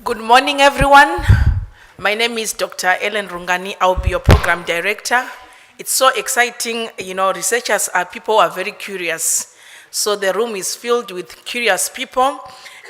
Good morning, everyone. My name is Dr. Ellen Rungani. I'll be your program director. It's so exciting. Researchers are people who are very curious. So the room is filled with curious people.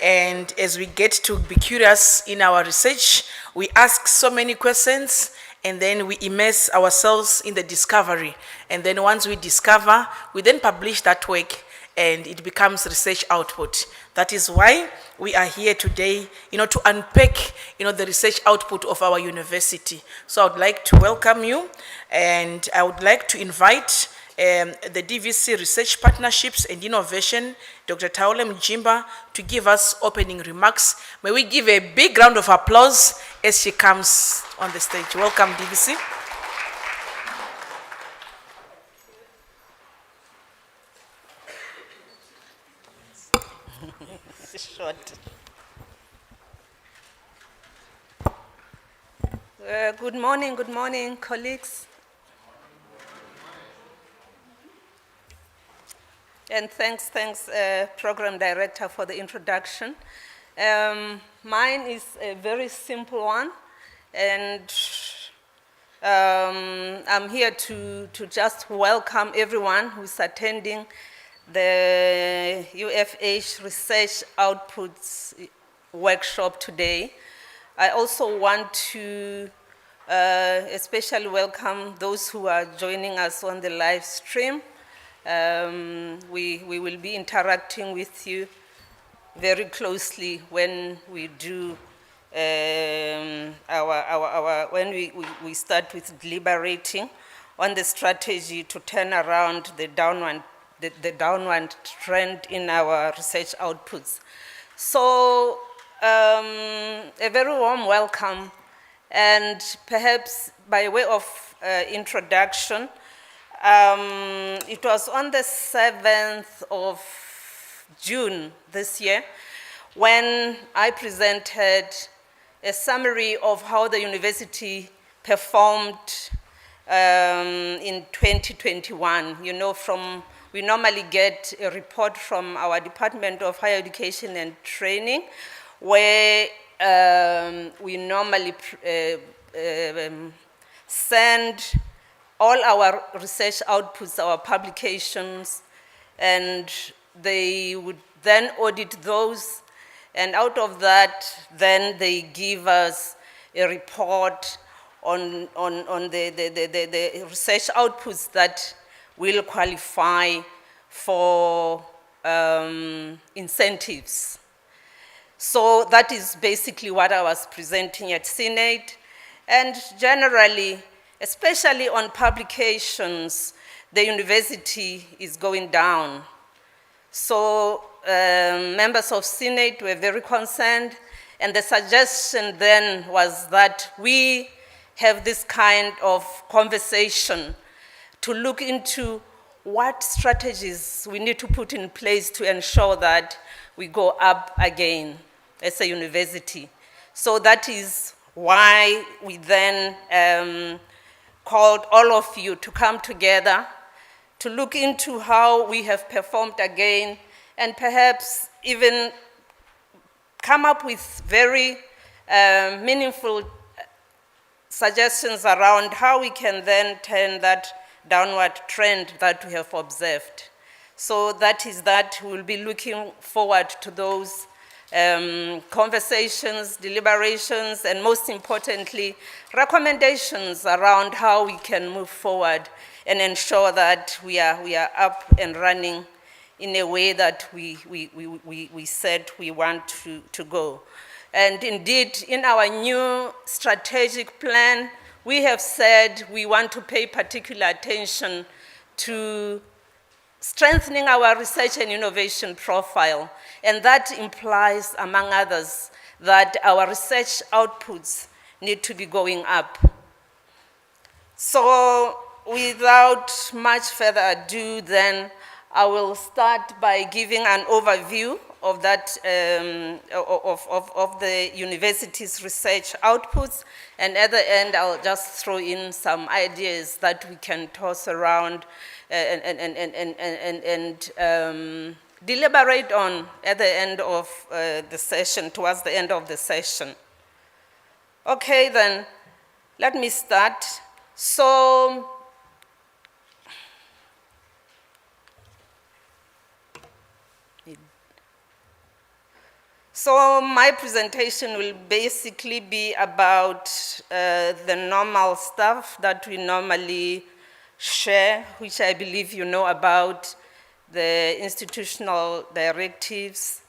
And as we get to be curious in our research, we ask so many questions and then we immerse ourselves in the discovery. And then once we discover, we then publish that work and it becomes research output. That is why we are here today, to unpack, the research output of our university. So I would like to welcome you, and I would like to invite the DVC Research Partnerships and Innovation, Dr. Taole Mjimba, to give us opening remarks. May we give a big round of applause as she comes on the stage. Welcome, DVC. Short. Good morning, colleagues. And thanks, Program Director, for the introduction. Mine is a very simple one, and I'm here to just welcome everyone who's attending the UFH Research Outputs workshop today. I also want to especially welcome those who are joining us on the live stream. We will be interacting with you very closely when we do when we start with deliberating on the strategy to turn around the downward trend in our research outputs. So a very warm welcome, and perhaps by way of introduction, it was on the 7th of June this year when I presented a summary of how the university performed in 2021. We normally get a report from our Department of Higher Education and Training, where we normally send all our research outputs, our publications, and they would then audit those, and out of that, then they give us a report on the research outputs that will qualify for incentives. So that is basically what I was presenting at Senate. And generally, especially on publications, the university is going down. So members of Senate were very concerned, and the suggestion then was that we have this kind of conversation to look into what strategies we need to put in place to ensure that we go up again as a university. So that is why we then called all of you to come together to look into how we have performed again, and perhaps even come up with very meaningful suggestions around how we can then turn that downward trend that we have observed. So that we'll be looking forward to those conversations, deliberations, and most importantly, recommendations around how we can move forward and ensure that we are up and running in a way that we said we want to go. And indeed, in our new strategic plan, we have said we want to pay particular attention to strengthening our research and innovation profile. And that implies, among others, that our research outputs need to be going up. So without much further ado, then I will start by giving an overview of that of the university's research outputs, and at the end I'll just throw in some ideas that we can toss around and deliberate on at the end of the session, towards the end of the session. Okay, then, let me start. So my presentation will basically be about the normal stuff that we normally share, which I believe you know about, the institutional directives,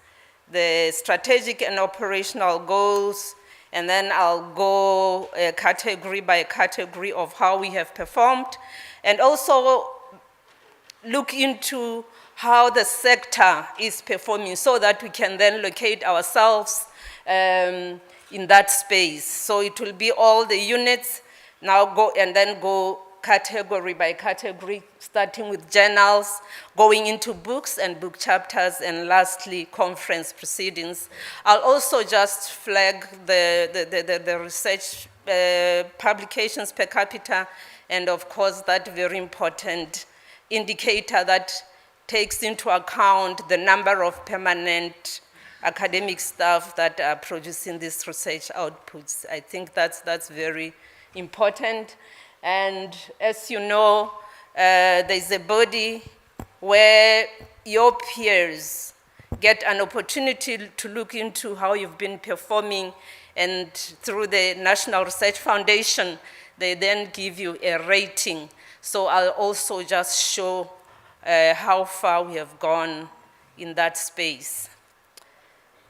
the strategic and operational goals, and then I'll go category by category of how we have performed, and also look into how the sector is performing so that we can then locate ourselves in that space. So it will be all the units, now go and then go category by category, starting with journals, going into books and book chapters, and lastly, conference proceedings. I'll also just flag the research publications per capita, and of course, that very important indicator that takes into account the number of permanent academic staff that are producing these research outputs. I think that's very important. And as you know, there's a body where your peers get an opportunity to look into how you've been performing, and through the National Research Foundation, they then give you a rating. So I'll also just show how far we have gone in that space.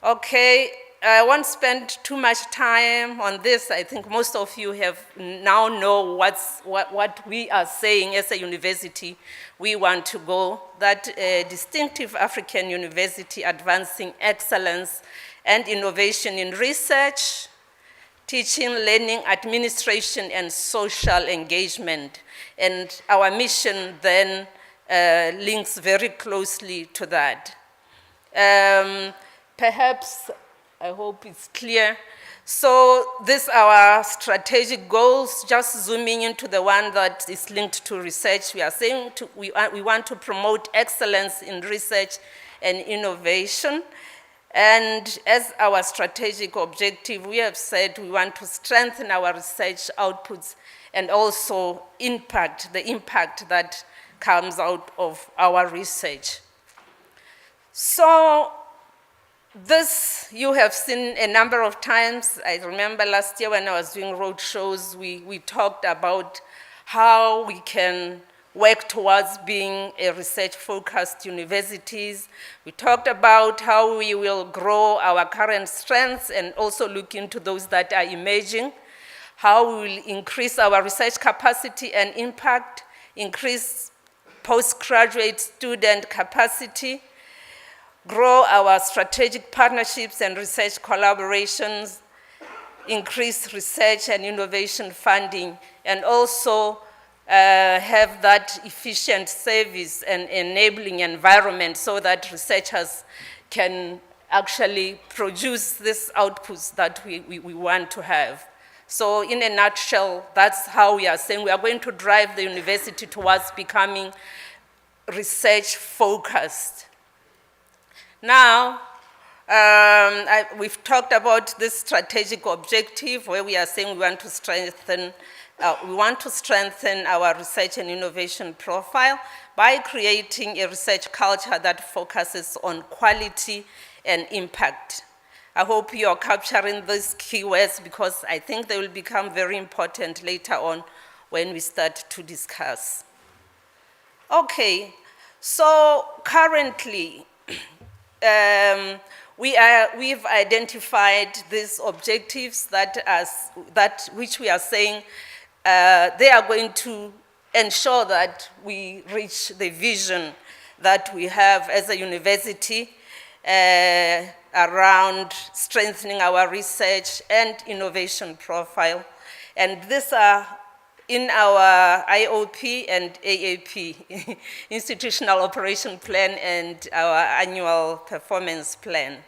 Okay, I won't spend too much time on this. I think most of you have now know what we are saying as a university. We want to go that distinctive African university advancing excellence and innovation in research, teaching, learning, administration, and social engagement. And our mission then links very closely to that. Perhaps, I hope it's clear. So these are our strategic goals, just zooming into the one that is linked to research. We are saying we want to promote excellence in research and innovation. And as our strategic objective, we have said we want to strengthen our research outputs and also the impact that comes out of our research. So this you have seen a number of times. I remember last year when I was doing road shows, we talked about how we can work towards being a research-focused universities. We talked about how we will grow our current strengths and also look into those that are emerging, how we will increase our research capacity and impact, increase postgraduate student capacity, grow our strategic partnerships and research collaborations, increase research and innovation funding, and also have that efficient service and enabling environment so that researchers can actually produce these outputs that we want to have. So in a nutshell, that's how we are saying we are going to drive the university towards becoming research-focused. Now, we've talked about this strategic objective where we are saying we want to strengthen our research and innovation profile by creating a research culture that focuses on quality and impact. I hope you are capturing these keywords because I think they will become very important later on when we start to discuss. Okay, so currently, we've identified these objectives which we are saying they are going to ensure that we reach the vision that we have as a university around strengthening our research and innovation profile. And these are in our IOP and AAP, Institutional Operation Plan, and our annual performance plan.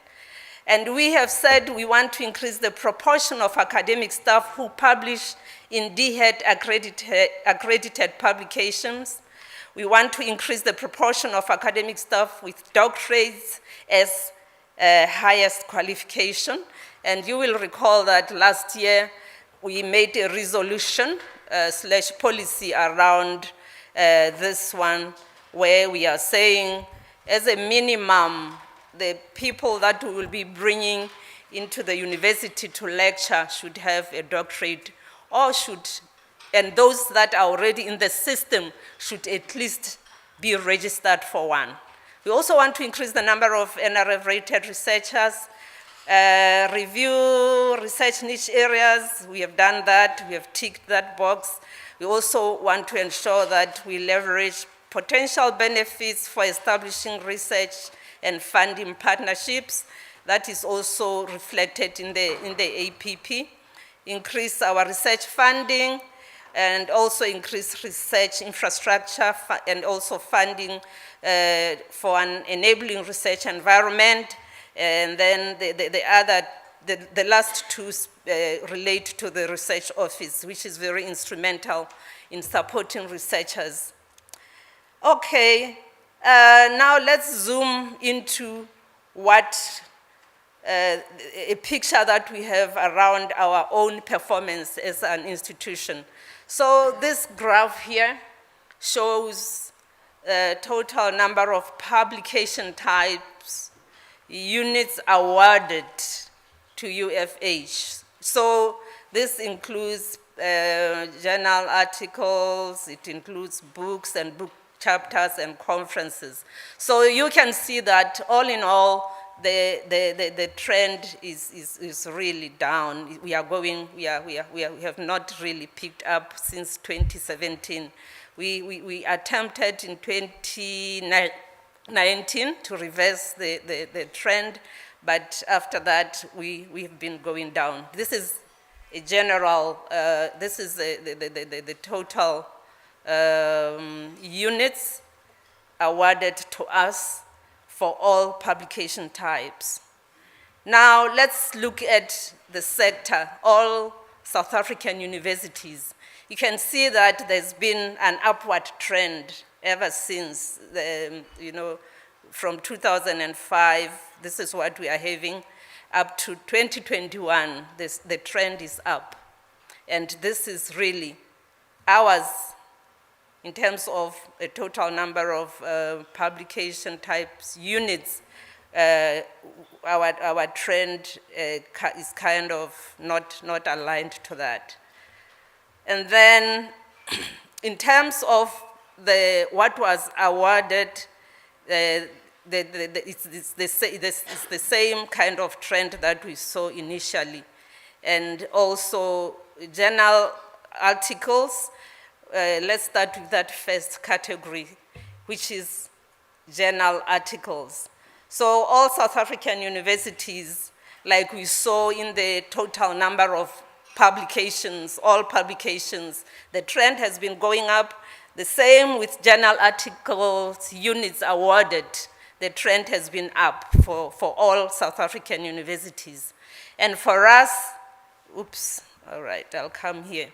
And we have said we want to increase the proportion of academic staff who publish in DHET accredited publications. We want to increase the proportion of academic staff with doctorates as highest qualification. And you will recall that last year, we made a resolution slash policy around this one, where we are saying, as a minimum, the people that we will be bringing into the university to lecture should have a doctorate, or and those that are already in the system should at least be registered for one. We also want to increase the number of NRF-rated researchers, review research niche areas. We have done that, we have ticked that box. We also want to ensure that we leverage potential benefits for establishing research and funding partnerships. That is also reflected in the APP. Increase our research funding, and also increase research infrastructure and also funding for an enabling research environment. And then the last two relate to the research office, which is very instrumental in supporting researchers. Okay, now let's zoom into what a picture that we have around our own performance as an institution. So this graph here shows the total number of publication types, units awarded to UFH. So this includes journal articles, it includes books and book chapters and conferences. So you can see that all in all, the trend is really down. We have not really picked up since 2017. We attempted in 2019 to reverse the trend, but after that we've been going down. This is a general. This is the total units awarded to us for all publication types. Now let's look at the sector, all South African universities. You can see that there's been an upward trend ever since, from 2005, this is what we are having, up to 2021, the trend is up. And this is really ours in terms of a total number of publication types, units. Our trend is kind of not aligned to that. And then in terms of what was awarded, it's the same kind of trend that we saw initially. And also journal articles, let's start with that first category, which is journal articles. So all South African universities, like we saw in the total number of publications, all publications, the trend has been going up. The same with journal articles, units awarded, the trend has been up for all South African universities. And for us, oops, all right, I'll come here.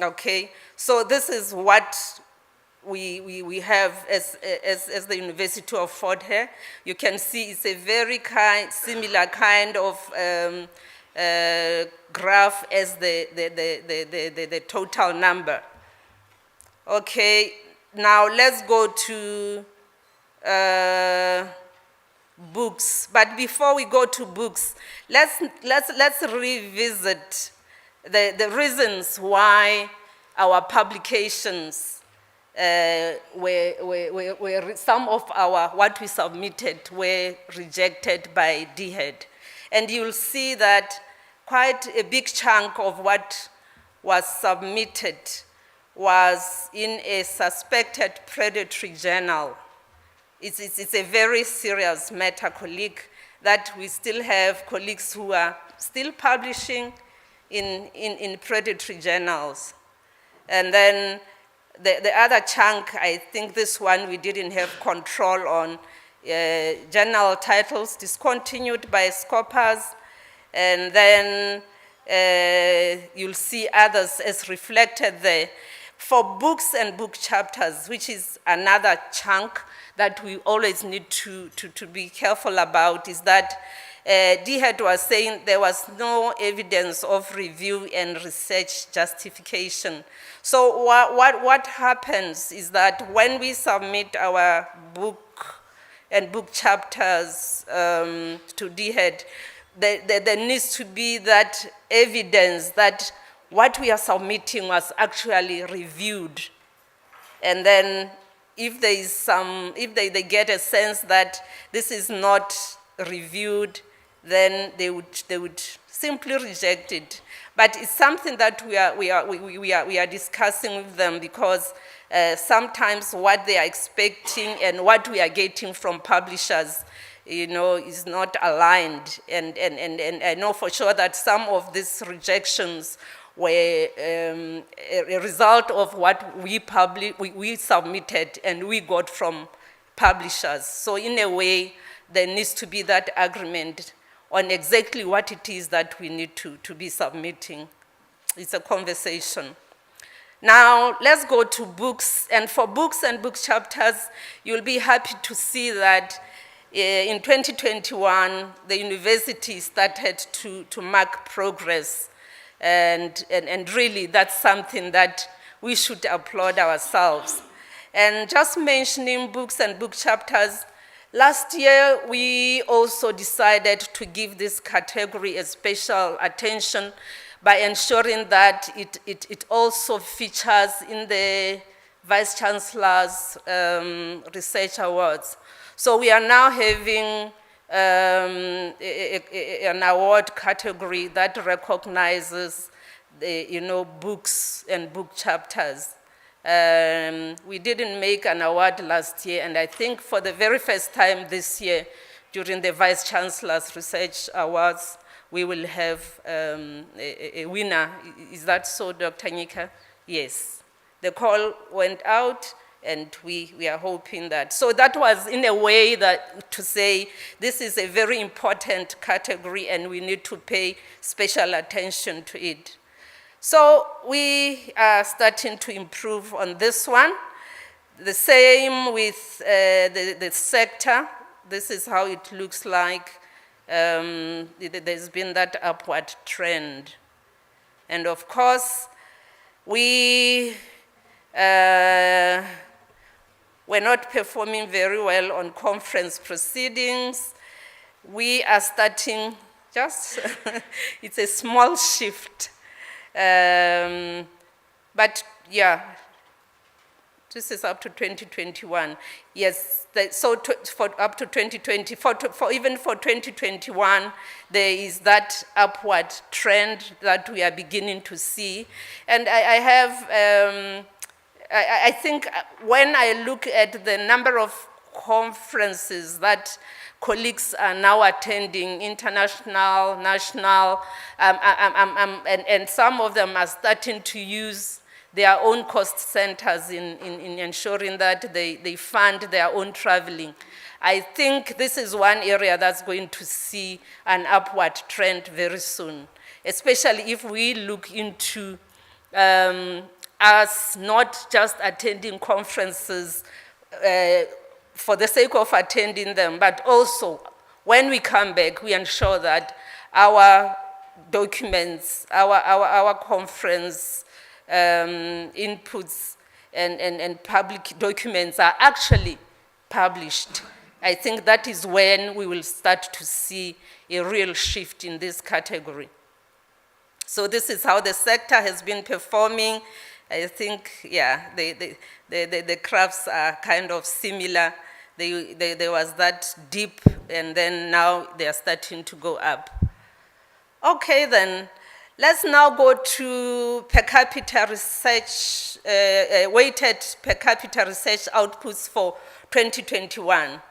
Okay, so this is what we have as the University of Fort Hare. You can see it's a very similar kind of graph as the total number. Okay, now let's go to books. But before we go to books, let's revisit the reasons why our publications some of what we submitted were rejected by DHED. And you'll see that quite a big chunk of what was submitted was in a suspected predatory journal. It's a very serious matter, colleague, that we still have colleagues who are still publishing in predatory journals. And then the other chunk, I think this one we didn't have control on, journal titles discontinued by Scopus, and then you'll see others as reflected there. For books and book chapters, which is another chunk that we always need to be careful about, is that DHED was saying there was no evidence of review and research justification. So what happens is that when we submit our book and book chapters to DHED, there needs to be that evidence that what we are submitting was actually reviewed. And then if there is if they get a sense that this is not reviewed, then they would simply reject it. But it's something that we are discussing with them, because sometimes what they are expecting and what we are getting from publishers, is not aligned. And I know for sure that some of these rejections were a result of what we submitted and we got from publishers. So in a way, there needs to be that agreement on exactly what it is that we need to be submitting. It's a conversation. Now, let's go to books. And for books and book chapters, you'll be happy to see that in 2021, the university started to mark progress. And really, that's something that we should applaud ourselves. And just mentioning books and book chapters, last year, we also decided to give this category a special attention by ensuring that it also features in the Vice Chancellor's Research Awards. So we are now having an award category that recognizes the, books and book chapters. We didn't make an award last year, and I think for the very first time this year, during the Vice Chancellor's Research Awards, we will have a winner. Is that so, Dr. Nika? Yes. The call went out, and we are hoping that. So that was in a way that to say this is a very important category and we need to pay special attention to it. So we are starting to improve on this one. The same with the sector. This is how it looks like. There's been that upward trend. And of course, we're not performing very well on conference proceedings. We are starting it's a small shift. But yeah, this is up to 2021. Yes, for up to 2020, even for 2021, there is that upward trend that we are beginning to see. And I think when I look at the number of conferences that colleagues are now attending, international, national, and some of them are starting to use their own cost centers in ensuring that they fund their own traveling. I think this is one area that's going to see an upward trend very soon, especially if we look into us not just attending conferences for the sake of attending them, but also when we come back, we ensure that our documents, our conference inputs and public documents are actually published. I think that is when we will start to see a real shift in this category. So this is how the sector has been performing. I think, yeah, the graphs are kind of similar. There was that dip, and then now they are starting to go up. Okay, then, let's now go to per capita research, weighted per capita research outputs for 2021.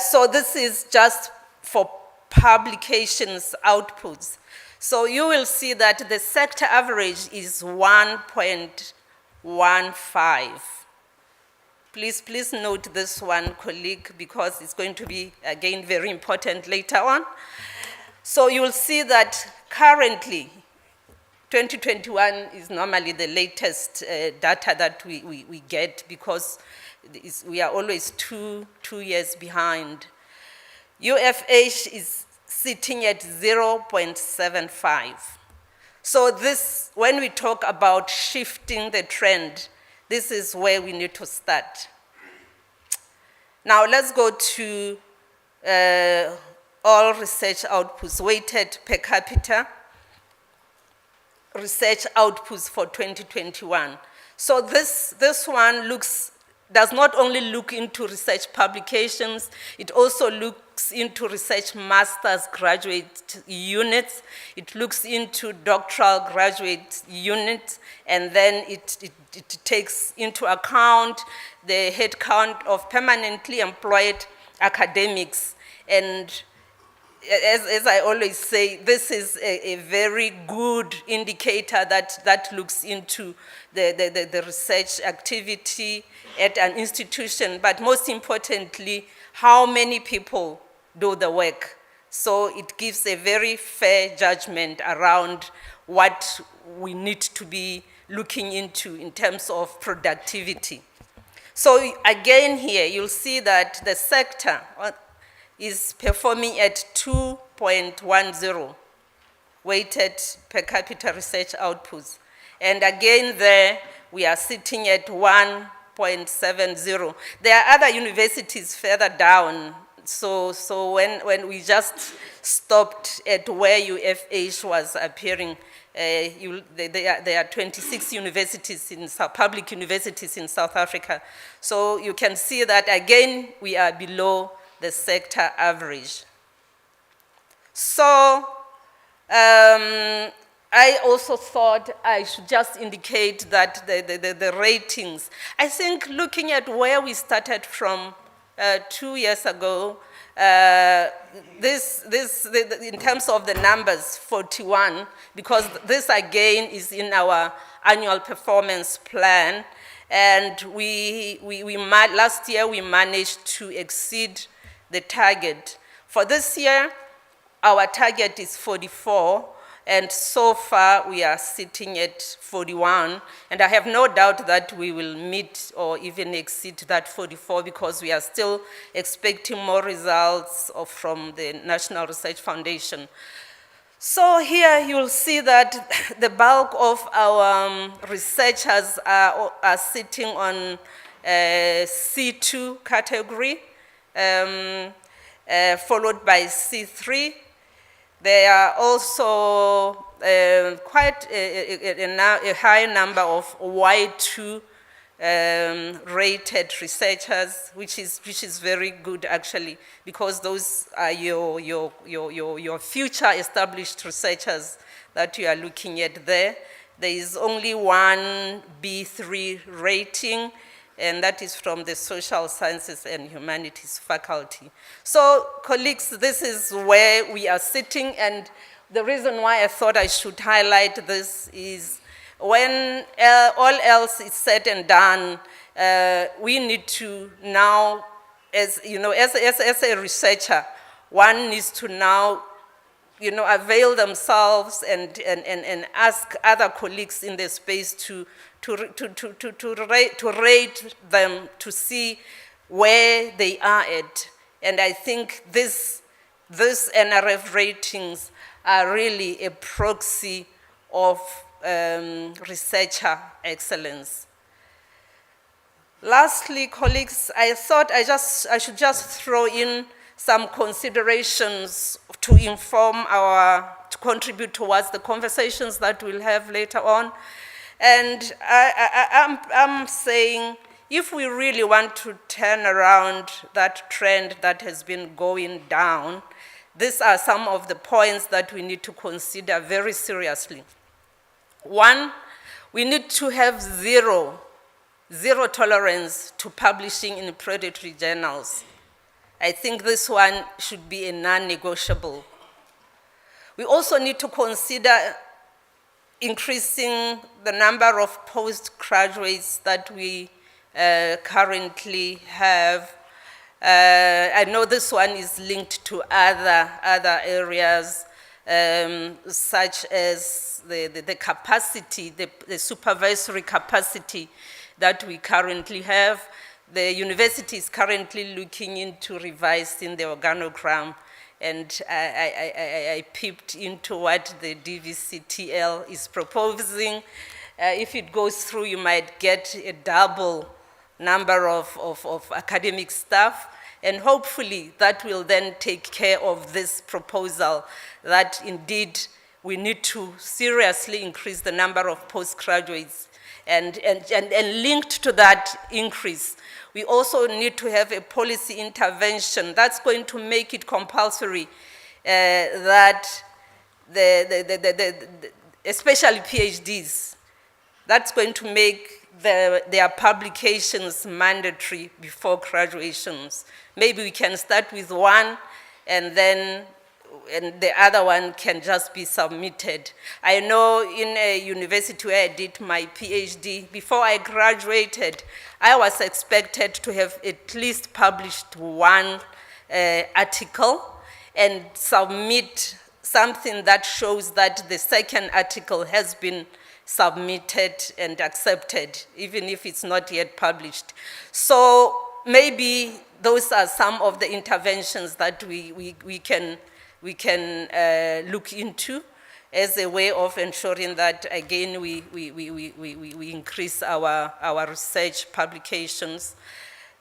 So this is just for publications outputs. So you will see that the sector average is 1.15. Please note this one, colleague, because it's going to be, again, very important later on. So you will see that currently, 2021 is normally the latest data that we get because we are always two years behind. UFH is sitting at 0.75. So this, when we talk about shifting the trend, this is where we need to start. Now let's go to all research outputs, weighted per capita research outputs for 2021. So this one does not only look into research publications, it also looks into research master's graduate units, it looks into doctoral graduate units, and then it takes into account the headcount of permanently employed academics. And as I always say, this is a very good indicator that looks into the research activity at an institution, but most importantly, how many people do the work. So it gives a very fair judgment around what we need to be looking into in terms of productivity. So again here, you'll see that the sector is performing at 2.10 weighted per capita research outputs. And again there, we are sitting at 1.70. There are other universities further down. So when we just stopped at where UFH was appearing, there are 26 universities public universities in South Africa. So you can see that again, we are below the sector average. So I also thought I should just indicate that the ratings, I think looking at where we started from 2 years ago, in terms of the numbers, 41, because this again is in our annual performance plan, and last year we managed to exceed the target. For this year, our target is 44, and so far we are sitting at 41, and I have no doubt that we will meet or even exceed that 44 because we are still expecting more results from the National Research Foundation. So here you'll see that the bulk of our researchers are sitting on C2 category, followed by C3. There are also quite a high number of Y2 rated researchers, which is very good actually, because those are your future established researchers that you are looking at there. There is only one B3 rating, and that is from the Social Sciences and Humanities faculty. So, colleagues, this is where we are sitting, and the reason why I thought I should highlight this is when all else is said and done, we need to now, as a researcher, one needs to now avail themselves and ask other colleagues in the space to rate them, to see where they are at. And I think this NRF ratings are really a proxy of researcher excellence. Lastly, colleagues, I thought I should just throw in some considerations to to contribute towards the conversations that we'll have later on. And I'm saying, if we really want to turn around that trend that has been going down, these are some of the points that we need to consider very seriously. One, we need to have zero tolerance to publishing in predatory journals. I think this one should be a non-negotiable. We also need to consider increasing the number of postgraduates that we currently have. I know this one is linked to other areas. such as the capacity, the supervisory capacity that we currently have. The university is currently looking into revising the organogram, and I peeped into what the DVCTL is proposing. If it goes through, you might get a double number of academic staff, and hopefully that will then take care of this proposal that indeed we need to seriously increase the number of postgraduates. And linked to that increase, we also need to have a policy intervention that's going to make it compulsory that especially PhDs, that's going to make their publications mandatory before graduations. Maybe we can start with one, and then the other one can just be submitted. I know in a university where I did my PhD, before I graduated, I was expected to have at least published one article and submit something that shows that the second article has been submitted and accepted, even if it's not yet published. So maybe those are some of the interventions that we can look into as a way of ensuring that, again, we increase our research publications.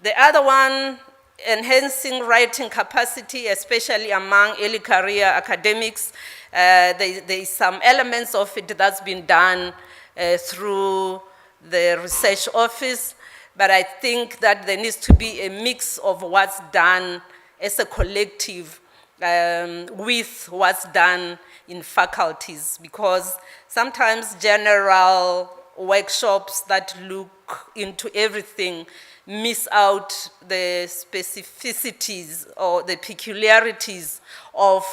The other one, enhancing writing capacity, especially among early career academics. There is some elements of it that's been done through the research office, but I think that there needs to be a mix of what's done as a collective with what's done in faculties, because sometimes general workshops that look into everything miss out the specificities or the peculiarities of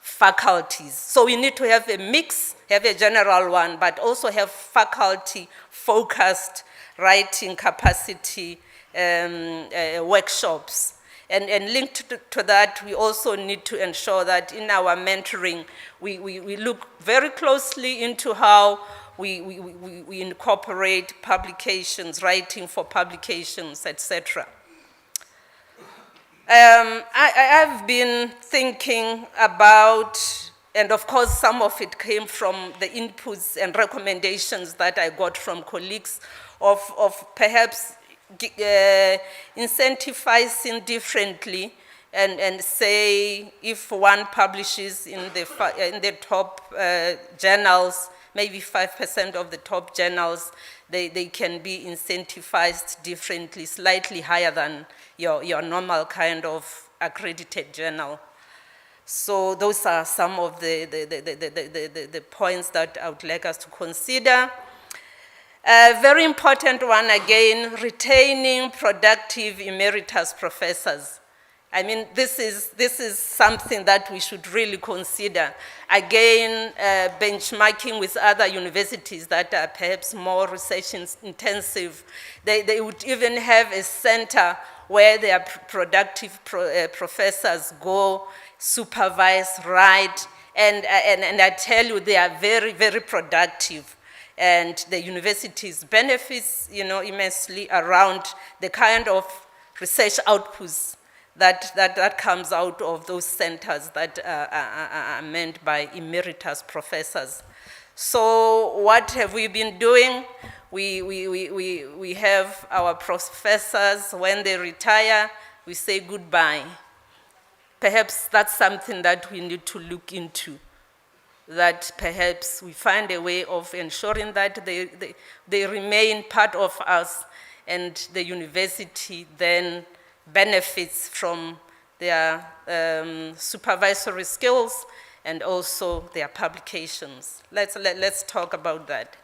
faculties. So we need to have a mix, have a general one, but also have faculty-focused writing capacity workshops. And linked to that, we also need to ensure that in our mentoring, we look very closely into how we incorporate publications, writing for publications, etc. I've been thinking about, and of course some of it came from the inputs and recommendations that I got from colleagues, of perhaps incentivizing differently, and say if one publishes in the top journals, maybe 5% of the top journals, they can be incentivized differently, slightly higher than your normal kind of accredited journal. So those are some of the points that I would like us to consider. A very important one, again, retaining productive emeritus professors. I mean, this is something that we should really consider. Again, benchmarking with other universities that are perhaps more research intensive. They would even have a center where their productive professors go, supervise, write, and I tell you, they are very, very productive. And the universities benefits, immensely around the kind of research outputs that comes out of those centers that are meant by emeritus professors. So what have we been doing? We have our professors, when they retire, we say goodbye. Perhaps that's something that we need to look into, that perhaps we find a way of ensuring that they remain part of us, and the university then benefits from their supervisory skills and also their publications. Let's talk about that.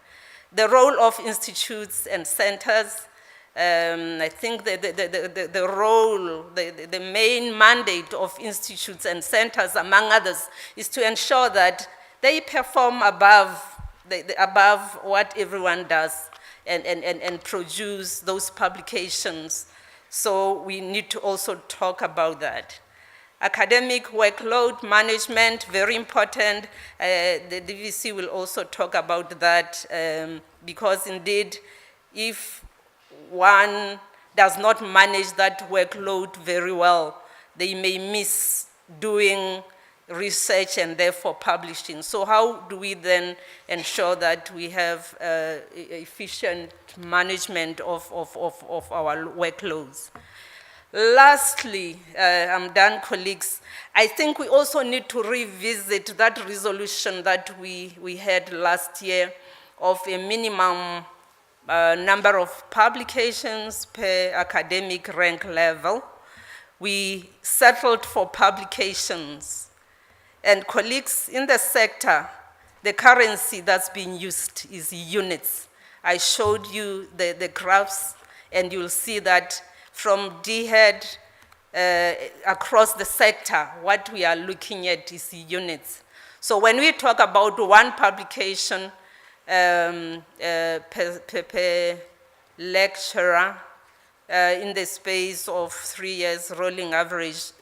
The role of institutes and centers. I think the role, the main mandate of institutes and centers, among others, is to ensure that they perform above what everyone does, and produce those publications. So we need to also talk about that. Academic workload management, very important. The DVC will also talk about that because indeed, if one does not manage that workload very well, they may miss doing research and therefore publishing. So how do we then ensure that we have efficient management of our workloads? Lastly, I'm done, colleagues. I think we also need to revisit that resolution that we had last year of a minimum number of publications per academic rank level. We settled for publications. And colleagues in the sector, the currency that's being used is units. I showed you the graphs, and you'll see that from DHEAD across the sector, what we are looking at is units. So when we talk about one publication per lecturer in the space of 3 years, rolling average,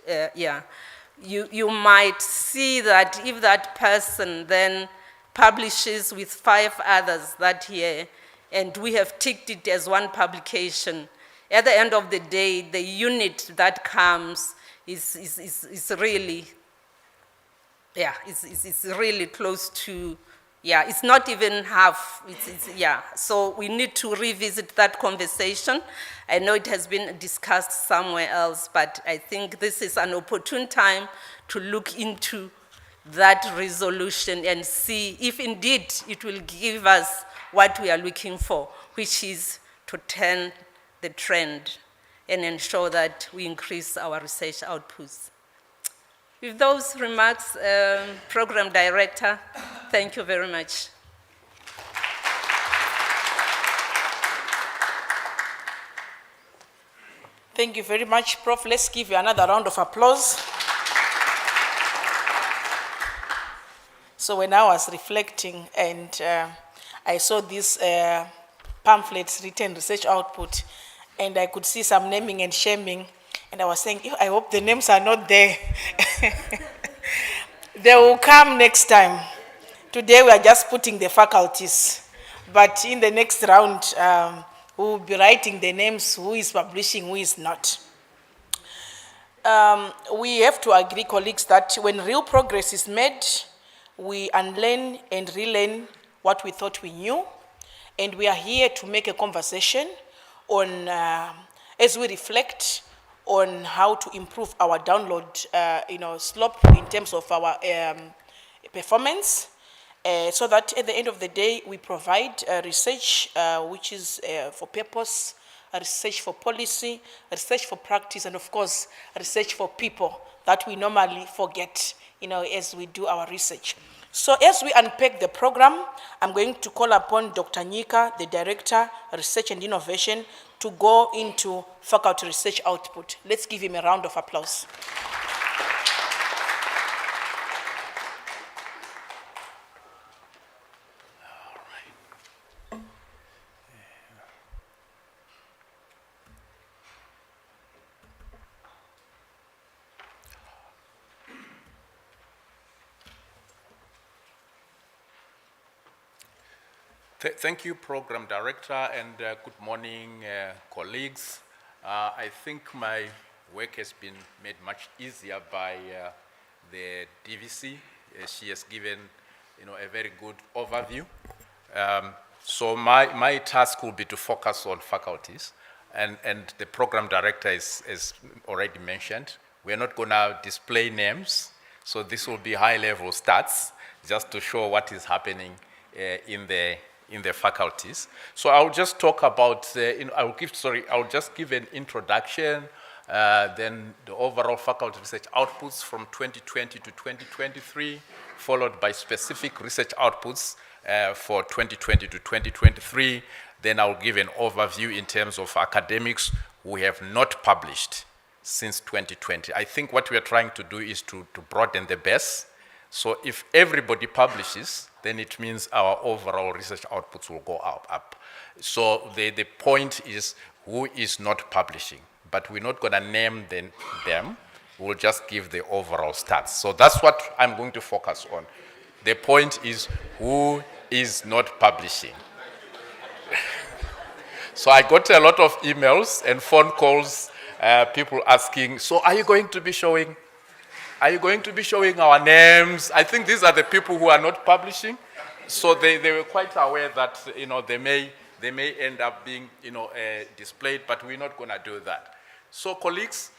you might see that if that person then publishes with 5 others that year, and we have ticked it as one publication, at the end of the day, the unit that comes is really, it's really close to, it's not even half, So we need to revisit that conversation. I know it has been discussed somewhere else, but I think this is an opportune time to look into that resolution and see if indeed it will give us what we are looking for, which is to turn the trend and ensure that we increase our research outputs. With those remarks, Program Director, thank you very much. Thank you very much, Prof. Let's give you another round of applause. So when I was reflecting and I saw these pamphlets, written research output, and I could see some naming and shaming, and I was saying, I hope the names are not there. They will come next time. Today we are just putting the faculties, but in the next round, we will be writing the names, who is publishing, who is not. We have to agree, colleagues, that when real progress is made, we unlearn and relearn what we thought we knew, and we are here to make a conversation on, as we reflect on how to improve our download slope in terms of our performance, so that at the end of the day, we provide research which is for purpose, research for policy, research for practice, and of course, research for people that we normally forget, as we do our research. So as we unpack the program, I'm going to call upon Dr. Nyika, the Director, Research and Innovation, to go into faculty research output. Let's give him a round of applause. Thank you, Program Director, and good morning, colleagues. I think my work has been made much easier by the DVC. She has given, a very good overview. So my task will be to focus on faculties, and the Program Director is already mentioned. We're not going to display names, so this will be high-level stats, just to show what is happening in the faculties. So I'll just talk about, I'll just give an introduction, then the overall faculty research outputs from 2020 to 2023, followed by specific research outputs for 2020 to 2023. Then I'll give an overview in terms of academics who have not published since 2020. I think what we are trying to do is to broaden the base. So if everybody publishes, then it means our overall research outputs will go up. So the point is who is not publishing, but we're not going to name them. we'll just give the overall stats. So that's what I'm going to focus on. The point is, who is not publishing? So I got a lot of emails and phone calls, people asking, so are you going to be showing our names? I think these are the people who are not publishing. So they were quite aware that, they may end up being, displayed, but we're not going to do that. So colleagues,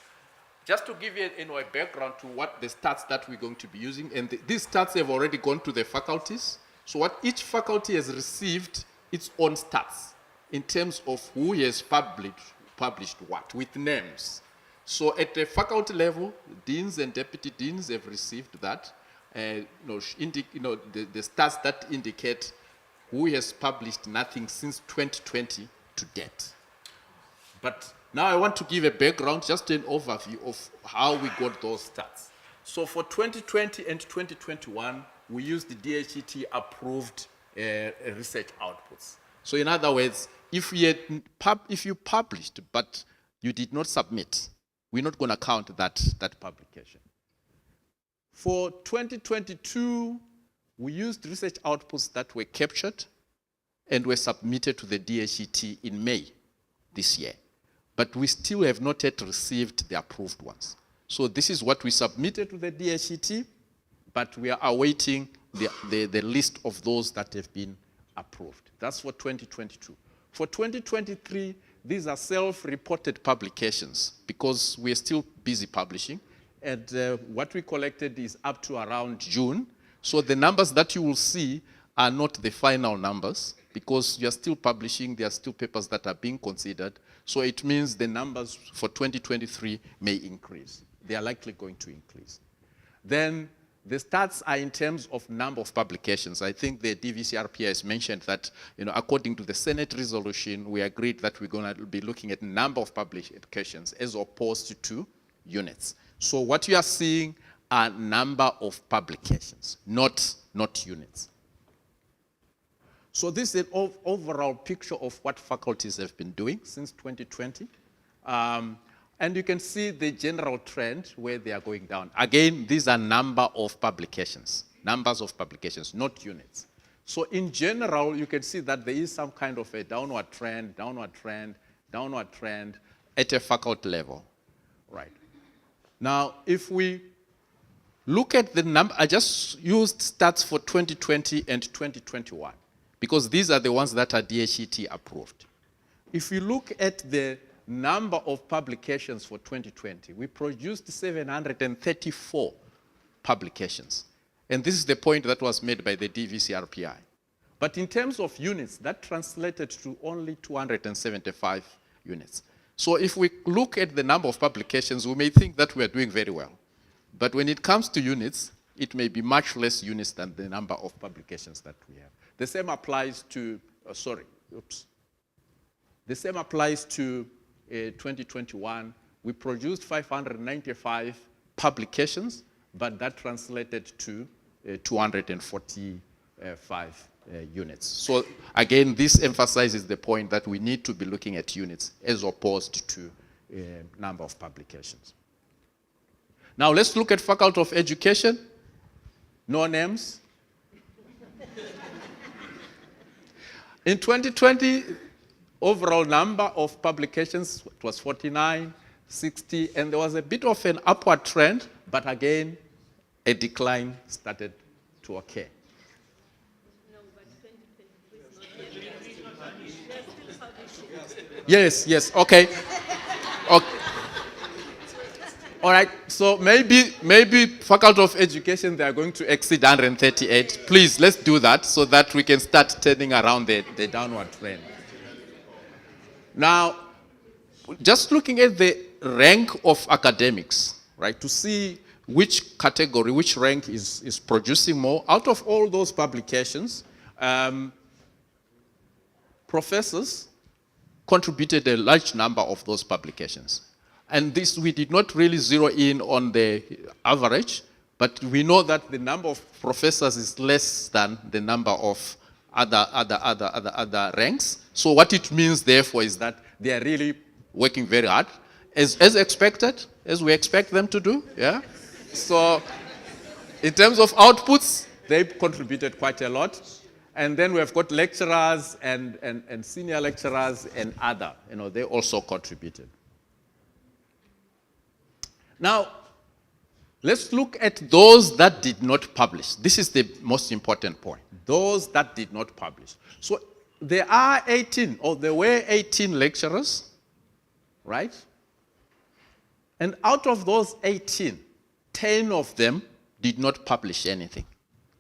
just to give you, a background to what the stats that we're going to be using, and these stats have already gone to the faculties. So what each faculty has received its own stats in terms of who has published what, with names. So at the faculty level, deans and deputy deans have received that, the stats that indicate who has published nothing since 2020 to date. But now I want to give a background, just an overview of how we got those stats. So for 2020 and 2021, we used the DHET approved research outputs. So in other words, if you published but you did not submit, we're not going to count that publication. For 2022, we used research outputs that were captured and were submitted to the DHET in May this year. But we still have not yet received the approved ones. So this is what we submitted to the DHET, but we are awaiting the list of those that have been approved. That's for 2022. For 2023, these are self-reported publications because we're still busy publishing. And what we collected is up to around June. So the numbers that you will see are not the final numbers because you're still publishing, there are still papers that are being considered. So it means the numbers for 2023 may increase. They are likely going to increase. Then the stats are in terms of number of publications. I think the DVCRP has mentioned that, according to the Senate resolution, we agreed that we're going to be looking at number of publications as opposed to units. So what you are seeing are number of publications, not units. So this is an overall picture of what faculties have been doing since 2020. And you can see the general trend where they are going down. Again, these are number of publications, numbers of publications, not units. So in general, you can see that there is some kind of a downward trend at a faculty level, right? Now, if we look at the number, I just used stats for 2020 and 2021 because these are the ones that are DHET approved. If you look at the number of publications for 2020, we produced 734 publications. And this is the point that was made by the DVCRPI. But in terms of units, that translated to only 275 units. So if we look at the number of publications, we may think that we are doing very well. But when it comes to units, it may be much less units than the number of publications that we have. The same applies to, The same applies to 2021. We produced 595 publications, but that translated to 245 units. So again, this emphasizes the point that we need to be looking at units as opposed to number of publications. Now let's look at Faculty of Education. No names. In 2020, overall number of publications was 49, 60, and there was a bit of an upward trend, but again, a decline started to occur. Yes, okay. All right, so maybe Faculty of Education, they are going to exceed 138. Please, let's do that so that we can start turning around the downward trend. Now, just looking at the rank of academics, right, to see which category, which rank is producing more. Out of all those publications, professors contributed a large number of those publications. And this, we did not really zero in on the average, but we know that the number of professors is less than the number of other ranks. So what it means, therefore, is that they are really working very hard. As expected, as we expect them to do, yeah? So in terms of outputs, they've contributed quite a lot. And then we've got lecturers and senior lecturers and other, they also contributed. Now, let's look at those that did not publish. This is the most important point. Those that did not publish. So there were 18 lecturers, right? And out of those 18, 10 of them did not publish anything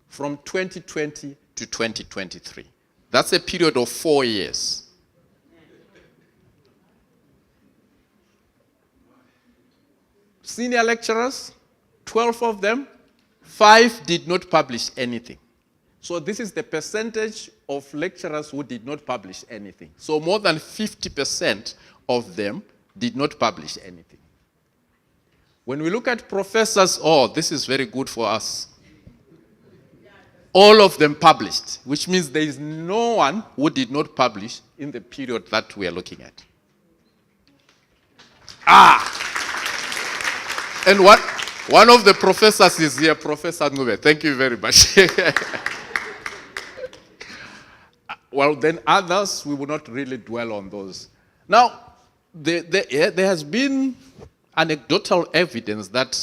from 2020 to 2023. That's a period of 4 years. Senior lecturers, 12 of them, 5 did not publish anything. So this is the percentage of lecturers who did not publish anything. So more than 50% of them did not publish anything. When we look at professors, this is very good for us. All of them published, which means there is no one who did not publish in the period that we are looking at. And one of the professors is here, Professor Ngube. Thank you very much. Well, then others, we will not really dwell on those. Now, there has been anecdotal evidence that,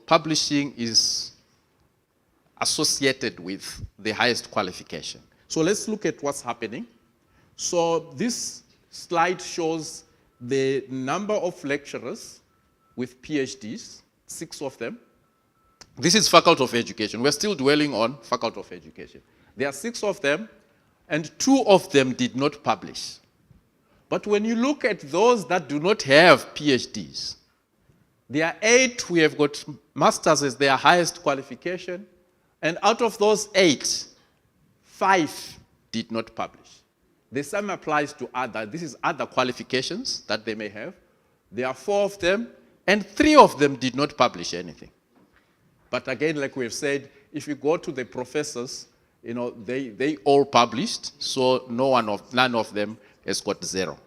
publishing is associated with the highest qualification. So let's look at what's happening. So this slide shows the number of lecturers with PhDs, 6 of them. This is Faculty of Education. We're still dwelling on Faculty of Education. There are 6 of them, and 2 of them did not publish. But when you look at those that do not have PhDs, there are 8 who have got masters as their highest qualification, and out of those 8, 5 did not publish. The same applies to this is other qualifications that they may have. There are 4 of them, and 3 of them did not publish anything. But again, like we've said, if you go to the professors, they all published, so none of them has got 0.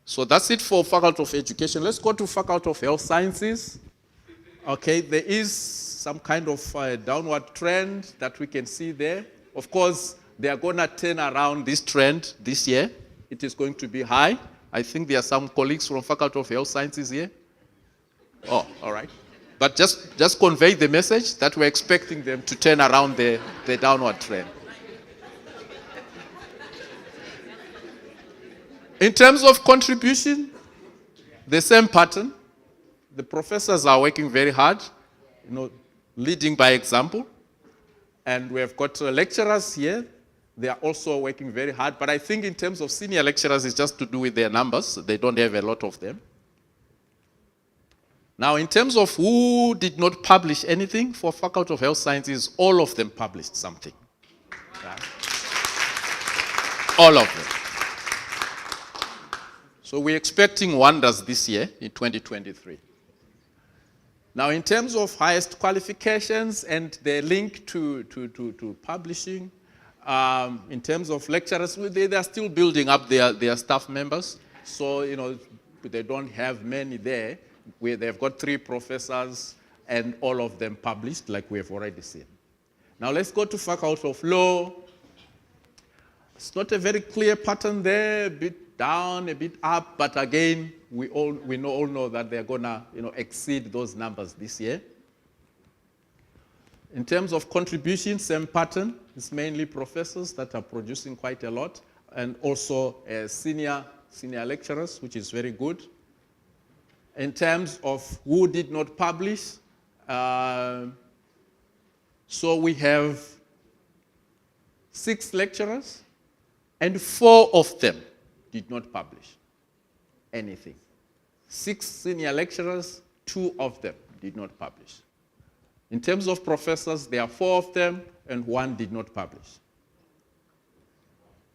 So that's it for Faculty of Education. Let's go to Faculty of Health Sciences. Okay, there is some kind of downward trend that we can see there. Of course, they are going to turn around this trend this year. It is going to be high. I think there are some colleagues from Faculty of Health Sciences here. Oh, all right. But just convey the message that we're expecting them to turn around the downward trend. In terms of contribution, the same pattern. The professors are working very hard, leading by example. And we have got lecturers here. They are also working very hard. But I think in terms of senior lecturers, it's just to do with their numbers. They don't have a lot of them. Now, in terms of who did not publish anything, for Faculty of Health Sciences, all of them published something. Right? All of them. So we're expecting wonders this year in 2023. Now, in terms of highest qualifications and the link to publishing, in terms of lecturers, they are still building up their staff members. So, they don't have many there. They've got 3 professors, and all of them published, like we have already seen. Now, let's go to Faculty of Law. It's not a very clear pattern there, a bit down, a bit up, but again, we all know that they're going to exceed those numbers this year. In terms of contribution, same pattern. It's mainly professors that are producing quite a lot, and also senior lecturers, which is very good. In terms of who did not publish, so we have 6 lecturers, and 4 of them did not publish anything. 6 senior lecturers, 2 of them did not publish. In terms of professors, there are 4 of them, and 1 did not publish.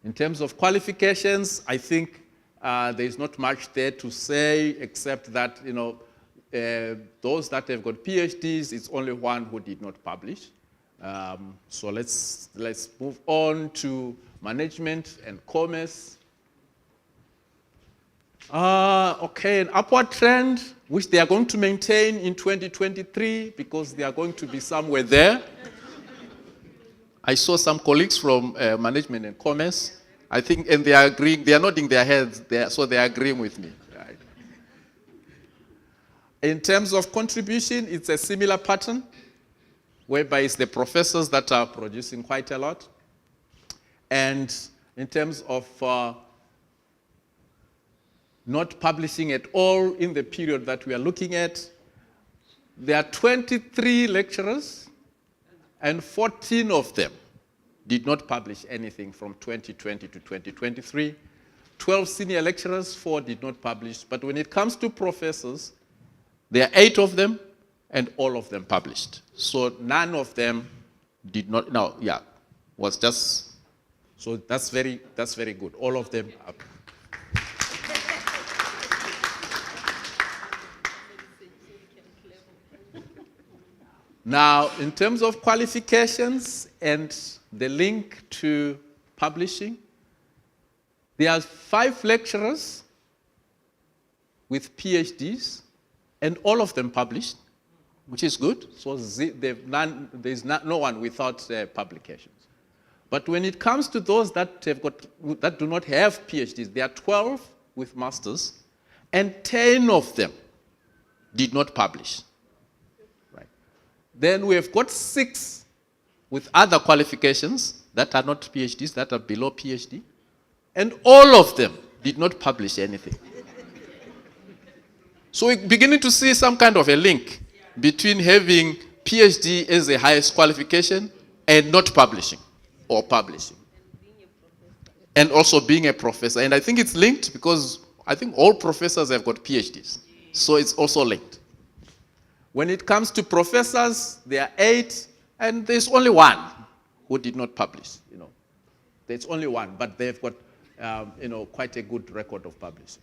In terms of qualifications, I think there is not much there to say, except that those that have got PhDs, it's only 1 who did not publish. So let's move on to management and commerce. Okay, an upward trend, which they are going to maintain in 2023 because they are going to be somewhere there. I saw some colleagues from management and commerce, I think, and they are agreeing, they are nodding their heads, so they are agreeing with me. Right. In terms of contribution, it's a similar pattern, whereby it's the professors that are producing quite a lot. And in terms of not publishing at all in the period that we are looking at, there are 23 lecturers, and 14 of them did not publish anything from 2020 to 2023. 12 senior lecturers, 4 did not publish. But when it comes to professors, there are 8 of them, and all of them published. So none of them did not, was just, so that's very good. All of them are. Now, in terms of qualifications and the link to publishing, there are 5 lecturers with PhDs, and all of them published, which is good. So there's no one without publications. But when it comes to those that do not have PhDs, there are 12 with masters, and 10 of them did not publish. Then we have got 6 with other qualifications that are not PhDs, that are below PhD, and all of them did not publish anything. So we're beginning to see some kind of a link between having PhD as the highest qualification and not publishing or publishing. And also being a professor. And I think it's linked because I think all professors have got PhDs. So it's also linked. When it comes to professors, there are 8, and there's only 1 who did not publish. There's only 1, but they've got quite a good record of publishing.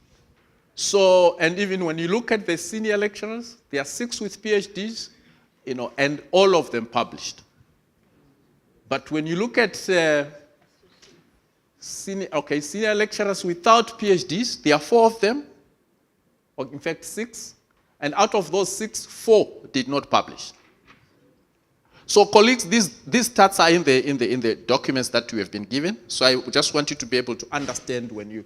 So, and even when you look at the senior lecturers, there are 6 with PhDs, and all of them published. But when you look at senior lecturers without PhDs, there are 4 of them, or in fact 6. And out of those 6, 4 did not publish. So colleagues, these stats are in the documents that we have been given. So I just want you to be able to understand when you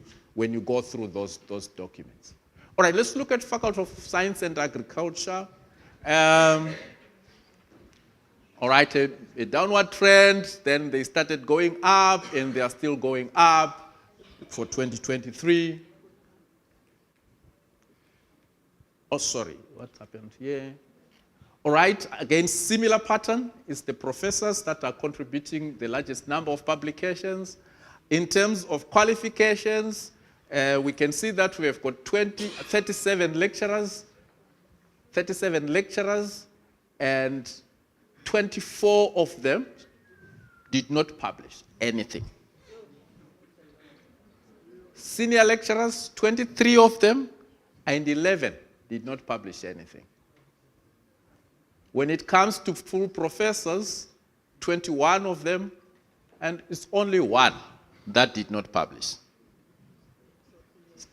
go through those documents. All right, let's look at Faculty of Science and Agriculture. All right, a downward trend, then they started going up, and they are still going up for 2023. Oh, sorry, what happened here? All right, again, similar pattern is the professors that are contributing the largest number of publications. In terms of qualifications, we can see that we have got 37 lecturers, and 24 of them did not publish anything. Senior lecturers, 23 of them, and 11 did not publish anything. When it comes to full professors, 21 of them, and it's only 1 that did not publish.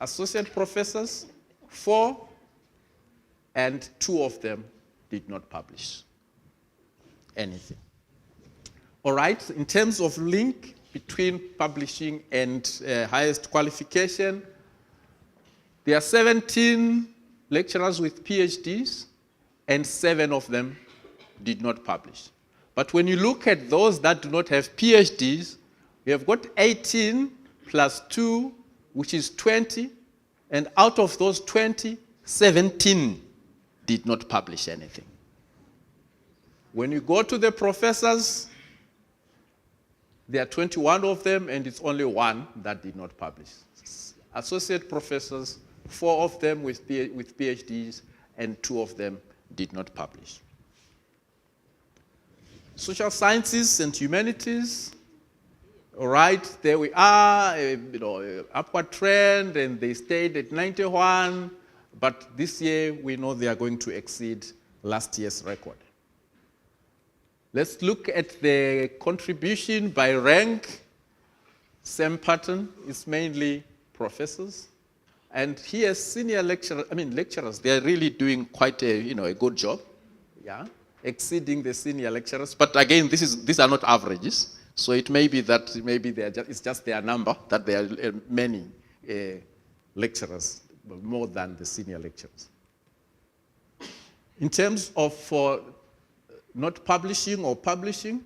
Associate professors, 4, and 2 of them did not publish anything. All right, in terms of link between publishing and highest qualification, there are 17 lecturers with PhDs, and 7 of them did not publish. But when you look at those that do not have PhDs, we have got 18 plus 2, which is 20, and out of those 20, 17 did not publish anything. When you go to the professors, there are 21 of them, and it's only 1 that did not publish. Associate professors, 4 of them with PhDs, and 2 of them did not publish. Social sciences and humanities, all right, there we are, upward trend, and they stayed at 91, but this year we know they are going to exceed last year's record. Let's look at the contribution by rank. Same pattern, it's mainly professors. And here, senior lecturers, they are really doing quite a good job, yeah, exceeding the senior lecturers. But again, these are not averages. So it may be that it's just their number, that there are many lecturers, but more than the senior lecturers. In terms of not publishing or publishing,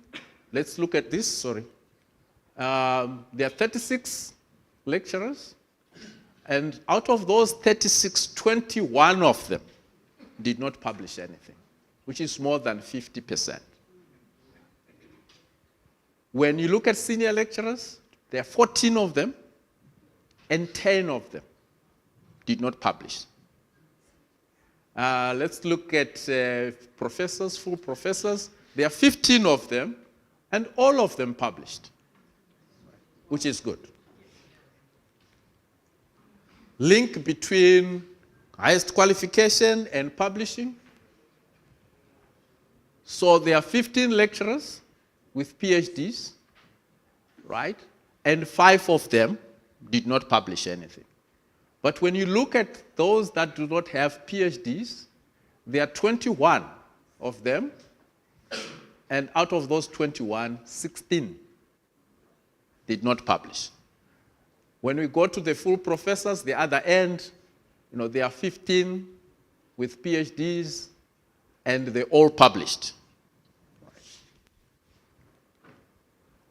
let's look at this, sorry. There are 36 lecturers, and out of those 36, 21 of them did not publish anything, which is more than 50%. When you look at senior lecturers, there are 14 of them, and 10 of them did not publish. Let's look at professors, full professors. There are 15 of them, and all of them published, which is good. Link between highest qualification and publishing. So there are 15 lecturers with PhDs, right? And 5 of them did not publish anything. But when you look at those that do not have PhDs, there are 21 of them, and out of those 21, 16 did not publish. When we go to the full professors, the other end, there are 15 with PhDs, and they all published.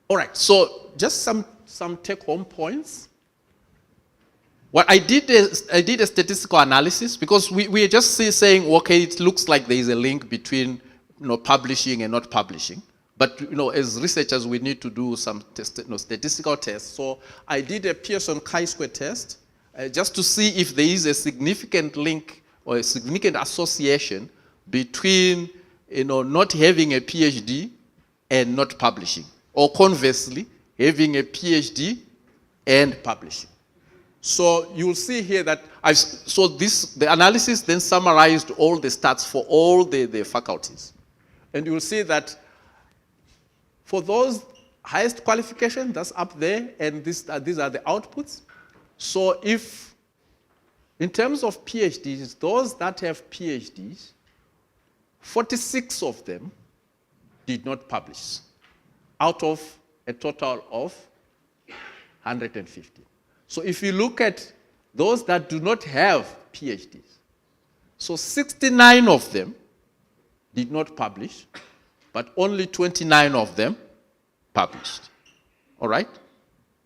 All right, so just some take-home points. What I did a statistical analysis, because we are just saying, okay, it looks like there is a link between publishing and not publishing. But as researchers, we need to do some statistical tests. So I did a Pearson chi-square test just to see if there is a significant link or a significant association between not having a PhD and not publishing, or conversely, having a PhD and publishing. So you'll see here that the analysis then summarized all the stats for all the faculties. And you'll see that for those highest qualification, that's up there, and these are the outputs. So if, in terms of PhDs, those that have PhDs, 46 of them did not publish, out of a total of 150. So if you look at those that do not have PhDs, so 69 of them did not publish, but only 29 of them published. All right?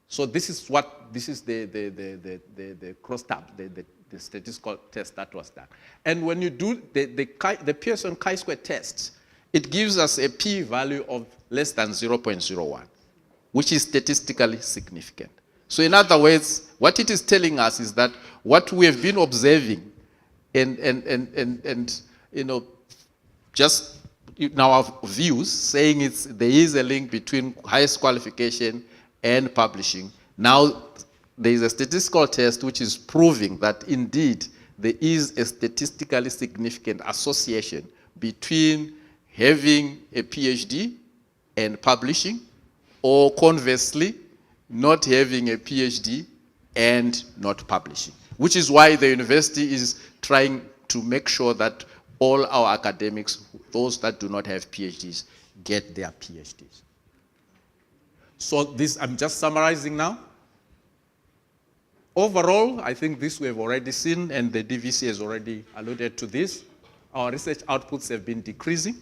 So this is the cross-tab, the statistical test that was done. And when you do the Pearson chi-square test, it gives us a p-value of less than 0.01, which is statistically significant. So in other words, what it is telling us is that what we have been observing and just in our views, saying there is a link between highest qualification and publishing. Now, there is a statistical test which is proving that indeed there is a statistically significant association between having a PhD and publishing, or conversely, not having a PhD and not publishing, which is why the university is trying to make sure that all our academics, those that do not have PhDs, get their PhDs. So this, I'm just summarizing now. Overall, I think this we have already seen, and the DVC has already alluded to this. Our research outputs have been decreasing,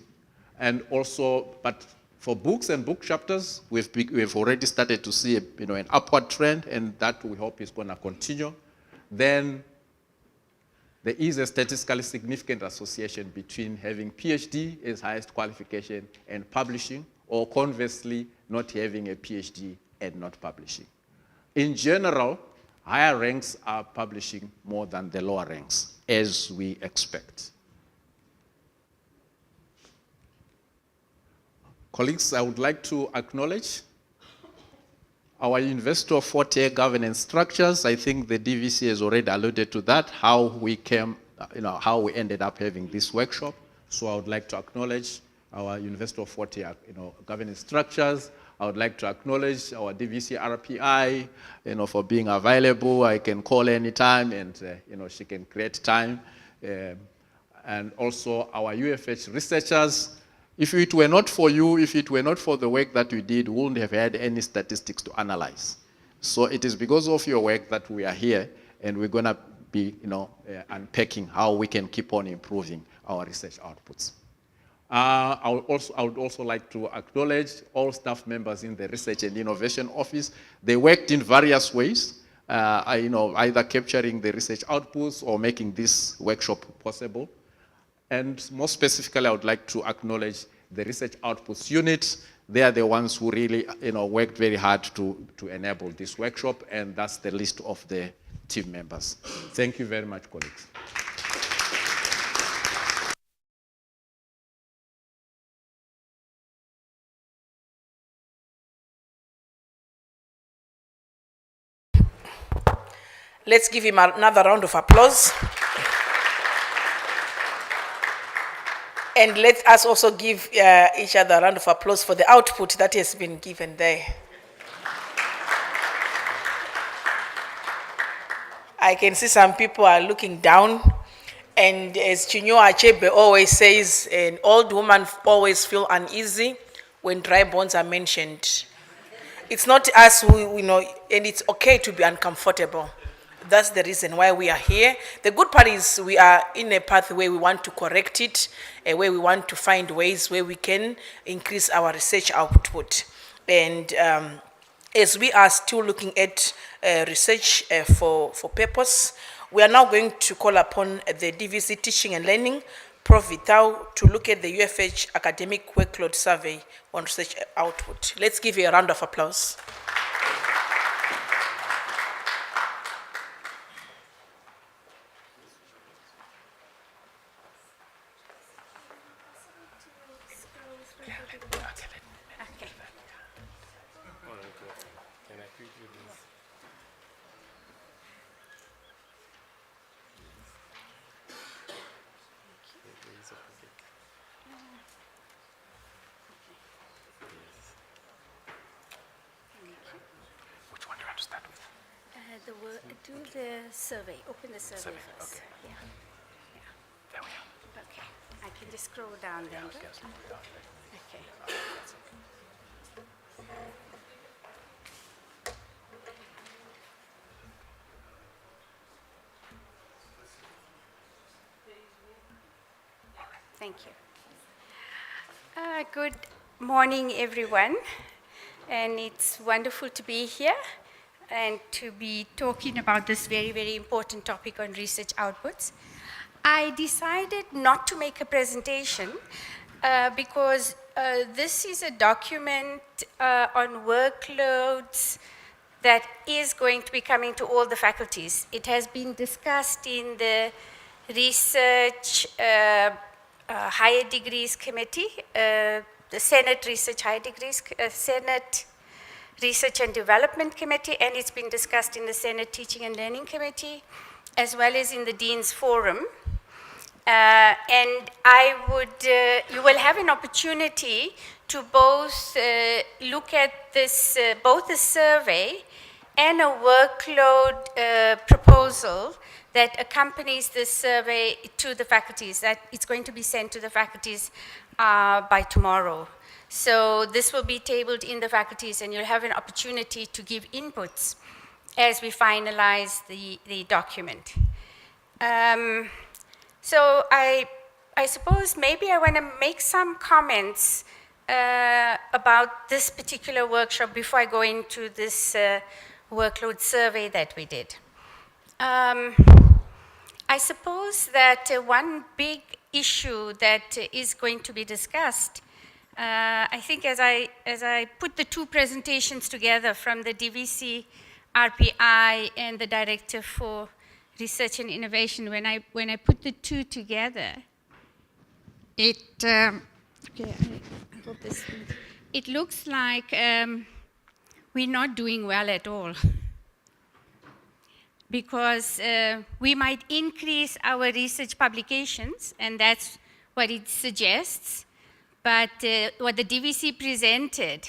and also, but for books and book chapters, we've already started to see an upward trend, and that we hope is going to continue. Then there is a statistically significant association between having PhD as highest qualification and publishing, or conversely, not having a PhD and not publishing. In general, higher ranks are publishing more than the lower ranks, as we expect. Colleagues, I would like to acknowledge our University of Fort Hare governance structures. I think the DVC has already alluded to that, how we came, how we ended up having this workshop. So I would like to acknowledge our University of Fort Hare, governance structures, I would like to acknowledge our DVC RPI, for being available. I can call anytime, and she can create time. And also our UFH researchers. If it were not for you, if it were not for the work that we did, we wouldn't have had any statistics to analyze. So it is because of your work that we are here, and we're going to be, unpacking how we can keep on improving our research outputs. I would also like to acknowledge all staff members in the Research and Innovation Office. They worked in various ways, either capturing the research outputs or making this workshop possible. And more specifically, I would like to acknowledge the Research Outputs Unit. They are the ones who really, worked very hard to enable this workshop, and that's the list of the team members. Thank you very much, colleagues. Let's give him another round of applause. And let us also give each other a round of applause for the output that has been given there. I can see some people are looking down. And as Chinyo Achebe always says, an old woman always feels uneasy when dry bones are mentioned. It's not us who, and it's okay to be uncomfortable. That's the reason why we are here. The good part is we are in a path where we want to correct it, where we want to find ways where we can increase our research output. And as we are still looking at research for purpose, we are now going to call upon the DVC Teaching and Learning, Prof. Vitao, to look at the UFH Academic Workload Survey on research output. Let's give you a round of applause. Do the survey, open the survey first. Okay. Yeah. There we are. Okay. I can just scroll down then. Right? Okay. Thank you. Good morning, everyone. And it's wonderful to be here and to be talking about this very, very important topic on research outputs. I decided not to make a presentation because this is a document on workloads that is going to be coming to all the faculties. It has been discussed in the Research Higher Degrees Committee, the Senate Research Higher Degrees, Senate Research and Development Committee, and it's been discussed in the Senate Teaching and Learning Committee, as well as in the Dean's Forum. And you will have an opportunity to both look at this, both the survey and a workload proposal that accompanies this survey to the faculties, that it's going to be sent to the faculties by tomorrow. So this will be tabled in the faculties, and you'll have an opportunity to give inputs as we finalize the document. So I suppose maybe I want to make some comments about this particular workshop before I go into this workload survey that we did. I suppose that one big issue that is going to be discussed, I think as I put the two presentations together from the DVC RPI and the Director for Research and Innovation, when I put the two together, it looks like we're not doing well at all. Because we might increase our research publications, and that's what it suggests, but what the DVC presented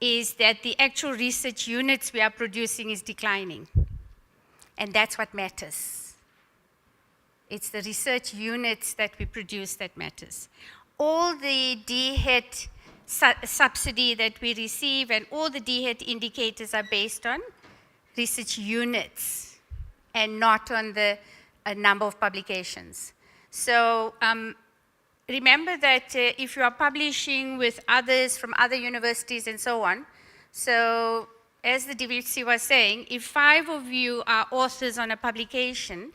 is that the actual research units we are producing is declining. And that's what matters. It's the research units that we produce that matters. All the DHET subsidy that we receive and all the DHET indicators are based on research units and not on the number of publications. So remember that if you are publishing with others from other universities and so on, so as the DVC was saying, if 5 of you are authors on a publication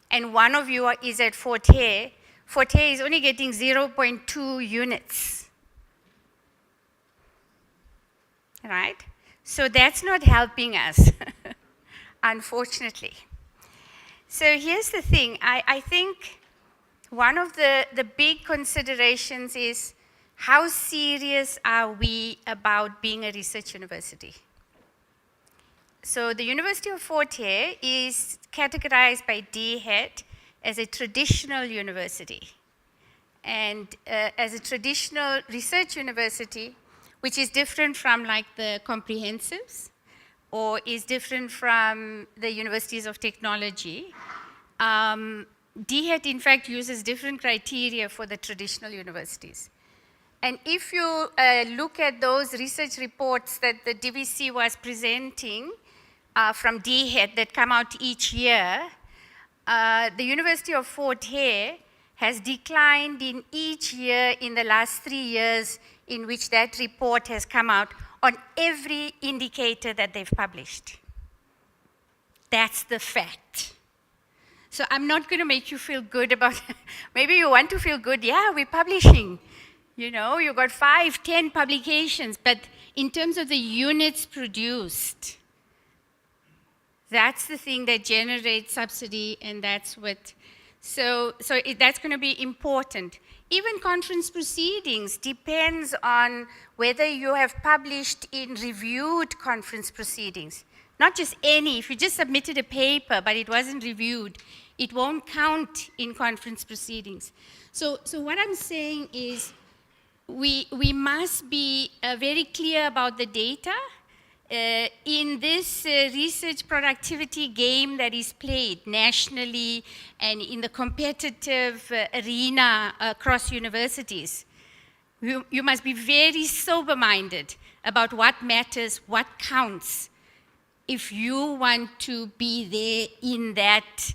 and 1 of you is at Forte, Forte is only getting 0.2 units, right? So that's not helping us, unfortunately. So here's the thing, I think one of the big considerations is how serious are we about being a research university? So the University of Fort Hare is categorized by DHET as a traditional university. And as a traditional research university, which is different from like the comprehensives, or is different from the universities of technology, DHET in fact uses different criteria for the traditional universities. And if you look at those research reports that the DVC was presenting from DHET that come out each year, the University of Fort Hare has declined in each year in the last 3 years in which that report has come out on every indicator that they've published. That's the fact. So I'm not going to make you feel good about it. Maybe you want to feel good, yeah, we're publishing. You know, you got 5, 10 publications, but in terms of the units produced, that's the thing that generates subsidy, and that's what, that's going to be important. Even conference proceedings depends on whether you have published in reviewed conference proceedings. Not just any, if you just submitted a paper but it wasn't reviewed, it won't count in conference proceedings. So what I'm saying is we must be very clear about the data. In this research productivity game that is played nationally and in the competitive arena across universities, you must be very sober-minded about what matters, what counts, if you want to be there in that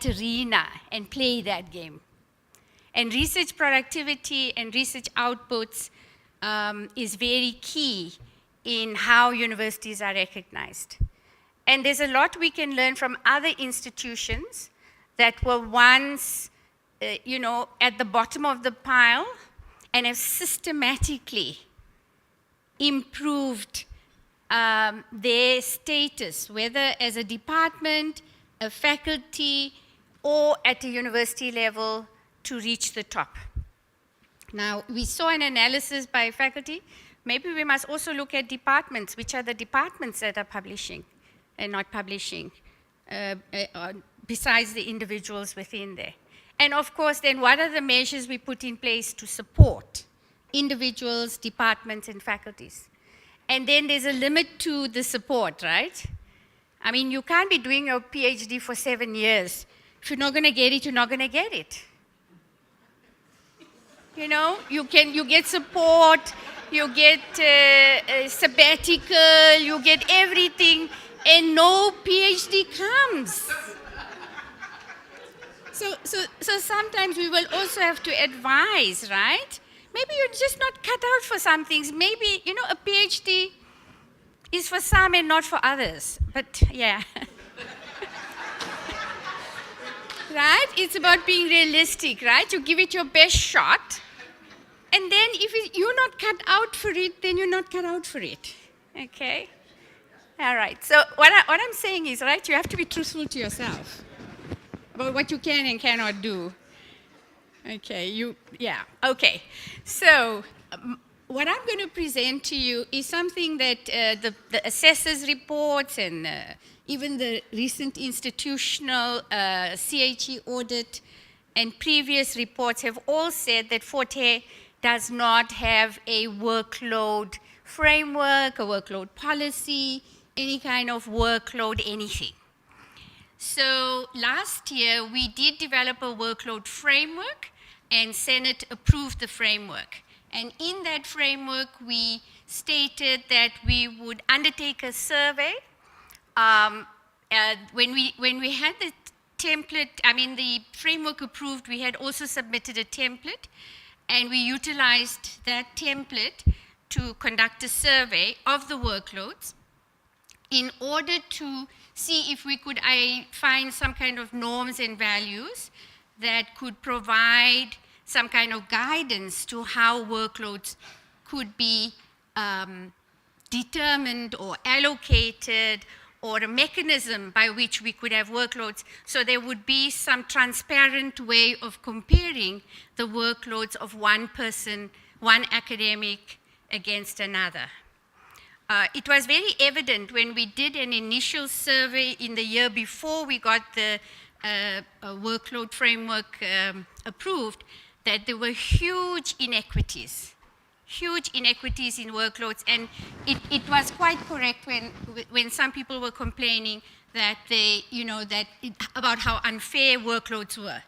arena and play that game. And research productivity and research outputs is very key in how universities are recognized. And there's a lot we can learn from other institutions that were once, at the bottom of the pile and have systematically improved their status, whether as a department, a faculty, or at a university level to reach the top. Now, we saw an analysis by faculty. Maybe we must also look at departments. Which are the departments that are publishing and not publishing, besides the individuals within there? And of course, then what are the measures we put in place to support individuals, departments, and faculties? And then there's a limit to the support, right? I mean, you can't be doing your PhD for 7 years. If you're not going to get it, you're not going to get it. You know, you get support, you get sabbatical, you get everything, and no PhD comes. So sometimes we will also have to advise, right? Maybe you're just not cut out for some things. Maybe, a PhD is for some and not for others. But yeah. Right? It's about being realistic, right? You give it your best shot. And then if you're not cut out for it, then you're not cut out for it. Okay? All right. So what I'm saying is, right, you have to be truthful to yourself about what you can and cannot do. Okay, okay. So what I'm going to present to you is something that the assessors' reports and even the recent institutional CHE audit and previous reports have all said that Fort Hare does not have a workload framework, a workload policy, any kind of workload, anything. So last year, we did develop a workload framework, and Senate approved the framework. And in that framework, we stated that we would undertake a survey. When we had the template, the framework approved, we had also submitted a template, and we utilized that template to conduct a survey of the workloads in order to see if we could find some kind of norms and values that could provide some kind of guidance to how workloads could be determined or allocated, or a mechanism by which we could have workloads, so there would be some transparent way of comparing the workloads of one person, one academic against another. It was very evident when we did an initial survey in the year before we got the workload framework approved, that there were huge inequities in workloads, and it was quite correct when some people were complaining that about how unfair workloads were,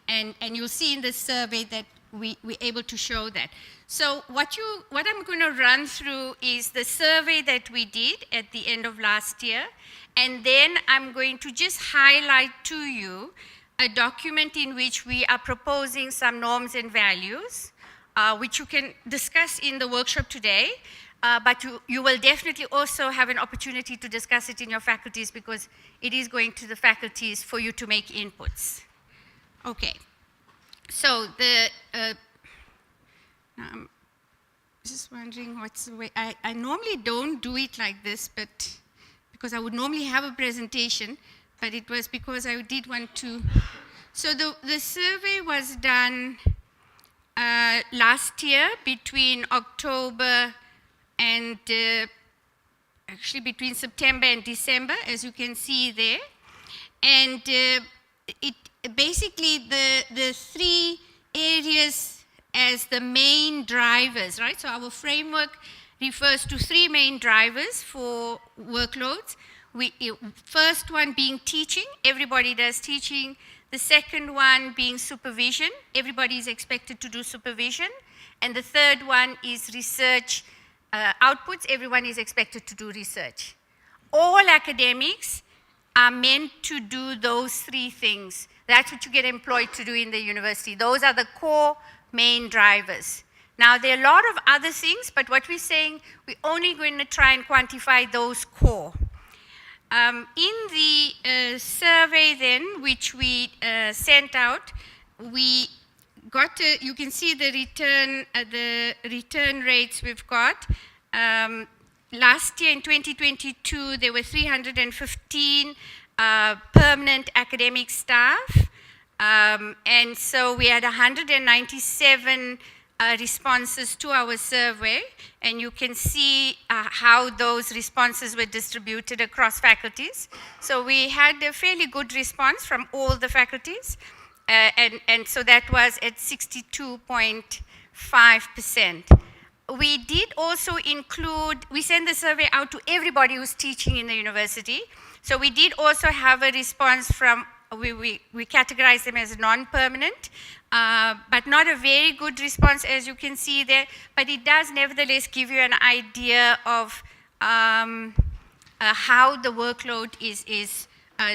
and you'll see in this survey that we're able to show that. So what I'm going to run through is the survey that we did at the end of last year, and then I'm going to just highlight to you a document in which we are proposing some norms and values, which you can discuss in the workshop today, but you will definitely also have an opportunity to discuss it in your faculties, because it is going to the faculties for you to make inputs. Okay, so I'm just wondering what's the way. I normally don't do it like this, but because I would normally have a presentation, but it was because I did want to. So the survey was done last year between October and actually between September and December, as you can see there. And it basically the three areas as the main drivers, right? So our framework refers to three main drivers for workloads. First one being teaching, everybody does teaching. The second one being supervision, everybody is expected to do supervision. And the third one is research outputs, everyone is expected to do research. All academics are meant to do those three things. That's what you get employed to do in the university. Those are the core main drivers. Now, there are a lot of other things, but what we're saying, we're only going to try and quantify those core. In the survey then, which we sent out, we got, you can see the return rates we've got. Last year in 2022, there were 315 permanent academic staff. And so we had 197 responses to our survey, and you can see how those responses were distributed across faculties. So we had a fairly good response from all the faculties, and so that was at 62.5%. We did also include, we sent the survey out to everybody who's teaching in the university. So we did also have a response from, we categorize them as non-permanent, but not a very good response, as you can see there, but it does nevertheless give you an idea of how the workload is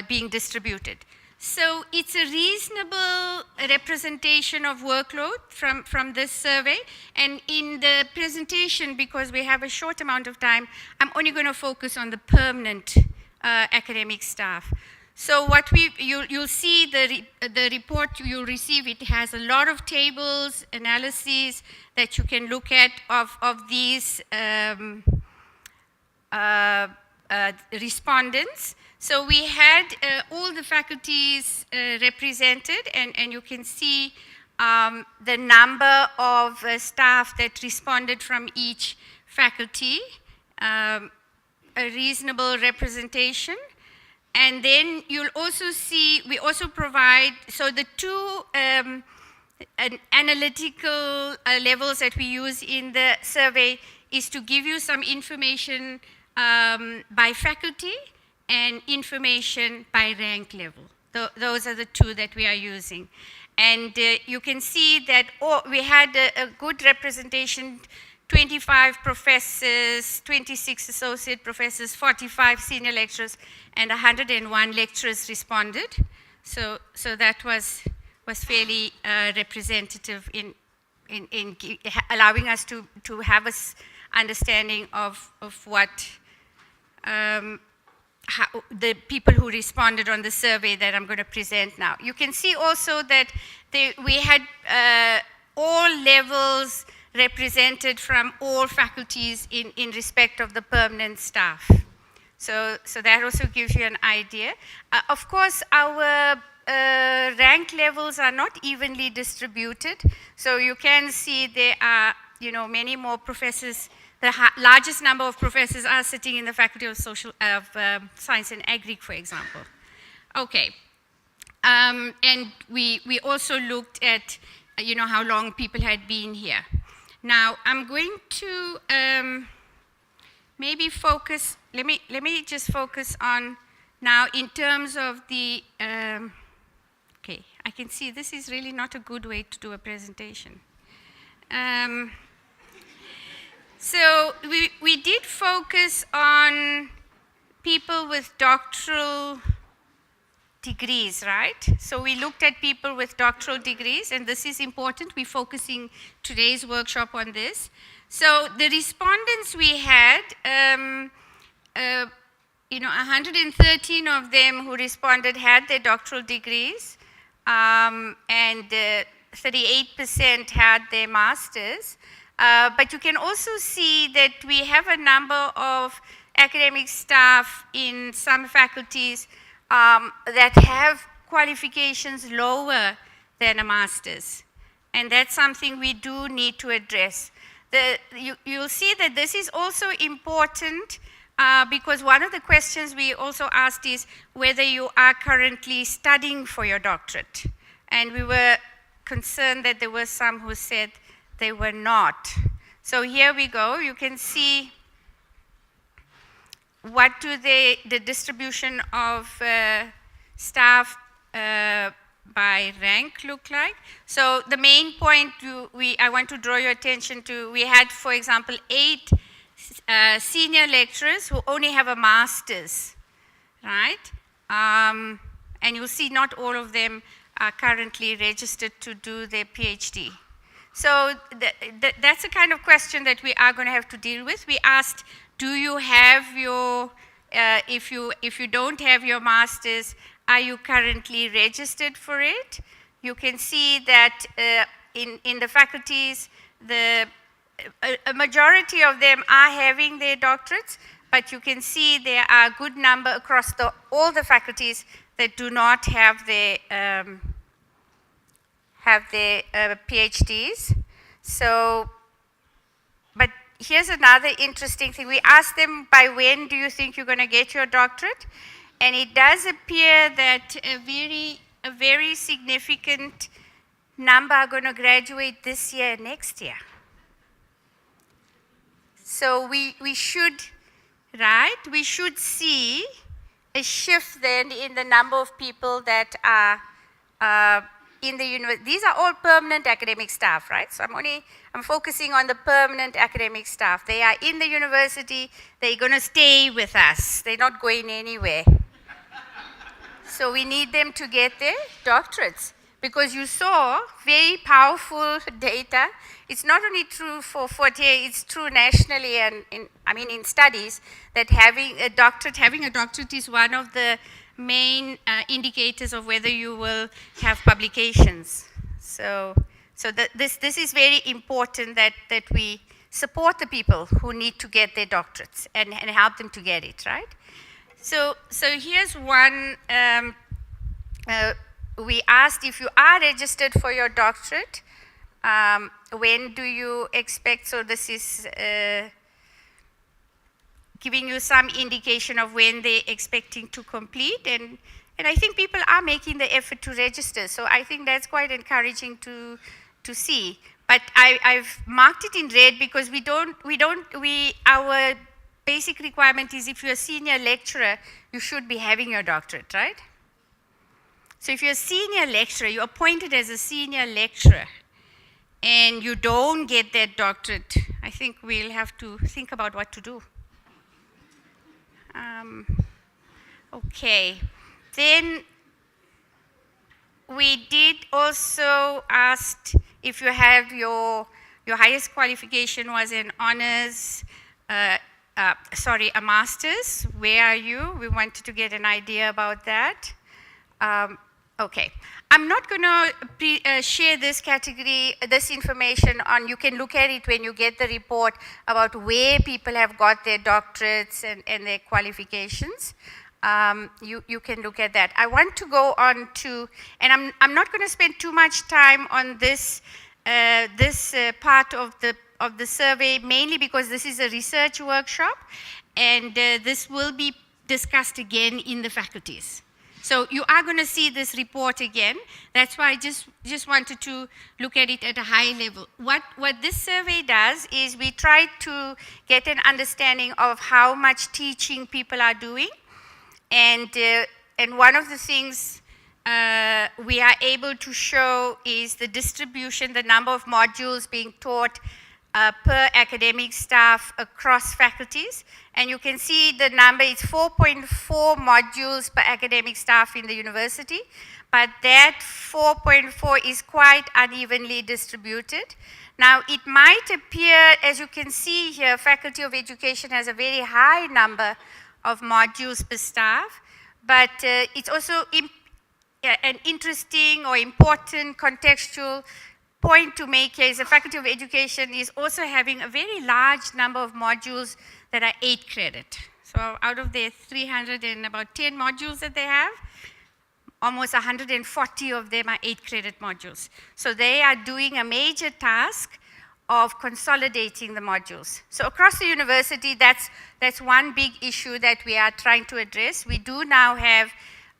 being distributed. So it's a reasonable representation of workload from this survey, and in the presentation, because we have a short amount of time, I'm only going to focus on the permanent academic staff. So what you'll see the report you'll receive, it has a lot of tables, analyses that you can look at of these respondents. So we had all the faculties represented, and you can see the number of staff that responded from each faculty, a reasonable representation. And then you'll also see, we also provide, so the two analytical levels that we use in the survey is to give you some information by faculty and information by rank level. Those are the two that we are using. And you can see that we had a good representation, 25 professors, 26 associate professors, 45 senior lecturers, and 101 lecturers responded. So that was fairly representative in allowing us to have an understanding of what the people who responded on the survey that I'm going to present now. You can see also that we had all levels represented from all faculties in respect of the permanent staff. So that also gives you an idea. Of course, our rank levels are not evenly distributed. So you can see there are, many more professors. The largest number of professors are sitting in the Faculty of Science and Agric, for example. Okay. And we also looked at, how long people had been here. Now, I'm going to maybe focus, let me just focus on now in terms of the, okay, I can see this is really not a good way to do a presentation. So we did focus on people with doctoral degrees, right? So we looked at people with doctoral degrees, and this is important. We're focusing today's workshop on this. So the respondents we had, 113 of them who responded had their doctoral degrees, and 38% had their masters. But you can also see that we have a number of academic staff in some faculties that have qualifications lower than a master's. And that's something we do need to address. You'll see that this is also important because one of the questions we also asked is whether you are currently studying for your doctorate. And we were concerned that there were some who said they were not. So here we go. You can see what do the distribution of staff by rank look like. So the main point I want to draw your attention to, we had, for example, 8 senior lecturers who only have a master's, right? And you'll see not all of them are currently registered to do their PhD. So that's the kind of question that we are going to have to deal with. We asked, do you have your, if you don't have your master's, are you currently registered for it? You can see that in the faculties, a majority of them are having their doctorates, but you can see there are a good number across all the faculties that do not have their PhDs. So, but here's another interesting thing. We asked them, by when do you think you're going to get your doctorate? And it does appear that a very significant number are going to graduate this year, next year. So we should, right? We should see a shift then in the number of people that are in the university. These are all permanent academic staff, right? So I'm focusing on the permanent academic staff. They are in the university. They're going to stay with us. They're not going anywhere. So we need them to get their doctorates, because you saw very powerful data. It's not only true for Fortier, it's true nationally and in studies, that having a doctorate is one of the main indicators of whether you will have publications. So this is very important that we support the people who need to get their doctorates and help them to get it, right? So here's one, we asked, if you are registered for your doctorate, when do you expect, so this is giving you some indication of when they're expecting to complete. And I think people are making the effort to register. So I think that's quite encouraging to see. But I've marked it in red because our basic requirement is if you're a senior lecturer, you should be having your doctorate, right? So if you're a senior lecturer, you're appointed as a senior lecturer, and you don't get that doctorate, I think we'll have to think about what to do. Okay. Then we did also ask if you have your highest qualification was an honors, a master's. Where are you? We wanted to get an idea about that. Okay. I'm not going to share this category, this information on, you can look at it when you get the report about where people have got their doctorates and their qualifications. You can look at that. I want to go on to, and I'm not going to spend too much time on this part of the survey, mainly because this is a research workshop, and this will be discussed again in the faculties. So you are going to see this report again. That's why I just wanted to look at it at a high level. What this survey does is we try to get an understanding of how much teaching people are doing. And one of the things we are able to show is the distribution, the number of modules being taught per academic staff across faculties. And you can see the number is 4.4 modules per academic staff in the university, but that 4.4 is quite unevenly distributed. Now, it might appear, as you can see here, Faculty of Education has a very high number of modules per staff, but it's also an interesting or important contextual point to make here is the Faculty of Education is also having a very large number of modules that are 8 credit. So out of their 310 modules that they have, almost 140 of them are 8 credit modules. So they are doing a major task of consolidating the modules. So across the university, that's one big issue that we are trying to address. We do now have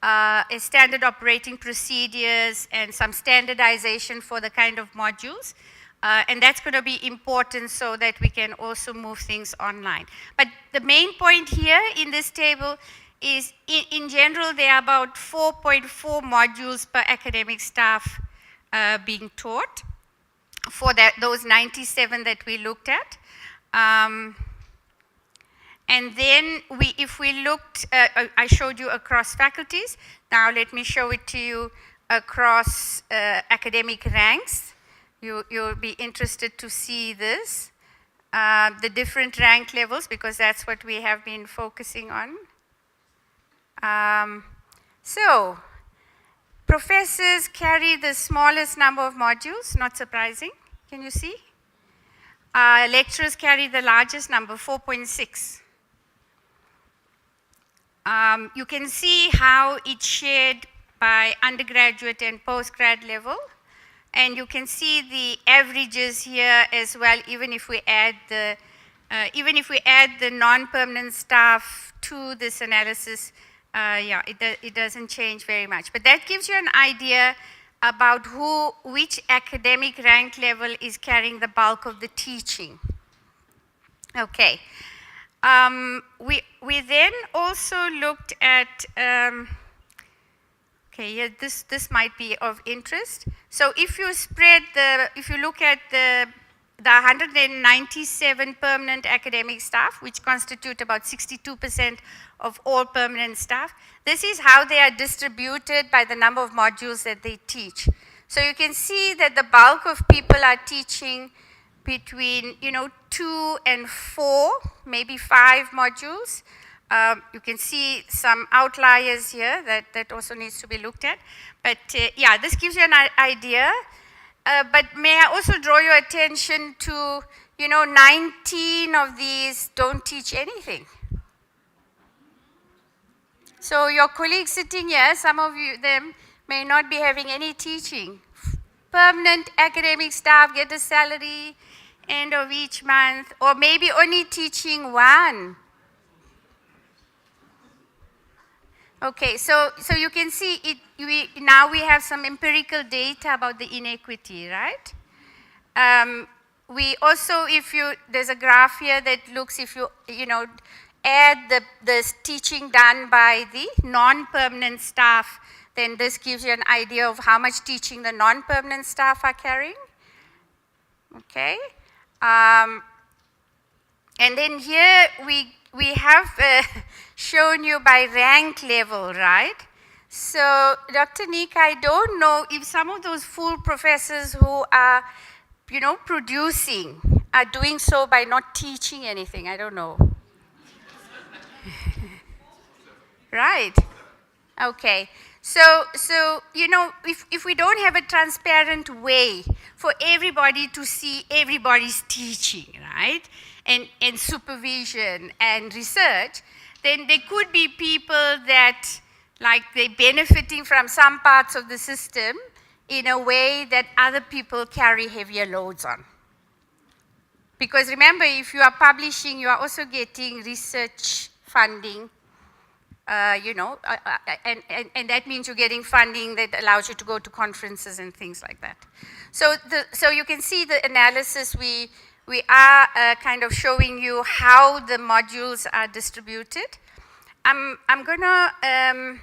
a standard operating procedures and some standardization for the kind of modules. And that's going to be important so that we can also move things online. But the main point here in this table is, in general, there are about 4.4 modules per academic staff being taught for those 97 that we looked at. And then if we looked, I showed you across faculties. Now let me show it to you across academic ranks. You'll be interested to see this, the different rank levels, because that's what we have been focusing on. So, professors carry the smallest number of modules, not surprising. Can you see? Lecturers carry the largest number, 4.6. You can see how it's shared by undergraduate and postgrad level. And you can see the averages here as well, even if we add the non-permanent staff to this analysis, it doesn't change very much. But that gives you an idea about which academic rank level is carrying the bulk of the teaching. Okay. We then also looked at, this might be of interest. So if you look at the 197 permanent academic staff, which constitute about 62% of all permanent staff, this is how they are distributed by the number of modules that they teach. So you can see that the bulk of people are teaching between 2 and 4, maybe 5 modules. You can see some outliers here that also needs to be looked at. But this gives you an idea. But may I also draw your attention to, 19 of these don't teach anything. So your colleagues sitting here, some of them may not be having any teaching. Permanent academic staff get a salary end of each month, or maybe only teaching 1 Okay, so you can see now we have some empirical data about the inequity, right? We also, there's a graph here that looks if you add the teaching done by the non-permanent staff, then this gives you an idea of how much teaching the non-permanent staff are carrying. Okay. And then here we have shown you by rank level, right? So, Dr. Nika, I don't know if some of those full professors who are, producing are doing so by not teaching anything. I don't know. Right. Okay. So if we don't have a transparent way for everybody to see everybody's teaching, right, and supervision and research, then there could be people that, like, they're benefiting from some parts of the system in a way that other people carry heavier loads on. Because remember, if you are publishing, you are also getting research funding. And that means you're getting funding that allows you to go to conferences and things like that. So you can see the analysis. We are kind of showing you how the modules are distributed. I'm gonna and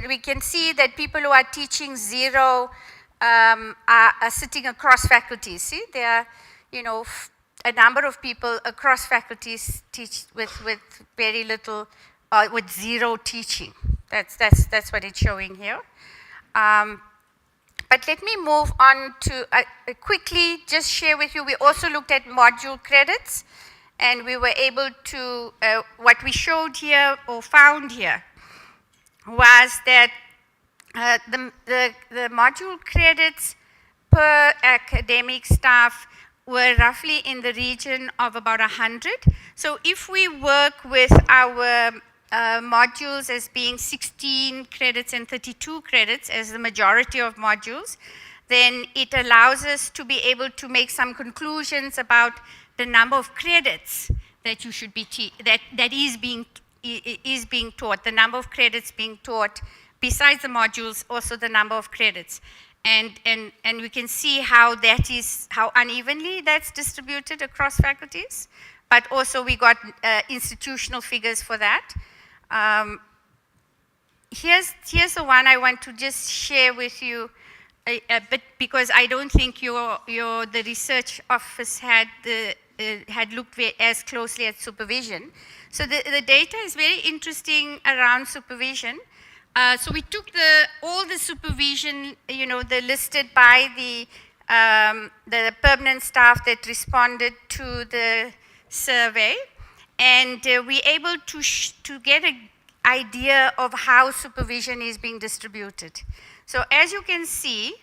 we can see that people who are teaching 0 are sitting across faculties. See, there are a number of people across faculties teach with very little, with 0 teaching. That's what it's showing here. But let me move on to quickly just share with you. We also looked at module credits, and we were able to, what we showed here or found here was that the module credits per academic staff were roughly in the region of about 100. So if we work with our modules as being 16 credits and 32 credits as the majority of modules, then it allows us to be able to make some conclusions about the number of credits that you should be that is being taught, the number of credits being taught besides the modules, also the number of credits. And we can see how unevenly that's distributed across faculties, but also we got institutional figures for that. Here's the one I want to just share with you, but because I don't think the research office had looked as closely at supervision. So the data is very interesting around supervision. So we took all the supervision, the listed by the permanent staff that responded to the survey, and we're able to get an idea of how supervision is being distributed. So as you can see,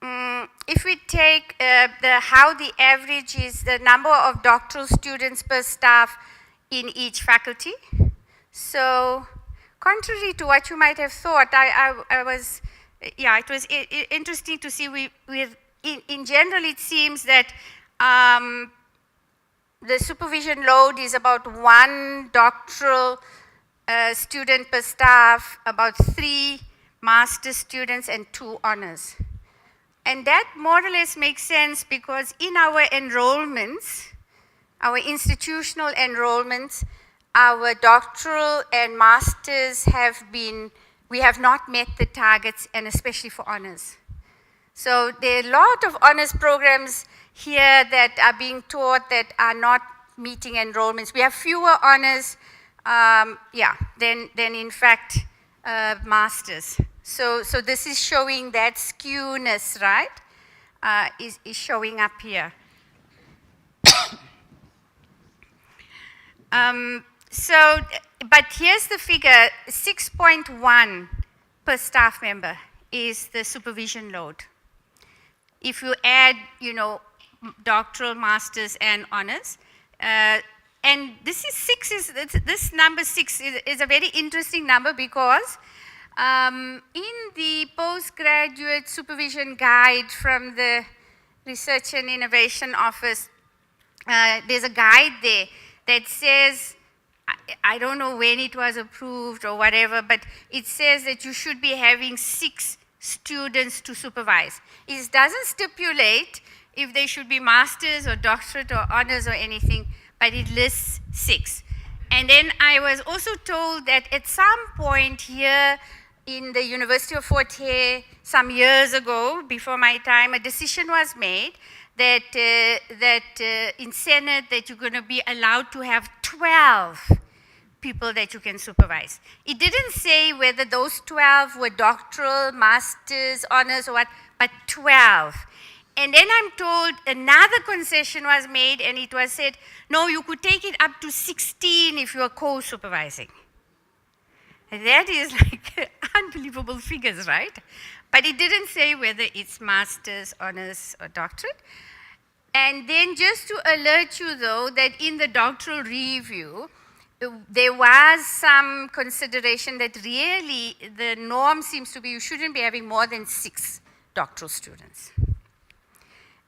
if we take how the average is the number of doctoral students per staff in each faculty. So contrary to what you might have thought, it was interesting to see. In general, it seems that the supervision load is about 1 doctoral student per staff, about 3 master's students, and 2 honors. And that more or less makes sense because in our enrollments, our institutional enrollments, our doctoral and masters we have not met the targets, and especially for honors. So there are a lot of honors programs here that are being taught that are not meeting enrollments. We have fewer honors, than in fact masters. So this is showing that skewness, right? Is showing up here. But here's the figure, 6.1 per staff member is the supervision load. If you add, doctoral, masters, and honors. And this number 6 is a very interesting number because in the postgraduate supervision guide from the Research and Innovation Office, there's a guide there that says I don't know when it was approved or whatever, but it says that you should be having 6 students to supervise. It doesn't stipulate if they should be masters or doctorate or honors or anything, but it lists 6. And then I was also told that at some point here in the University of Fort Hare, some years ago, before my time, a decision was made that in Senate that you're going to be allowed to have 12 people that you can supervise. It didn't say whether those 12 were doctoral, masters, honors, or what, but 12. And then I'm told another concession was made, and it was said, no, you could take it up to 16 if you are co-supervising. That is like unbelievable figures, right? But it didn't say whether it's master's, honors, or doctorate. And then just to alert you, though, that in the doctoral review, there was some consideration that really the norm seems to be you shouldn't be having more than 6 doctoral students.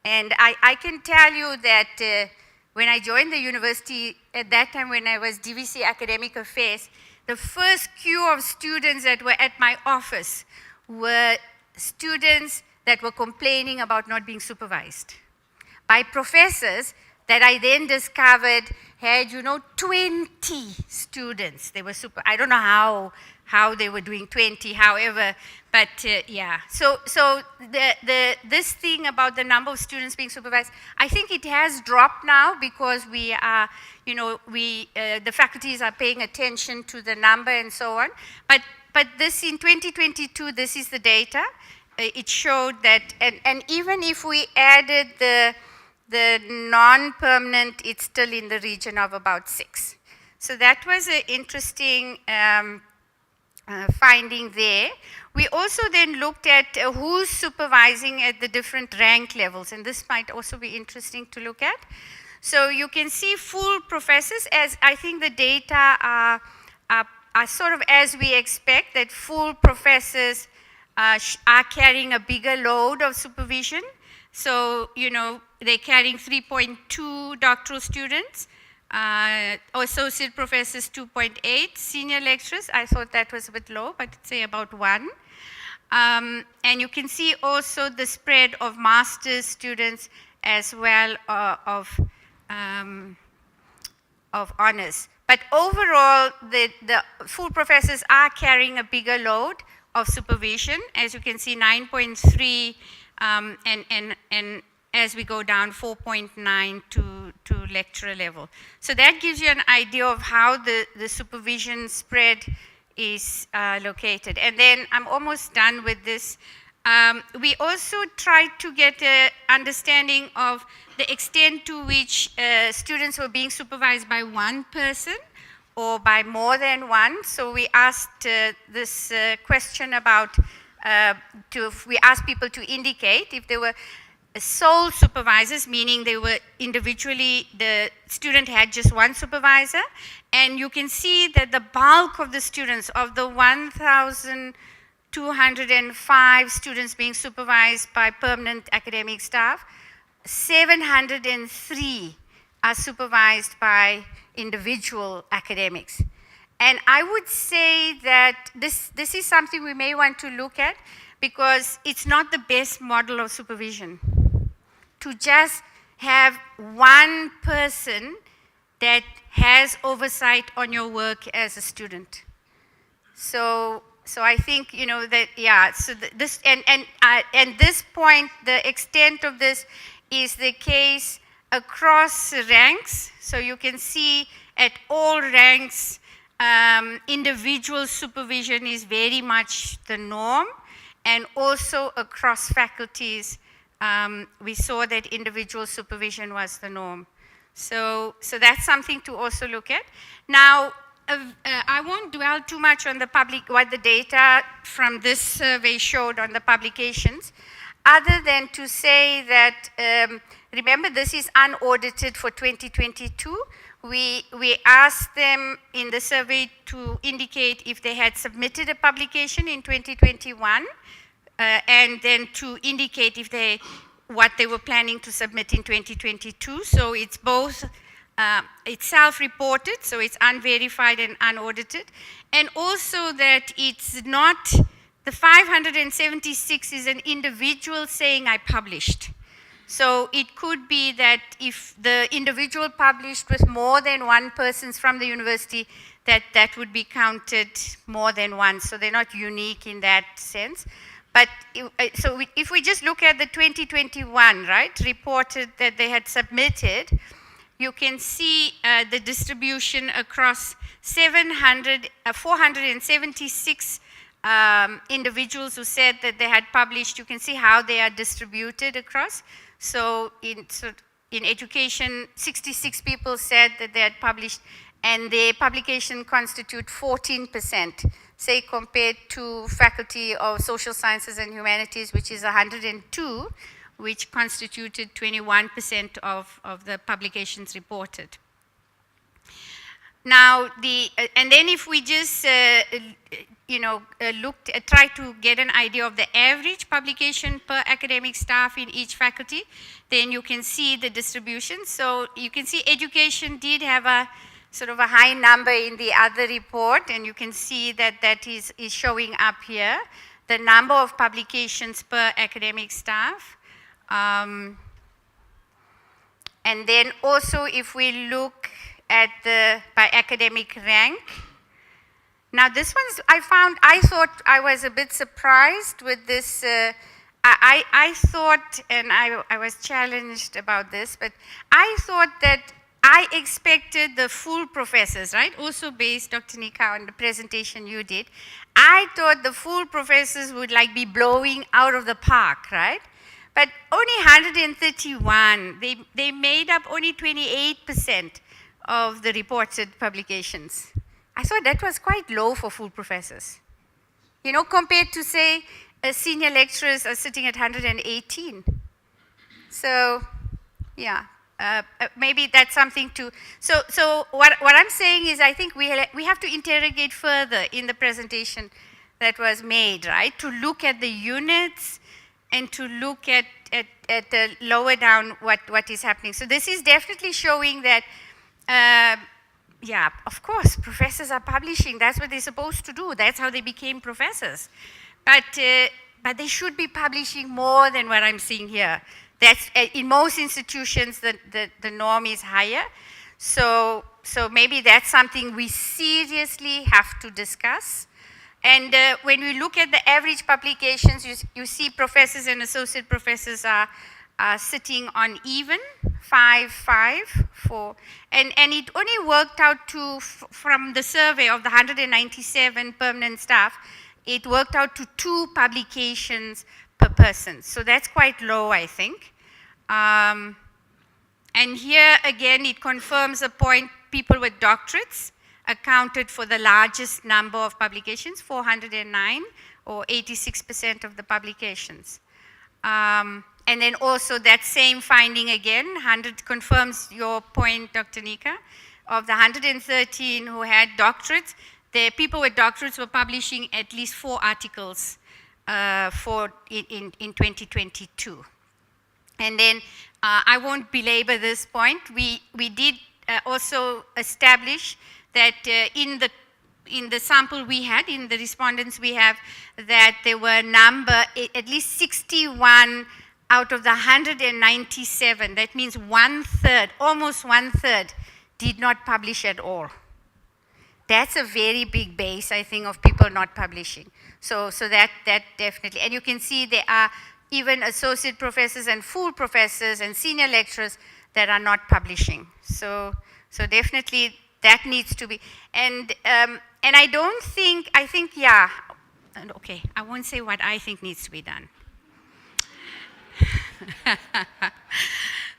And I can tell you that when I joined the university, at that time when I was DVC Academic Affairs, the first queue of students that were at my office were students that were complaining about not being supervised by professors that I then discovered had, 20 students. They were I don't know how they were doing 20, however, but yeah. So this thing about the number of students being supervised, I think it has dropped now because we are, the faculties are paying attention to the number and so on. But this in 2022, this is the data. It showed that, and even if we added the non-permanent, it's still in the region of about 6. So that was an interesting finding there. We also then looked at who's supervising at the different rank levels, and this might also be interesting to look at. So you can see full professors, as I think the data are sort of as we expect, that full professors are carrying a bigger load of supervision. So, they're carrying 3.2 doctoral students, associate professors 2.8, senior lecturers, I thought that was a bit low, but it's say about 1. And you can see also the spread of master's students as well of honors. But overall, the full professors are carrying a bigger load of supervision. As you can see, 9.3 and as we go down 4.9 to lecturer level. So that gives you an idea of how the supervision spread is located. And then I'm almost done with this. We also tried to get an understanding of the extent to which students were being supervised by one person or by more than one. So we asked this question about, we asked people to indicate if they were sole supervisors, meaning they were individually, the student had just one supervisor, and you can see that the bulk of the students, of the 1,205 students being supervised by permanent academic staff, 703 are supervised by individual academics. And I would say that this is something we may want to look at because it's not the best model of supervision. To just have one person that has oversight on your work as a student. So I think that So this and this point, the extent of this is the case across ranks. So you can see at all ranks, individual supervision is very much the norm, and also across faculties. We saw that individual supervision was the norm. So that's something to also look at. Now, I won't dwell too much on what the data from this survey showed on the publications, other than to say that, remember this is unaudited for 2022. We asked them in the survey to indicate if they had submitted a publication in 2021, and then to indicate if what they were planning to submit in 2022. So it's both it's self-reported, so it's unverified and unaudited, and also that it's not, the 576 is an individual saying I published. So it could be that if the individual published with more than one person from the university, that would be counted more than one. So they're not unique in that sense. But if we just look at the 2021, right, reported that they had submitted, you can see the distribution across 476 individuals who said that they had published. You can see how they are distributed across. So in education, 66 people said that they had published, and their publication constitute 14%, say compared to faculty of social sciences and humanities, which is 102, which constituted 21% of the publications reported. Now, and then if we just, try to get an idea of the average publication per academic staff in each faculty, then you can see the distribution. So you can see education did have a sort of a high number in the other report, and you can see that is showing up here, the number of publications per academic staff. And then also if we look at by academic rank. Now this one's, I thought I was a bit surprised with this. I thought, and I was challenged about this, but I thought that I expected the full professors, right? Also based, Dr. Nika, on the presentation you did. I thought the full professors would like be blowing out of the park, right? But only 131, they made up only 28% of the reported publications. I thought that was quite low for full professors. Compared to, say, senior lecturers are sitting at 118. So, yeah, maybe that's something to, so what I'm saying is I think we have to interrogate further in the presentation that was made, right? To look at the units and to look at the lower down what is happening. So this is definitely showing that, yeah, of course, professors are publishing. That's what they're supposed to do. That's how they became professors. But they should be publishing more than what I'm seeing here. That's, in most institutions, the norm is higher. So maybe that's something we seriously have to discuss. And when we look at the average publications, you see professors and associate professors are sitting on even, 5, 4. And it only worked out to, from the survey of the 197 permanent staff, it worked out to 2 publications per person. So that's quite low, I think. And here, again, it confirms a point, people with doctorates accounted for the largest number of publications, 409, or 86% of the publications. And then also that same finding again, 100 confirms your point, Dr. Nika, of the 113 who had doctorates, the people with doctorates were publishing at least 4 articles in 2022. And then I won't belabor this point. We did also establish that in the sample we had, in the respondents we have, that there were at least 61 out of the 197, that means 1/3, almost 1/3, did not publish at all. That's a very big base, I think, of people not publishing. So that definitely, and you can see there are even associate professors and full professors and senior lecturers that are not publishing. So definitely that needs to be, and I don't think, I think, yeah, okay, I won't say what I think needs to be done.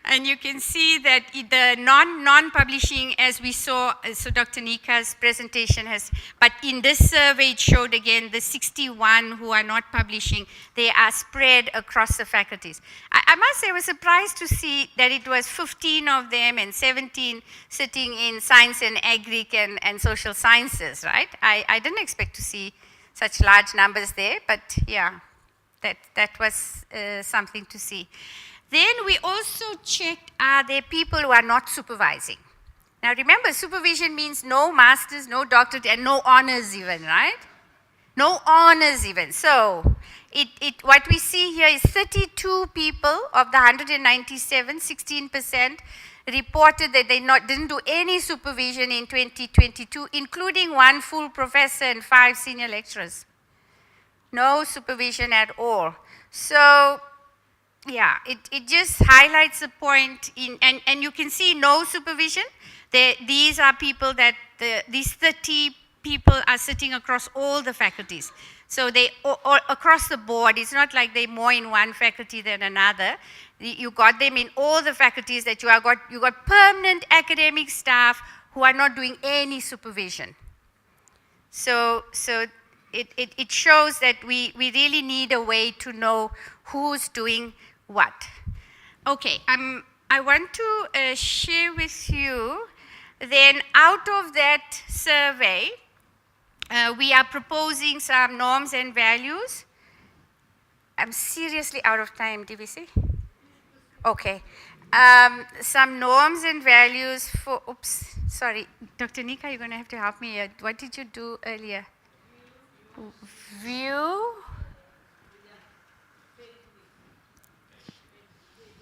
And you can see that the non-publishing, as we saw, so Dr. Nika's presentation has, but in this survey it showed again the 61 who are not publishing, they are spread across the faculties. I must say I was surprised to see that it was 15 of them and 17 sitting in science and agric and social sciences, right? I didn't expect to see such large numbers there, but yeah, that was something to see. Then we also checked, are there people who are not supervising, Now remember, supervision means no masters, no doctorate, and no honors even, right? No honors even. So what we see here is 32 people of the 197, 16%, reported that they didn't do any supervision in 2022, including 1 full professor and 5 senior lecturers. No supervision at all. So, yeah, it just highlights the point, and you can see no supervision. These are people that, these 30 people are sitting across all the faculties. So they, or across the board, it's not like they're more in one faculty than another. You got them in all the faculties that you got permanent academic staff who are not doing any supervision. So it shows that we really need a way to know who's doing what. Okay, I want to share with you, then out of that survey, we are proposing some norms and values. I'm seriously out of time, DVC? Okay. Some norms and values for, oops, sorry, Dr. Nika, you're going to have to help me here. What did you do earlier? View.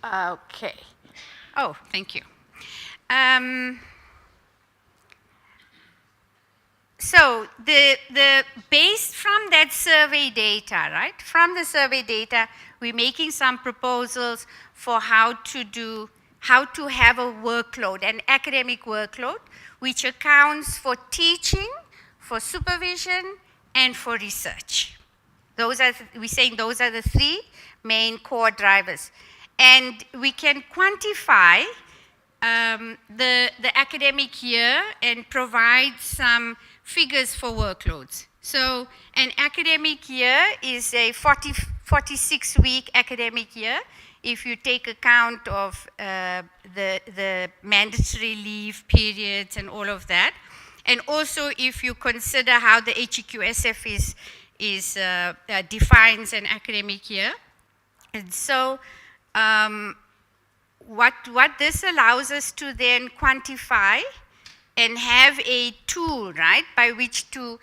Okay. Oh, thank you. So based from that survey data, right? From the survey data, we're making some proposals for how to have a workload, an academic workload, which accounts for teaching, for supervision, and for research. We're saying those are the 3 main core drivers. And we can quantify the academic year and provide some figures for workloads. So an academic year is a 46-week academic year if you take account of the mandatory leave periods and all of that. And also if you consider how the HEQSF defines an academic year. And so what this allows us to then quantify and have a tool, right, by which to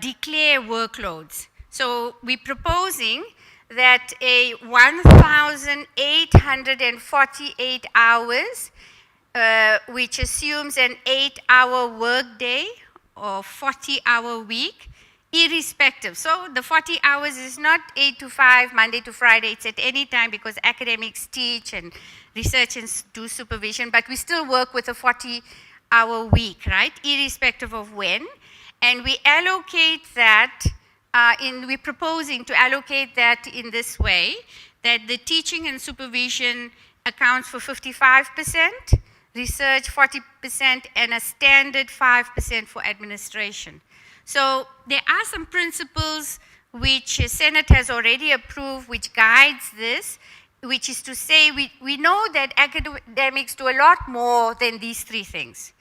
declare workloads. So we're proposing that a 1,848 hours, which assumes an 8-hour workday or 40-hour week, irrespective. So the 40 hours is not 8 to 5, Monday to Friday, it's at any time because academics teach and researchers do supervision, but we still work with a 40-hour week, right, irrespective of when. And we allocate that, we're proposing to allocate that in this way, that the teaching and supervision accounts for 55%, research 40%, and a standard 5% for administration. So there are some principles which Senate has already approved which guides this, which is to say we know that academics do a lot more than these 3 things.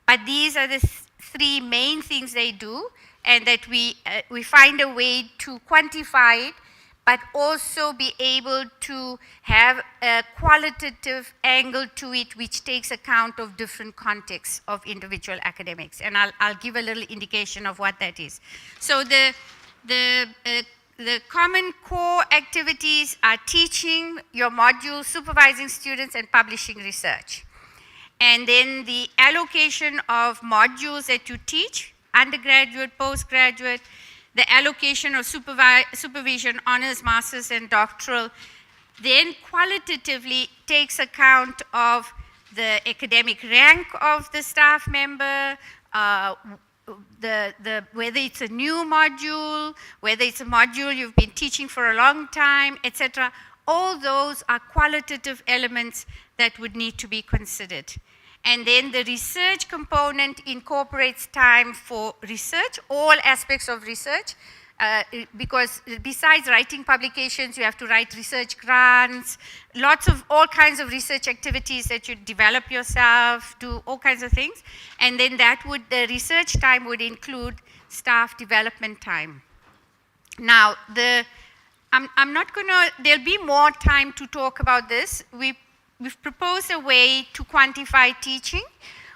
But these are the 3 main things they do, and that we find a way to quantify it, but also be able to have a qualitative angle to it which takes account of different contexts of individual academics. And I'll give a little indication of what that is. So the common core activities are teaching your module, supervising students, and publishing research. And then the allocation of modules that you teach, undergraduate, postgraduate, the allocation of supervision, honors, masters, and doctoral, then qualitatively takes account of the academic rank of the staff member, whether it's a new module, whether it's a module you've been teaching for a long time, etc. All those are qualitative elements that would need to be considered. And then the research component incorporates time for research, all aspects of research, because besides writing publications, you have to write research grants, all kinds of research activities that you develop yourself, do all kinds of things. And then the research time would include staff development time. Now, I'm not gonna, there'll be more time to talk about this. We've proposed a way to quantify teaching,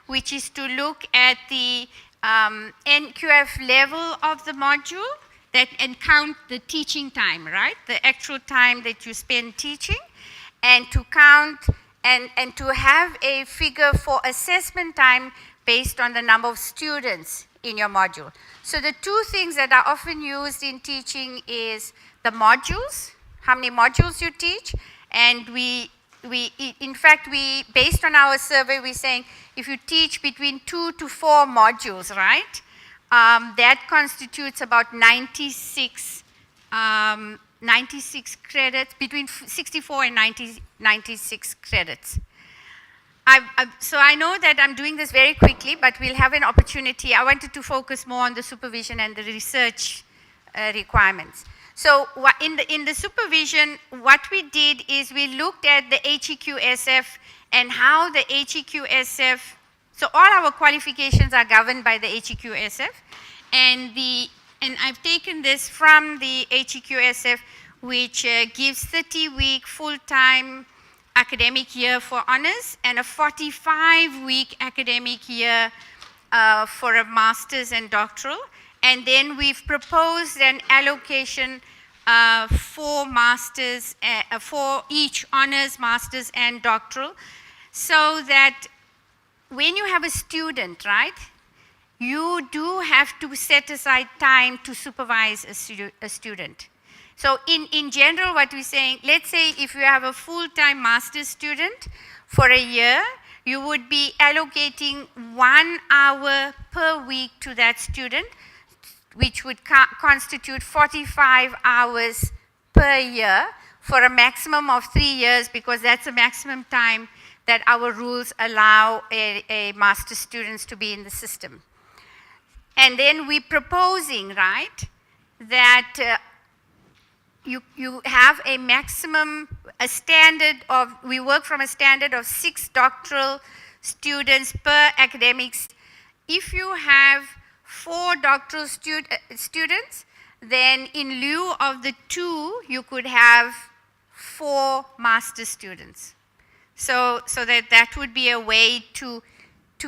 which is to look at the NQF level of the module and count the teaching time, right? The actual time that you spend teaching, and to count and to have a figure for assessment time based on the number of students in your module. So the two things that are often used in teaching is the modules, how many modules you teach, and in fact, based on our survey, we're saying if you teach between 2 to 4 modules, right, that constitutes about 96 credits, between 64 and 96 credits. So I know that I'm doing this very quickly, but we'll have an opportunity. I wanted to focus more on the supervision and the research requirements. So in the supervision, what we did is we looked at the HEQSF and how the HEQSF, so all our qualifications are governed by the HEQSF, and I've taken this from the HEQSF, which gives 30-week full-time academic year for honors and a 45-week academic year for a master's and doctoral. And then we've proposed an allocation for masters, for each honors, masters, and doctoral, so that when you have a student, right, you do have to set aside time to supervise a student. So in general, what we're saying, let's say if you have a full-time master's student for a year, you would be allocating 1 hour per week to that student, which would constitute 45 hours per year for a maximum of 3 years, because that's the maximum time that our rules allow a master's students to be in the system. And then we're proposing, right, that you have a maximum, we work from a standard of 6 doctoral students per academics. If you have 4 doctoral students, then in lieu of the 2, you could have 4 master students. So that would be a way to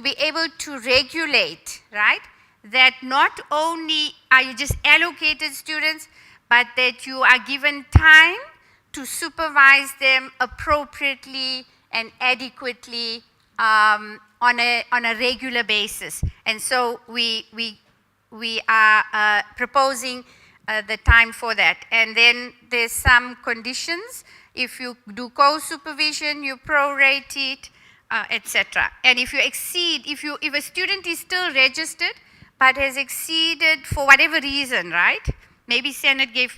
be able to regulate, right? That not only are you just allocated students, but that you are given time to supervise them appropriately and adequately on a regular basis. And so we are proposing the time for that. And then there's some conditions. If you do co-supervision, you prorate it, etc. And if you exceed, if a student is still registered but has exceeded for whatever reason, right? Maybe Senate gave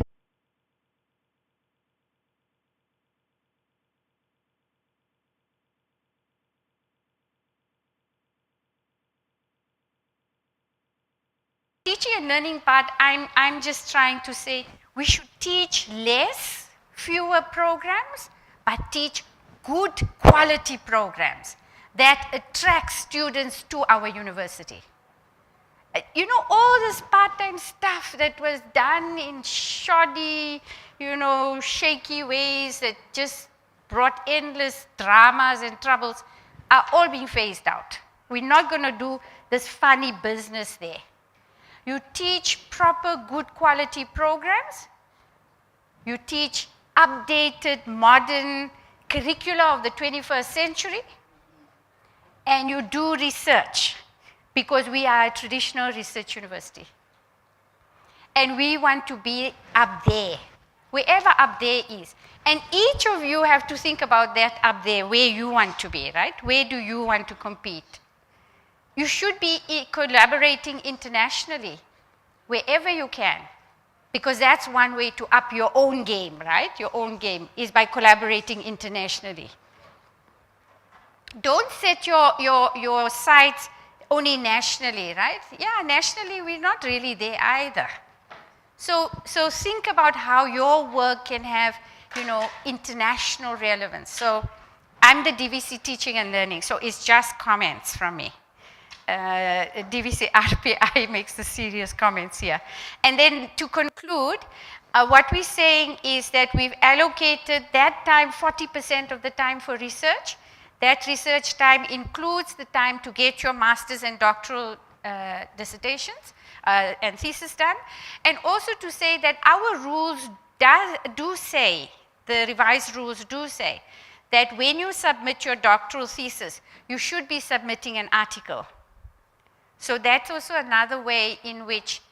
teaching and learning part, I'm just trying to say we should teach less, fewer programs, but teach good quality programs that attract students to our university. You know, all this part-time stuff that was done in shoddy, shaky ways that just brought endless dramas and troubles are all being phased out. We're not going to do this funny business there. You teach proper, good quality programs. You teach updated, modern curricula of the 21st century. And you do research, because we are a traditional research university. And we want to be up there, wherever up there is. And each of you have to think about that up there, where you want to be, right? Where do you want to compete? You should be collaborating internationally, wherever you can, because that's one way to up your own game, right? Your own game is by collaborating internationally. Don't set your sights only nationally, right? Yeah, nationally we're not really there either. So think about how your work can have, international relevance. So I'm the DVC Teaching and Learning, so it's just comments from me. DVC RPI makes the serious comments here. And then to conclude, what we're saying is that we've allocated that time, 40% of the time for research, That research time includes the time to get your master's and doctoral dissertations and thesis done, and also to say that our rules do say, the revised rules do say, that when you submit your doctoral thesis, you should be submitting an article. So that's also another way in which,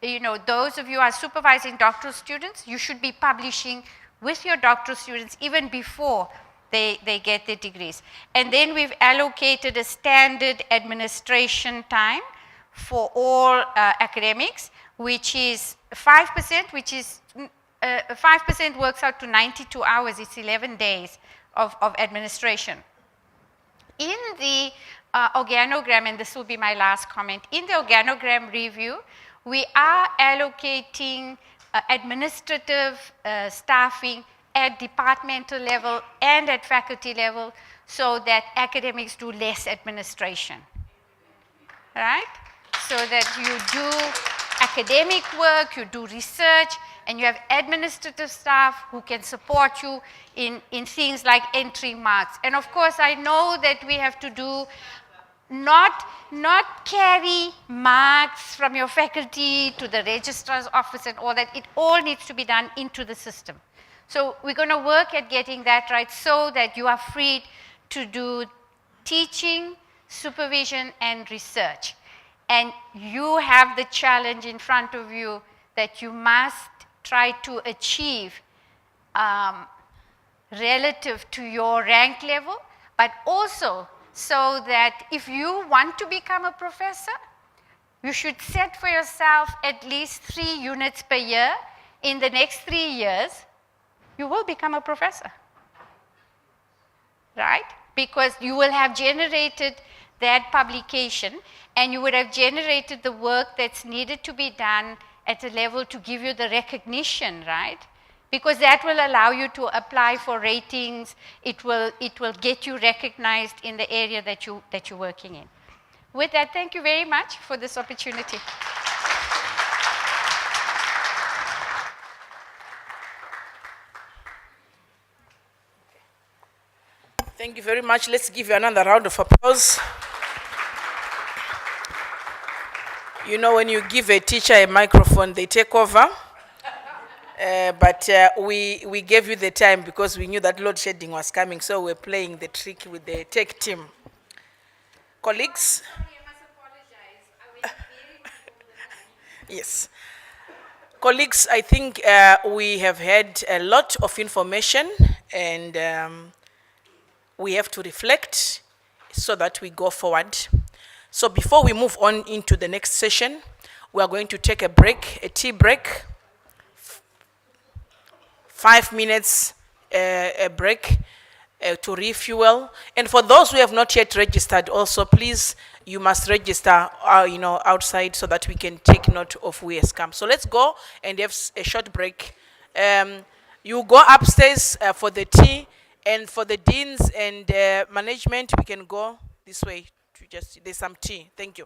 you know, those of you who are supervising doctoral students, you should be publishing with your doctoral students even before they get their degrees. And then we've allocated a standard administration time for all academics, which is 5%, which is 5% works out to 92 hours. It's 11 days of administration. In the organogram, and this will be my last comment, in the organogram review, we are allocating administrative staffing at departmental level and at faculty level so that academics do less administration, right? So that you do academic work, you do research, and you have administrative staff who can support you in things like entering marks. And of course, I know that we have to do not carry marks from your faculty to the registrar's office and all that. It all needs to be done into the system. So we're going to work at getting that right so that you are free to do teaching, supervision, and research. And you have the challenge in front of you that you must try to achieve relative to your rank level, but also so that if you want to become a professor, you should set for yourself at least 3 units per year. In the next 3 years, you will become a professor, right? Because you will have generated that publication and you would have generated the work that's needed to be done at a level to give you the recognition, right? Because that will allow you to apply for ratings. It will get you recognized in the area that you're working in. With that, thank you very much for this opportunity. Thank you very much. Let's give you another round of applause. You know, when you give a teacher a microphone, they take over. But we gave you the time because we knew that load shedding was coming, so we're playing the trick with the tech team. Colleagues? Yes. Colleagues, I think we have had a lot of information and we have to reflect so that we go forward. So before we move on into the next session, we are going to take a break, a tea break. 5 minutes a break to refuel. And for those who have not yet registered also, please, you must register outside so that we can take note of who has come. So let's go and have a short break. You go upstairs for the tea, and for the deans and management, we can go this way. There's some tea. Thank you.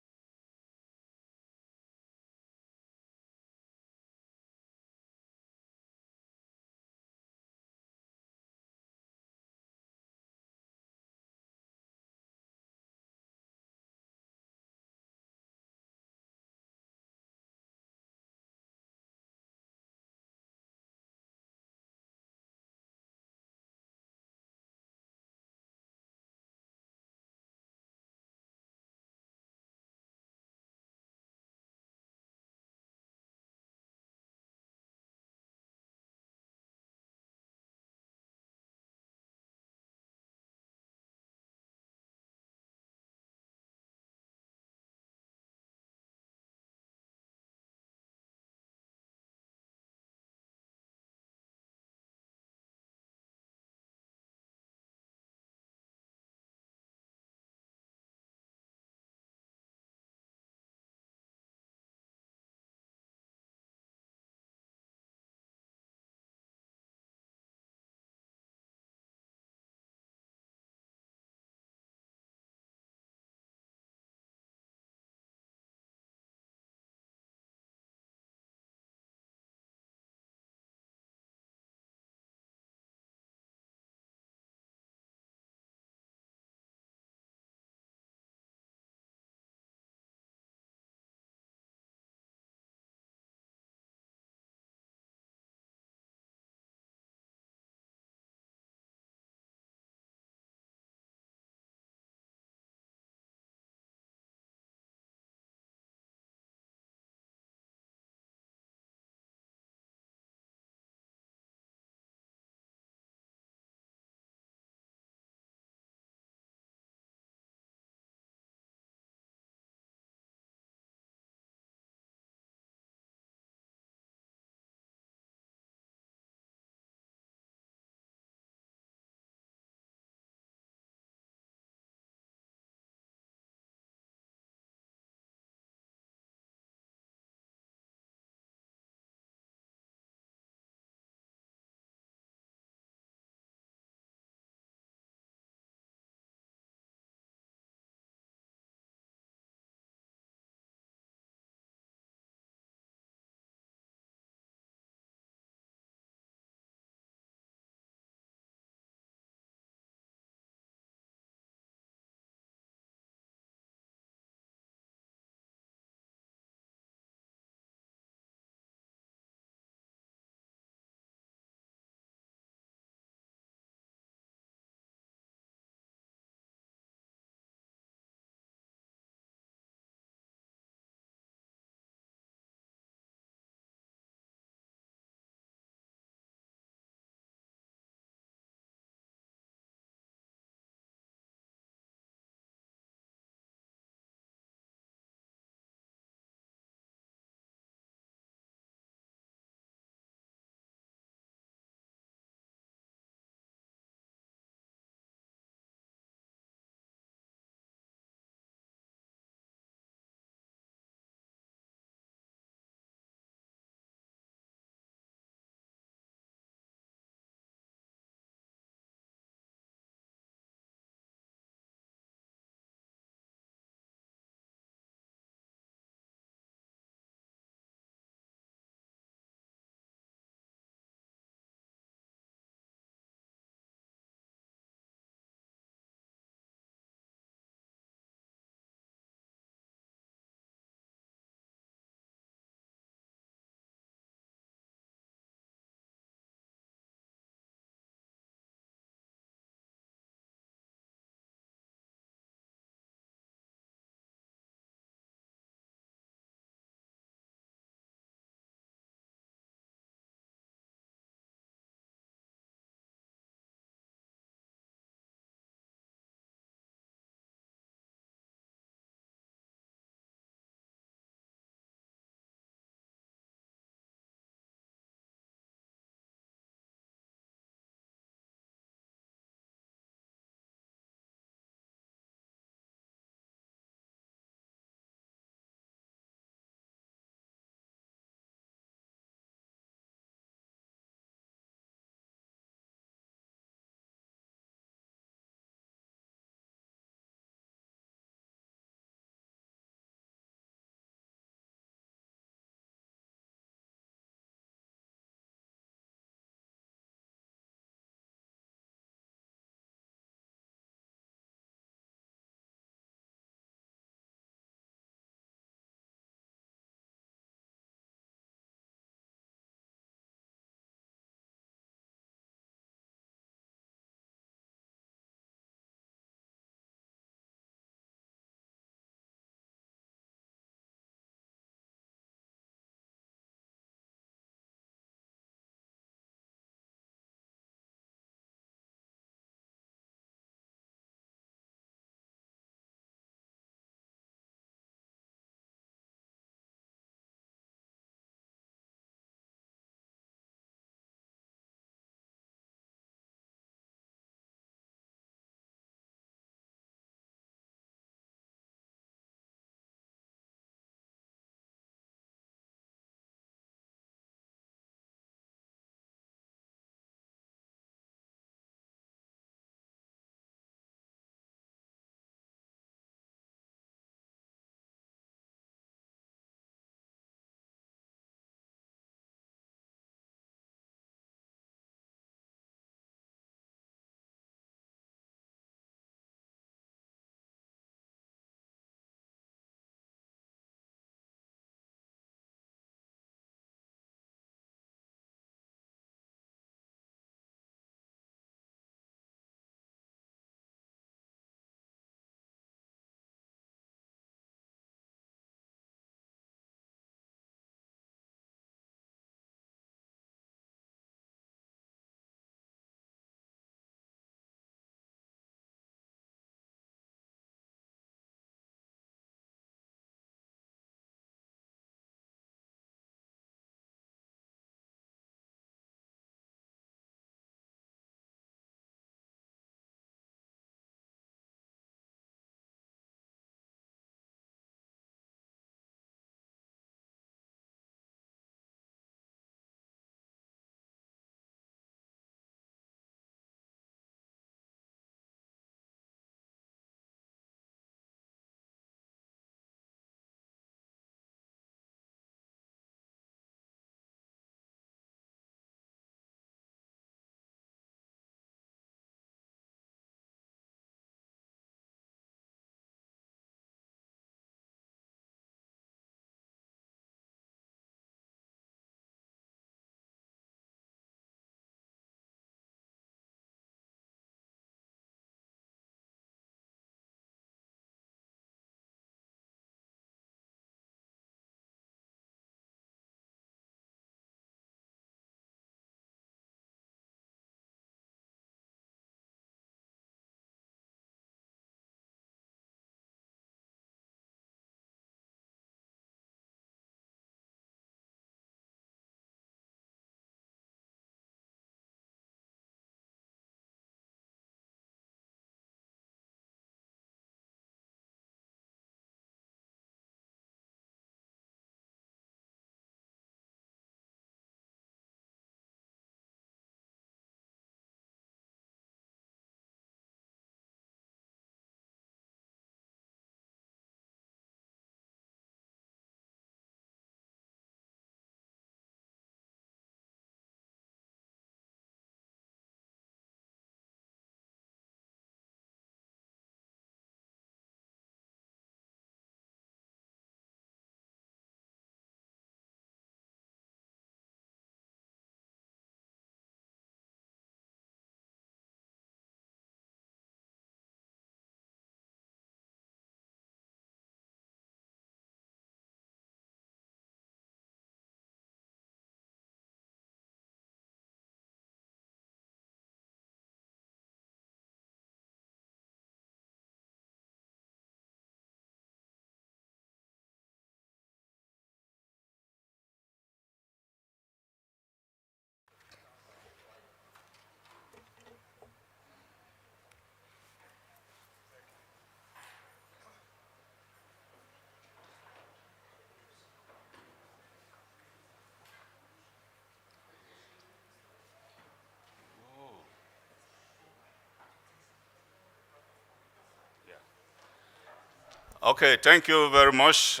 Okay, thank you very much.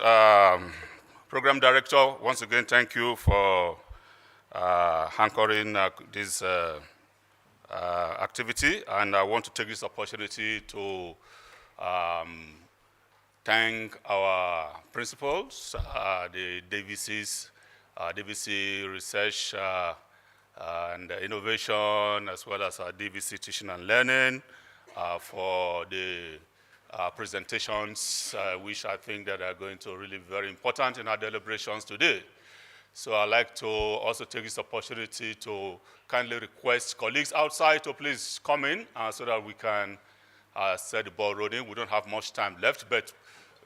Program Director, once again, thank you for anchoring this activity. And I want to take this opportunity to thank our principals, the DVCs, DVC Research and Innovation, as well as DVC Teaching and Learning for the presentations, which I think that are going to really be very important in our deliberations today. So I'd like to also take this opportunity to kindly request colleagues outside to please come in so that we can set the ball rolling. We don't have much time left, but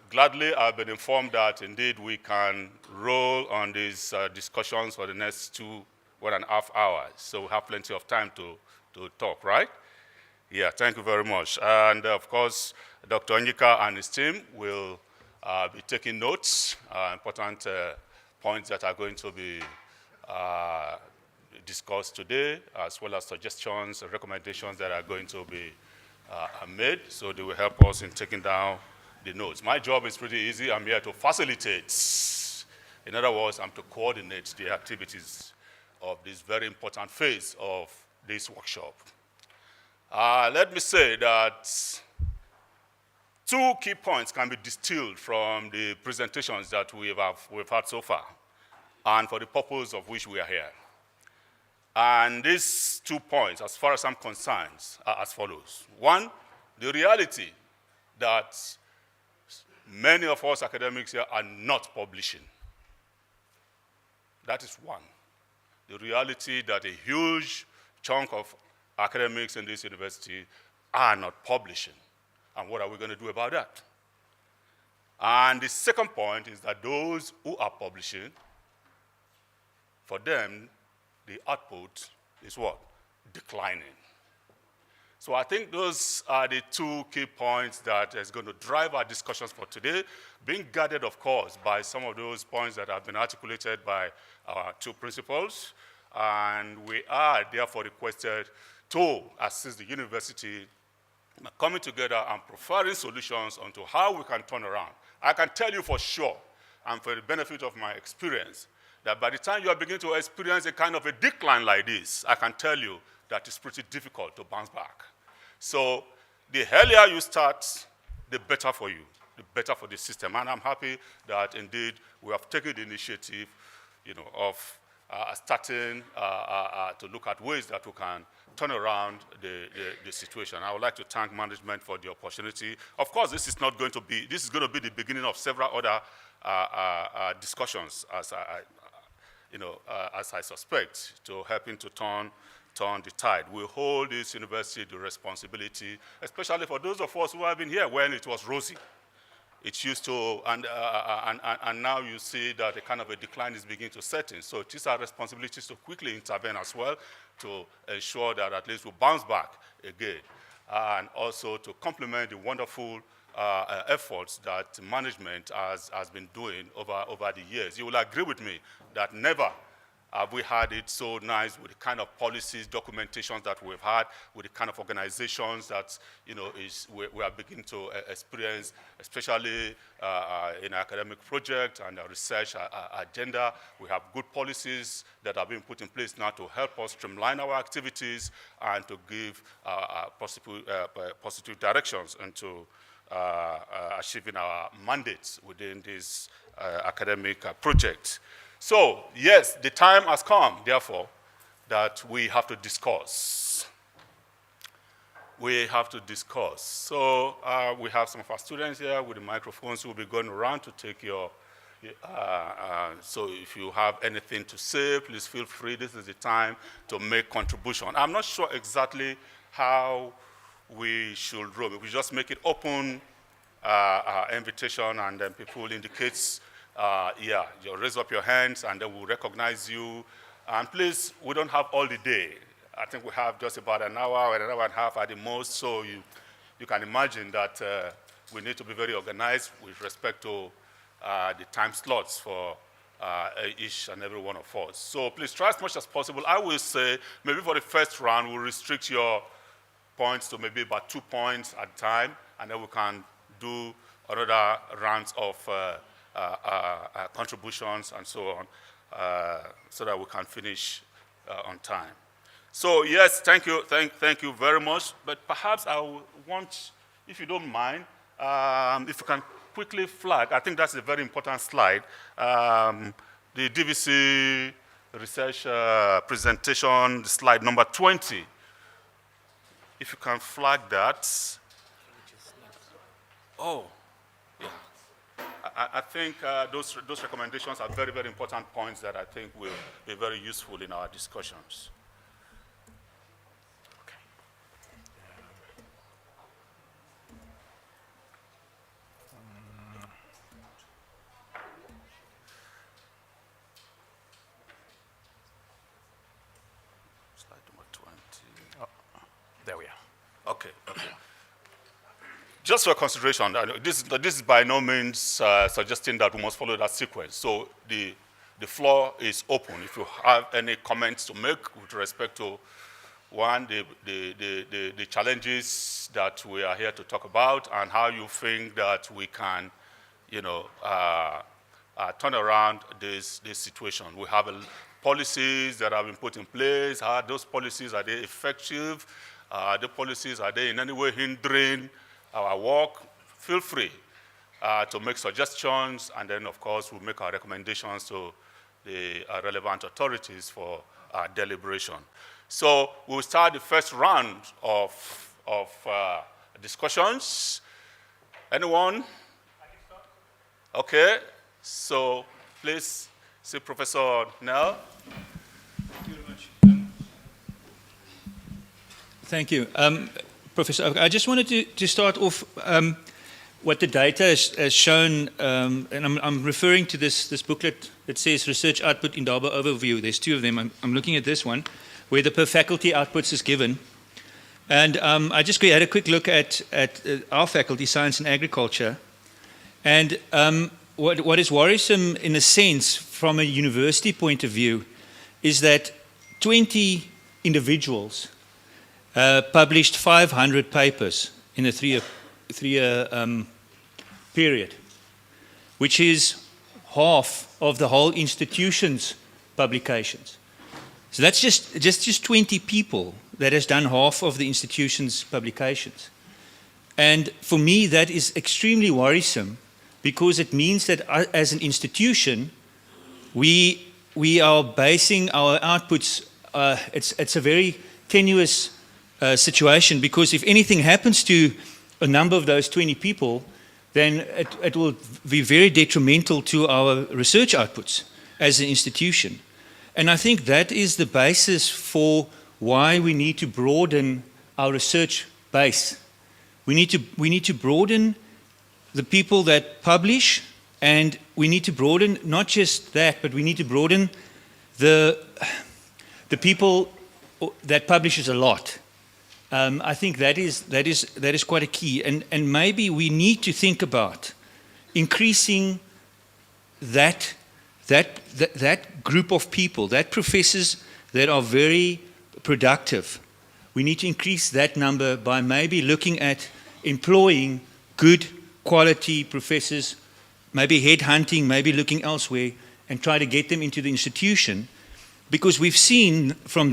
gladly I've been informed that indeed we can roll on these discussions for the next 1.5 hours. So we have plenty of time to talk, right? Yeah, thank you very much. And of course, Dr. Onyika and his team will be taking notes, important points that are going to be discussed today, as well as suggestions and recommendations that are going to be made. So they will help us in taking down the notes. My job is pretty easy. I'm here to facilitate. In other words, I'm to coordinate the activities of this very important phase of this workshop. Let me say that 2 key points can be distilled from the presentations that we've had so far, and for the purpose of which we are here. And these 2 points, as far as I'm concerned, are as follows. 1, the reality that many of us academics here are not publishing. That is 1. The reality that a huge chunk of academics in this university are not publishing. And what are we going to do about that? And the second point is that those who are publishing, for them, the output is what? Declining. So I think those are the 2 key points that is going to drive our discussions for today, being guided, of course, by some of those points that have been articulated by our 2 principals. And we are therefore requested to assist the university in coming together and providing solutions onto how we can turn around. I can tell you for sure, and for the benefit of my experience, that by the time you are beginning to experience a kind of a decline like this, I can tell you that it's pretty difficult to bounce back. So the earlier you start, the better for you, the better for the system. And I'm happy that indeed we have taken the initiative, of starting to look at ways that we can turn around the situation. I would like to thank management for the opportunity. Of course, this is going to be the beginning of several other discussions, as I suspect, to helping to turn the tide. We hold this university the responsibility, especially for those of us who have been here when it was rosy. It used to, and now you see that a kind of a decline is beginning to set in. So it is our responsibility to quickly intervene as well to ensure that at least we bounce back again, and also to complement the wonderful efforts that management has been doing over the years. You will agree with me that never have we had it so nice with the kind of policies, documentations that we've had, with the kind of organizations that we are beginning to experience, especially in academic project and research agenda. We have good policies that are being put in place now to help us streamline our activities and to give positive directions into achieving our mandates within this academic project. So, yes, the time has come, therefore, that we have to discuss. We have to discuss. So we have some of our students here with the microphones who will be going around to take your, so if you have anything to say, please feel free. This is the time to make contribution. I'm not sure exactly how we should roll. We just make it open invitation, and then people indicate, you raise up your hands, and then we'll recognize you. And please, we don't have all the day. I think we have just about an hour or an hour and a half at the most, so you can imagine that we need to be very organized with respect to the time slots for each and every one of us. So please try as much as possible. I will say maybe for the first round, we'll restrict your points to maybe about 2 points at a time, and then we can do another rounds of contributions and so on, so that we can finish on time. So yes, thank you very much. But perhaps I want, if you don't mind, if you can quickly flag, I think that's a very important slide, the DVC research presentation, slide number 20. If you can flag that. Oh, yeah. I think those recommendations are very, very important points that I think will be very useful in our discussions. Slide number 20. Oh, there we are. Okay. Just for consideration, this is by no means suggesting that we must follow that sequence. So the floor is open. If you have any comments to make with respect to, one, the challenges that we are here to talk about and how you think that we can, turn around this situation. We have policies that have been put in place. Are those policies, are they effective? The policies, are they in any way hindering our work? Feel free to make suggestions, and then, of course, we'll make our recommendations to the relevant authorities for deliberation. So we'll start the first round of discussions. Anyone? Okay, so please see Professor Nell. Thank you very much. Thank you. Professor, I just wanted to start off what the data has shown, and I'm referring to this booklet that says Research Output Indaba Overview. There's two of them. I'm looking at this one, where the per faculty outputs is given. And I just had a quick look at our faculty, Science and Agriculture. And what is worrisome, in a sense, from a university point of view, is that 20 individuals published 500 papers in a three-year period, which is half of the whole institution's publications. So that's just 20 people that has done half of the institution's publications. And for me, that is extremely worrisome, because it means that as an institution, we are basing our outputs, it's a very tenuous situation, because if anything happens to a number of those 20 people, then it will be very detrimental to our research outputs as an institution. And I think that is the basis for why we need to broaden our research base. We need to broaden the people that publish, and we need to broaden not just that, but we need to broaden the people that publishes a lot. I think that is quite a key, and maybe we need to think about increasing that group of people, that professors that are very productive. We need to increase that number by maybe looking at employing good quality professors, maybe headhunting, maybe looking elsewhere, and try to get them into the institution. Because we've seen from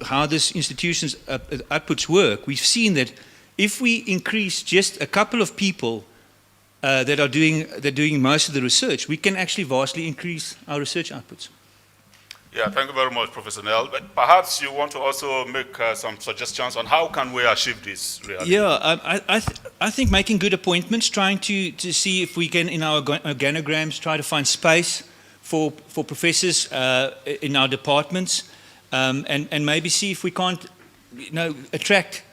how this institution's outputs work, we've seen that if we increase just a couple of people that are doing most of the research, we can actually vastly increase our research outputs. Yeah, thank you very much, Professor Nell. But perhaps you want to also make some suggestions on how can we achieve this reality? Yeah, I think making good appointments, trying to see if we can, in our organograms, try to find space for professors in our departments, and maybe see if we can't, attract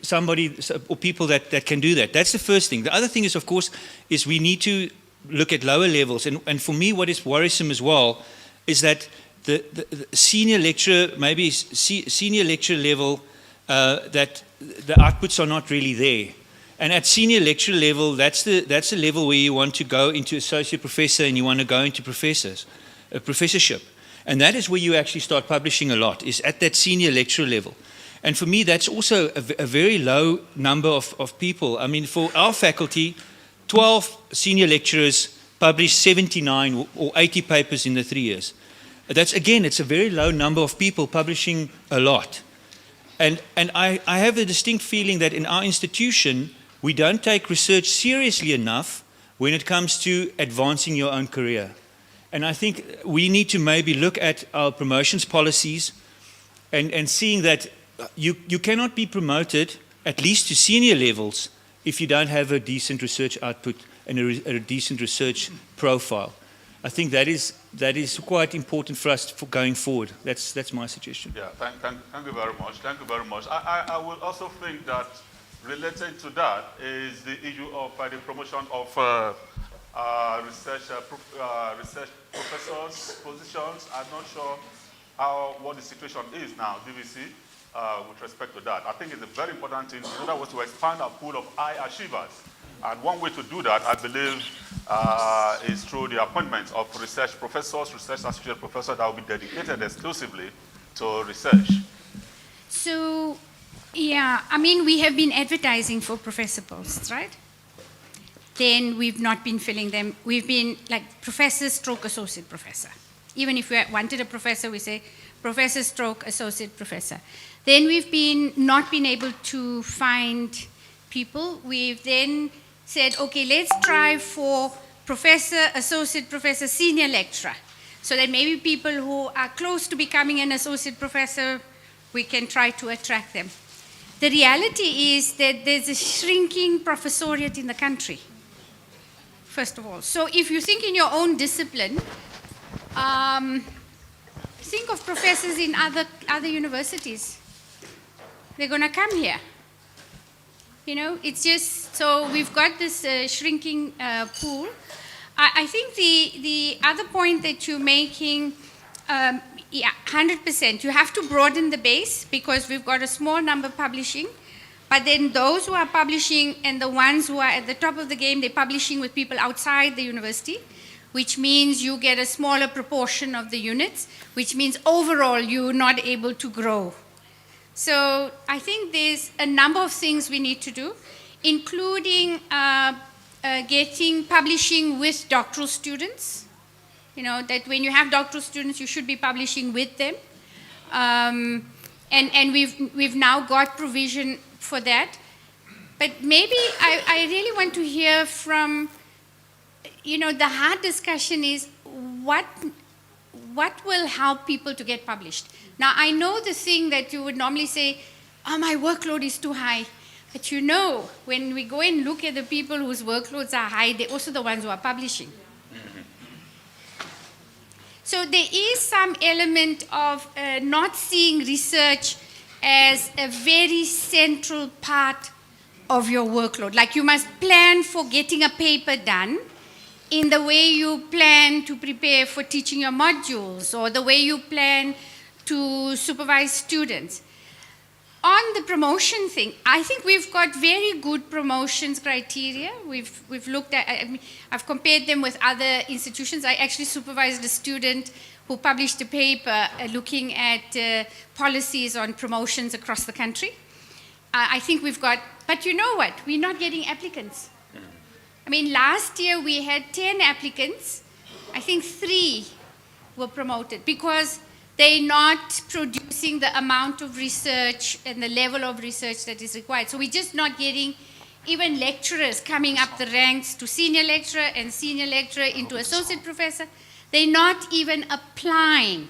somebody or people that can do that. That's the first thing. The other thing is, of course, is we need to look at lower levels. And for me, what is worrisome as well is that the senior lecturer, maybe senior lecturer level, that the outputs are not really there. And at senior lecturer level, that's the level where you want to go into associate professor and you want to go into professorship. And that is where you actually start publishing a lot, is at that senior lecturer level. And for me, that's also a very low number of people. I mean, for our faculty, 12 senior lecturers published 79 or 80 papers in the 3 years. That's, again, it's a very low number of people publishing a lot. And I have a distinct feeling that in our institution, we don't take research seriously enough when it comes to advancing your own career. And I think we need to maybe look at our promotions policies and seeing that you cannot be promoted, at least to senior levels, if you don't have a decent research output and a decent research profile. I think that is quite important for us for going forward. That's my suggestion. Yeah, thank you very much. Thank you very much. I will also think that related to that is the issue of the promotion of research professors' positions. I'm not sure what the situation is now, DVC, with respect to that. I think it's a very important thing in order to expand our pool of high achievers. And one way to do that, I believe, is through the appointment of research professors, research associate professors that will be dedicated exclusively to research. So, yeah, I mean, we have been advertising for professor posts, right? Then we've not been filling them. We've been like professor stroke associate professor. Even if we wanted a professor, we say professor stroke associate professor. Then we've not been able to find people. We've then said, okay, let's try for professor, associate professor, senior lecturer, so that maybe people who are close to becoming an associate professor, we can try to attract them. The reality is that there's a shrinking professoriate in the country, first of all. So if you think in your own discipline, think of professors in other universities. They're going to come here. You know, it's just, so we've got this shrinking pool. I think the other point that you're making, yeah, 100%. You have to broaden the base because we've got a small number publishing, but then those who are publishing and the ones who are at the top of the game, they're publishing with people outside the university, which means you get a smaller proportion of the units, which means overall you're not able to grow. So I think there's a number of things we need to do, including getting publishing with doctoral students. You know, that when you have doctoral students, you should be publishing with them. And we've now got provision for that. But maybe I really want to hear from, you know, the hard discussion is what will help people to get published. Now, I know the thing that you would normally say, oh, my workload is too high. But you know, when we go and look at the people whose workloads are high, they're also the ones who are publishing. So there is some element of not seeing research as a very central part of your workload. Like you must plan for getting a paper done in the way you plan to prepare for teaching your modules or the way you plan to supervise students. On the promotion thing, I think we've got very good promotions criteria. We've looked at, I mean, I've compared them with other institutions. I actually supervised a student who published a paper looking at policies on promotions across the country. I think we've got, but you know what? We're not getting applicants. I mean, last year we had 10 applicants. I think 3 were promoted because they're not producing the amount of research and the level of research that is required. So we're just not getting even lecturers coming up the ranks to senior lecturer and senior lecturer into associate professor. They're not even applying.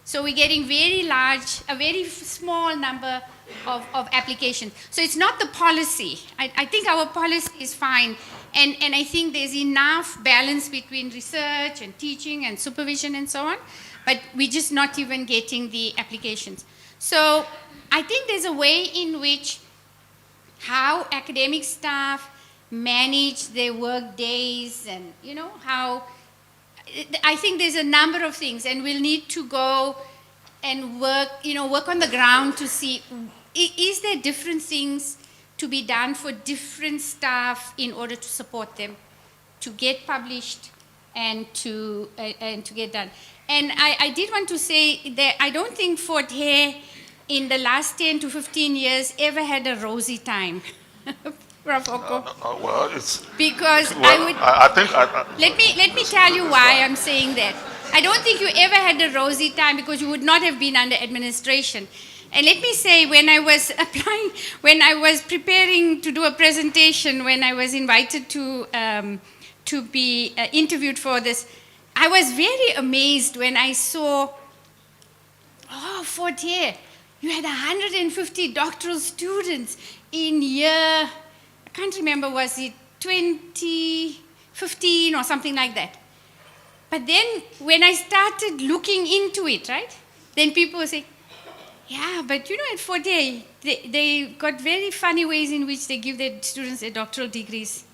So we're getting a very small number of applications. So it's not the policy. I think our policy is fine. And I think there's enough balance between research and teaching and supervision and so on. But we're just not even getting the applications. So I think there's a way in which how academic staff manage their work days and, you know, how, I think there's a number of things and we'll need to go and work on the ground to see, is there different things to be done for different staff in order to support them to get published and to get done. And I did want to say that I don't think Fort Hare in the last 10 to 15 years ever had a rosy time. Prof. Oko? Well, it's... Because Well, I think... let me tell you why I'm saying that. I don't think you ever had a rosy time because you would not have been under administration. And let me say, when I was applying, when I was preparing to do a presentation, when I was invited to be interviewed for this, I was very amazed when I saw, oh, Fort Year, you had 150 doctoral students in year, I can't remember, was it 2015 or something like that. But then when I started looking into it, right, then people were saying, yeah, but you know, at Fort Year, they got very funny ways in which they give their students their doctoral degrees.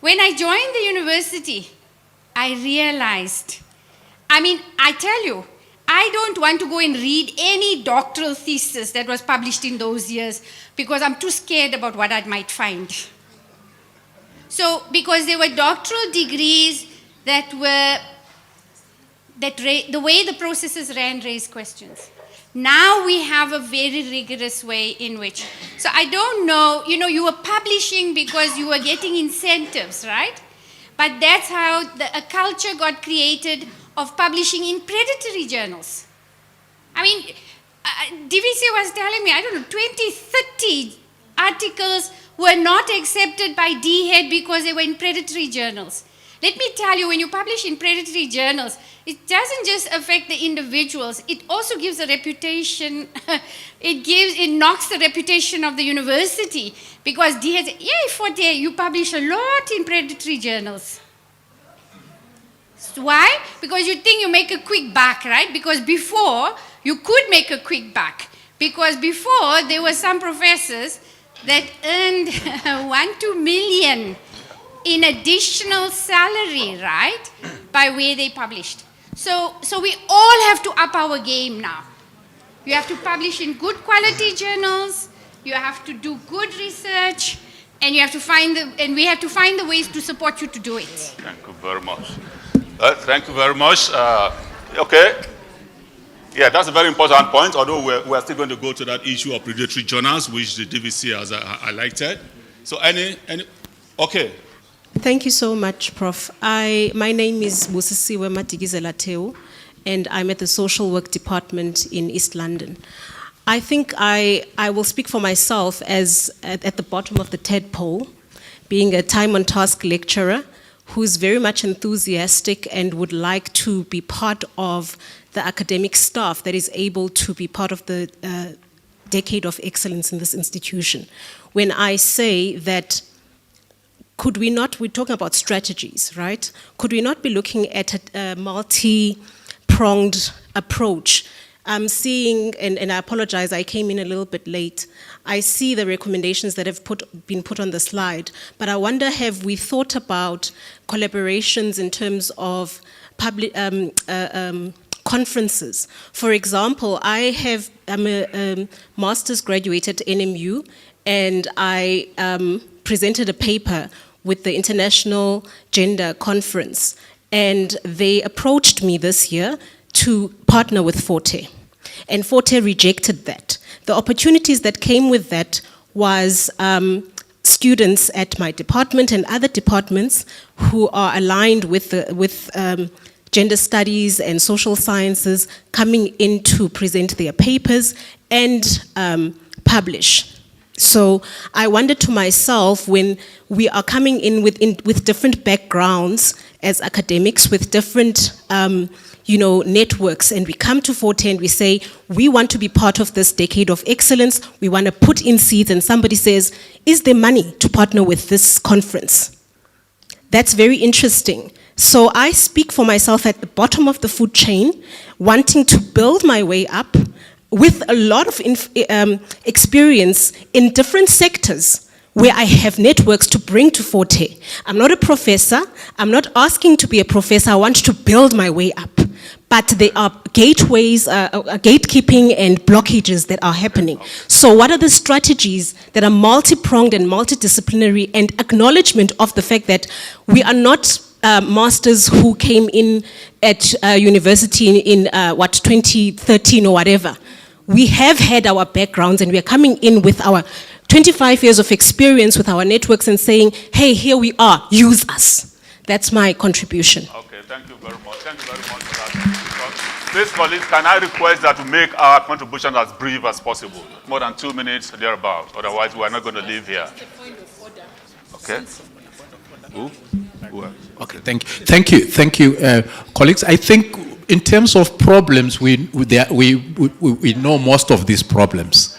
When I joined the university, I realized, I mean, I tell you, I don't want to go and read any doctoral thesis that was published in those years because I'm too scared about what I might find. So, because there were doctoral degrees that were, the way the processes ran raised questions. Now we have a very rigorous way in which, so I don't know, you know, you were publishing because you were getting incentives, right? But that's how a culture got created of publishing in predatory journals. I mean, DVC was telling me, I don't know, 20, 30 articles were not accepted by DHEAD because they were in predatory journals. Let me tell you, when you publish in predatory journals, it doesn't just affect the individuals, it also gives a reputation, it knocks the reputation of the university, because DHEAD says, yay, Fort Year, you publish a lot in predatory journals. Why? Because you think you make a quick buck, right? Because before, you could make a quick buck. Because before, there were some professors that earned 1-2 million in additional salary, right? By where they published. So we all have to up our game now. You have to publish in good quality journals, you have to do good research, and you have to find we have to find the ways to support you to do it. Thank you very much. Thank you very much. Okay. Yeah, that's a very important point, although we're still going to go to that issue of predatory journals, which the DVC has highlighted. So okay. Thank you so much, Prof. My name is Busisiwe Matigizela Teu, and I'm at the Social Work Department in East London. I think I will speak for myself as at the bottom of the tadpole, being a time-on-task lecturer who's very much enthusiastic and would like to be part of the academic staff that is able to be part of the decade of excellence in this institution. When I say that, could we not, we're talking about strategies, right? Could we not be looking at a multi-pronged approach? I'm seeing, and I apologize, I came in a little bit late. I see the recommendations that have been put on the slide, but I wonder, have we thought about collaborations in terms of public conferences? For example, I'm a master's graduate at NMU, and I presented a paper with the International Gender Conference, and they approached me this year to partner with Forte, and Forte rejected that. The opportunities that came with that was students at my department and other departments who are aligned with gender studies and social sciences coming in to present their papers and publish. So I wondered to myself, when we are coming in with different backgrounds as academics, with different networks, and we come to Forte and we say, we want to be part of this decade of excellence, we want to put in seeds, and somebody says, is there money to partner with this conference? That's very interesting. So I speak for myself at the bottom of the food chain, wanting to build my way up with a lot of experience in different sectors where I have networks to bring to Forte. I'm not a professor. I'm not asking to be a professor. I want to build my way up. But there are gateways, gatekeeping and blockages that are happening. So what are the strategies that are multi-pronged and multidisciplinary, and acknowledgement of the fact that we are not masters who came in at university in 2013 or whatever. We have had our backgrounds, and we are coming in with our 25 years of experience with our networks and saying, hey, here we are, use us. That's my contribution. Okay, thank you very much. Thank you very much for that. Please, colleagues, can I request that to make our contribution as brief as possible? More than 2 minutes, thereabout. Otherwise, we are not going to leave here. Okay. Who? Okay, thank you, colleagues. I think in terms of problems, we know most of these problems.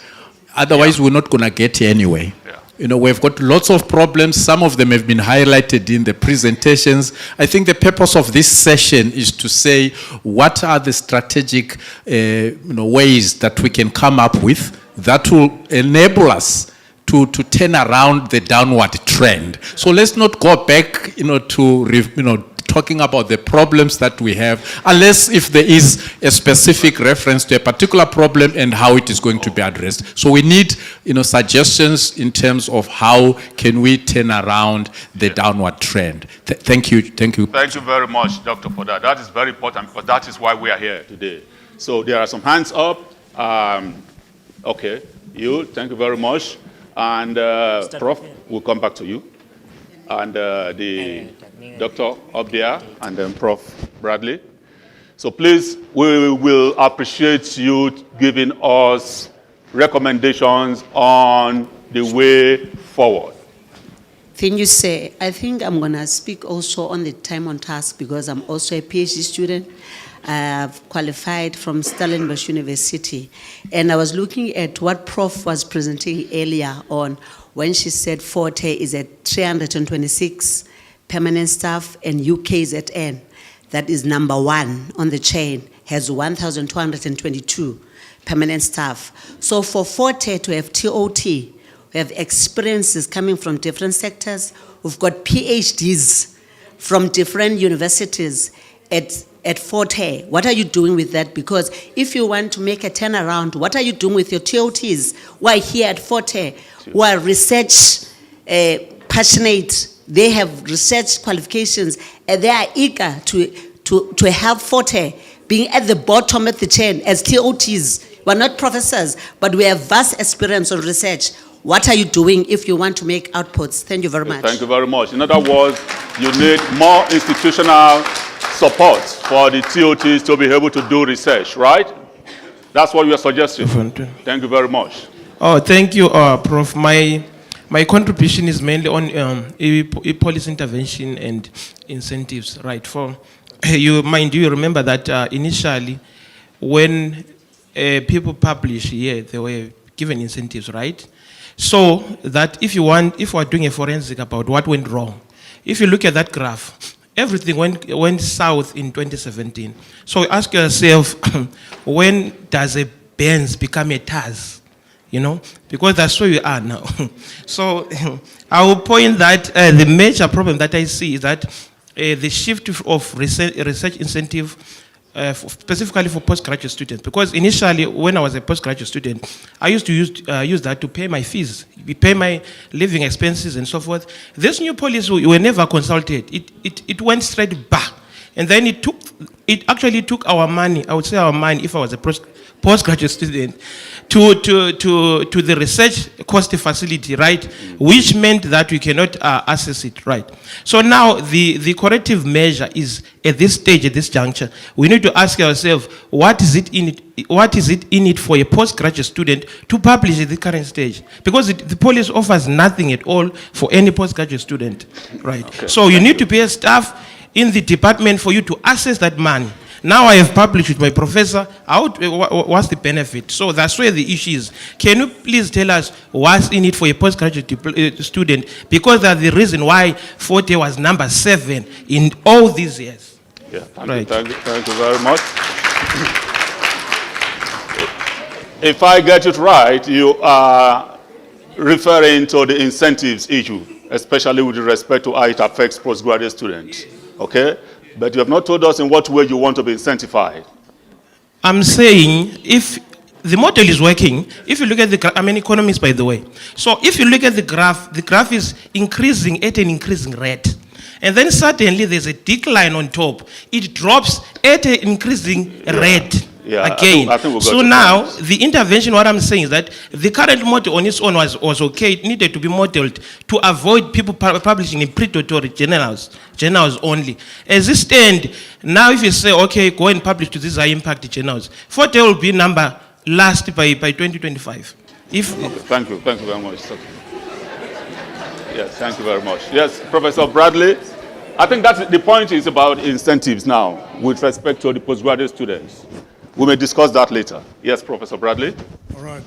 Otherwise, we're not going to get here anyway. Yeah. You know, we've got lots of problems. Some of them have been highlighted in the presentations. I think the purpose of this session is to say what are the strategic ways that we can come up with that will enable us to turn around the downward trend. So let's not go back, to talking about the problems that we have, unless if there is a specific reference to a particular problem and how it is going to be addressed. So we need, suggestions in terms of how can we turn around the downward trend. Thank you. Thank you very much, Doctor, for that. That is very important because that is why we are here today. So there are some hands up. Okay, thank you very much. And Prof, we'll come back to you. And the doctor up there, and then Prof Bradley. So please, we will appreciate you giving us recommendations on the way forward. Thank you, sir. I think I'm going to speak also on the time on task because I'm also a PhD student. I've qualified from Stellenbosch University. And I was looking at what Prof was presenting earlier on when she said Forte is at 326 permanent staff and UKZN, that is number 1 on the chain, has 1,222 permanent staff. So for Forte to have TOT, we have experiences coming from different sectors. We've got PhDs from different universities at Forte. What are you doing with that? Because if you want to make a turnaround, what are you doing with your TOTs who are here at Forte, who are research passionate, they have research qualifications, and they are eager to help Forte being at the bottom of the chain as TOTs. We're not professors, but we have vast experience on research. What are you doing if you want to make outputs? Thank you very much. Thank you very much. In other words, you need more institutional support for the TOTs to be able to do research, right? That's what you are suggesting. Thank you very much. Oh, thank you, Prof. My contribution is mainly on policy intervention and incentives, right? For you remember that initially, when people publish here, they were given incentives, right? So that if we're doing a forensic about what went wrong, if you look at that graph, everything went south in 2017. So ask yourself, when does a Benz become a Taz? Because that's where we are now. So I will point that the major problem that I see is that the shift of research incentive specifically for postgraduate students. Because initially, when I was a postgraduate student, I used to use that to pay my fees, pay my living expenses and so forth. This new policy, we were never consulted. It went straight back. And then it actually took our money, I would say our money, if I was a postgraduate student, to the research cost facility, right? Which meant that we cannot access it, right? So now the corrective measure is at this stage, at this juncture, we need to ask ourselves, what is it in it for a postgraduate student to publish at the current stage? Because the policy offers nothing at all for any postgraduate student, right? Okay. So you need to pay staff in the department for you to access that money. Now I have published with my professor, what's the benefit? So that's where the issue is. Can you please tell us what's in it for a postgraduate student? Because that's the reason why Forte was number 7 in all these years. Yeah, thank you very much. If I get it right, you are referring to the incentives issue, especially with respect to how it affects postgraduate students, okay? But you have not told us in what way you want to be incentivized. I'm saying if the model is working, if you look at the graph, I'm an economist, by the way. So if you look at the graph is increasing at an increasing rate. And then suddenly there's a decline on top. It drops at an increasing rate. Yeah, again. I think we got So your now, point. the intervention, what I'm saying is that the current model on its own was okay. It needed to be modeled to avoid people publishing in predatory journals only. As it stands, now if you say, okay, go and publish to these high impact journals, 40 will be number last by 2025. If Okay, thank you very much. Okay. Yes, thank you very much. Yes, Professor Bradley, I think that's the point is about incentives now with respect to the postgraduate students. We may discuss that later. Yes, Professor Bradley. All right.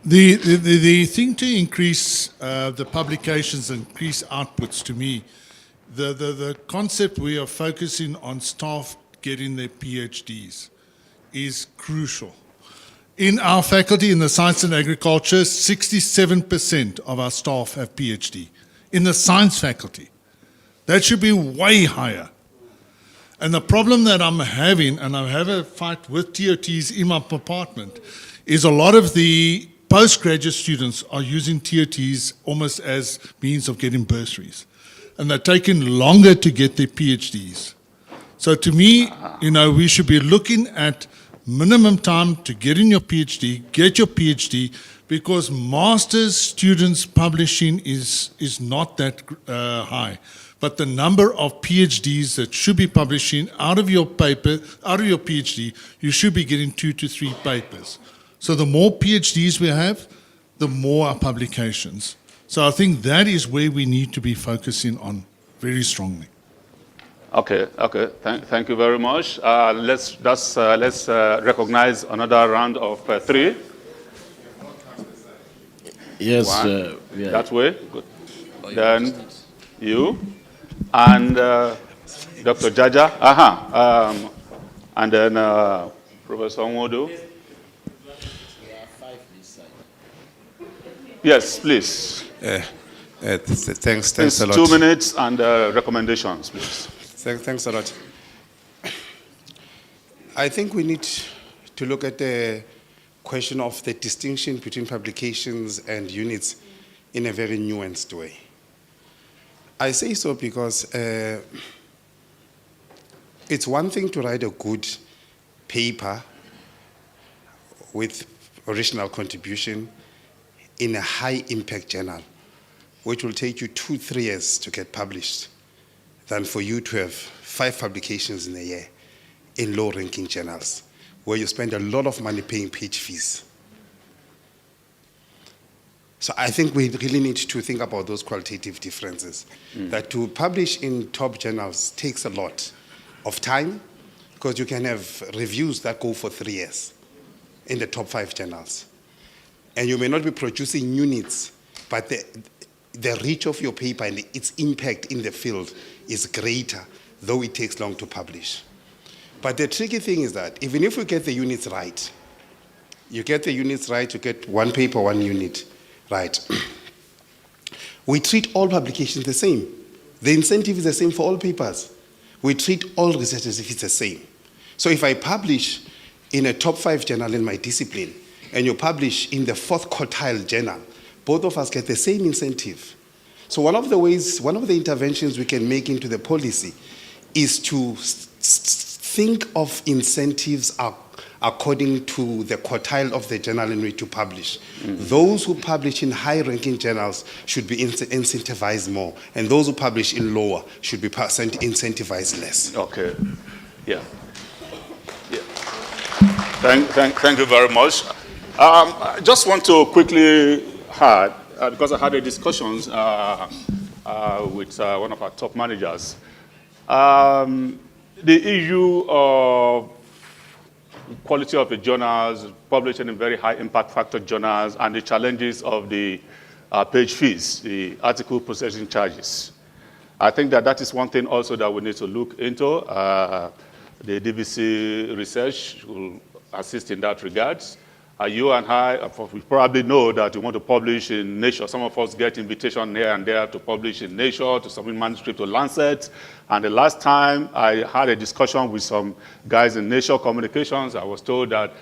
The thing to increase the publications and increase outputs, to me, the concept we are focusing on staff getting their PhDs is crucial. In our faculty in the science and agriculture, 67% of our staff have PhD. In the science faculty, that should be way higher. And the problem that I'm having, and I have a fight with TOTs in my department, is a lot of the postgraduate students are using TOTs almost as means of getting bursaries. And they're taking longer to get their PhDs. So to me, we should be looking at minimum time to get in your PhD, get your PhD, because master's students publishing is not that high. But the number of PhDs that should be publishing out of your paper, out of your PhD, you should be getting 2 to 3 papers. So the more PhDs we have, the more our publications. So I think that is where we need to be focusing on very strongly. Okay. Thank you very much. Let's recognize another round of 3. Yes. Yeah. That way. Good. Then you and Dr. Jaja. And then Professor Nwodo. Yes, please. Thanks a lot. 2 minutes and recommendations, please. Thanks a lot. I think we need to look at the question of the distinction between publications and units in a very nuanced way. I say so because it's one thing to write a good paper with original contribution in a high impact journal, which will take you 2-3 years to get published, than for you to have 5 publications in a year in low-ranking journals, where you spend a lot of money paying page fees. So I think we really need to think about those qualitative differences. That to publish in top journals takes a lot of time, because you can have reviews that go for 3 years in the top 5 journals. And you may not be producing units, but the reach of your paper and its impact in the field is greater, though it takes long to publish. But the tricky thing is that even if we get the units right, you get 1 paper, 1 unit right. We treat all publications the same. The incentive is the same for all papers. We treat all research as if it's the same. So if I publish in a top 5 journal in my discipline, and you publish in the 4th quartile journal, both of us get the same incentive. So one of the interventions we can make into the policy is to think of incentives according to the quartile of the journal in which you publish. Those who publish in high-ranking journals should be incentivized more, and those who publish in lower should be incentivized less. Okay. Yeah. Thank you very much. I just want to quickly add, because I had a discussions with one of our top managers, the issue of quality of the journals, publishing in very high impact factor journals, and the challenges of the page fees, the article processing charges. I think that is one thing also that we need to look into. The DVC research will assist in that regard. You and I, we probably know that you want to publish in Nature. Some of us get invitation here and there to publish in Nature, to submit manuscript to Lancet. And the last time I had a discussion with some guys in Nature Communications, I was told that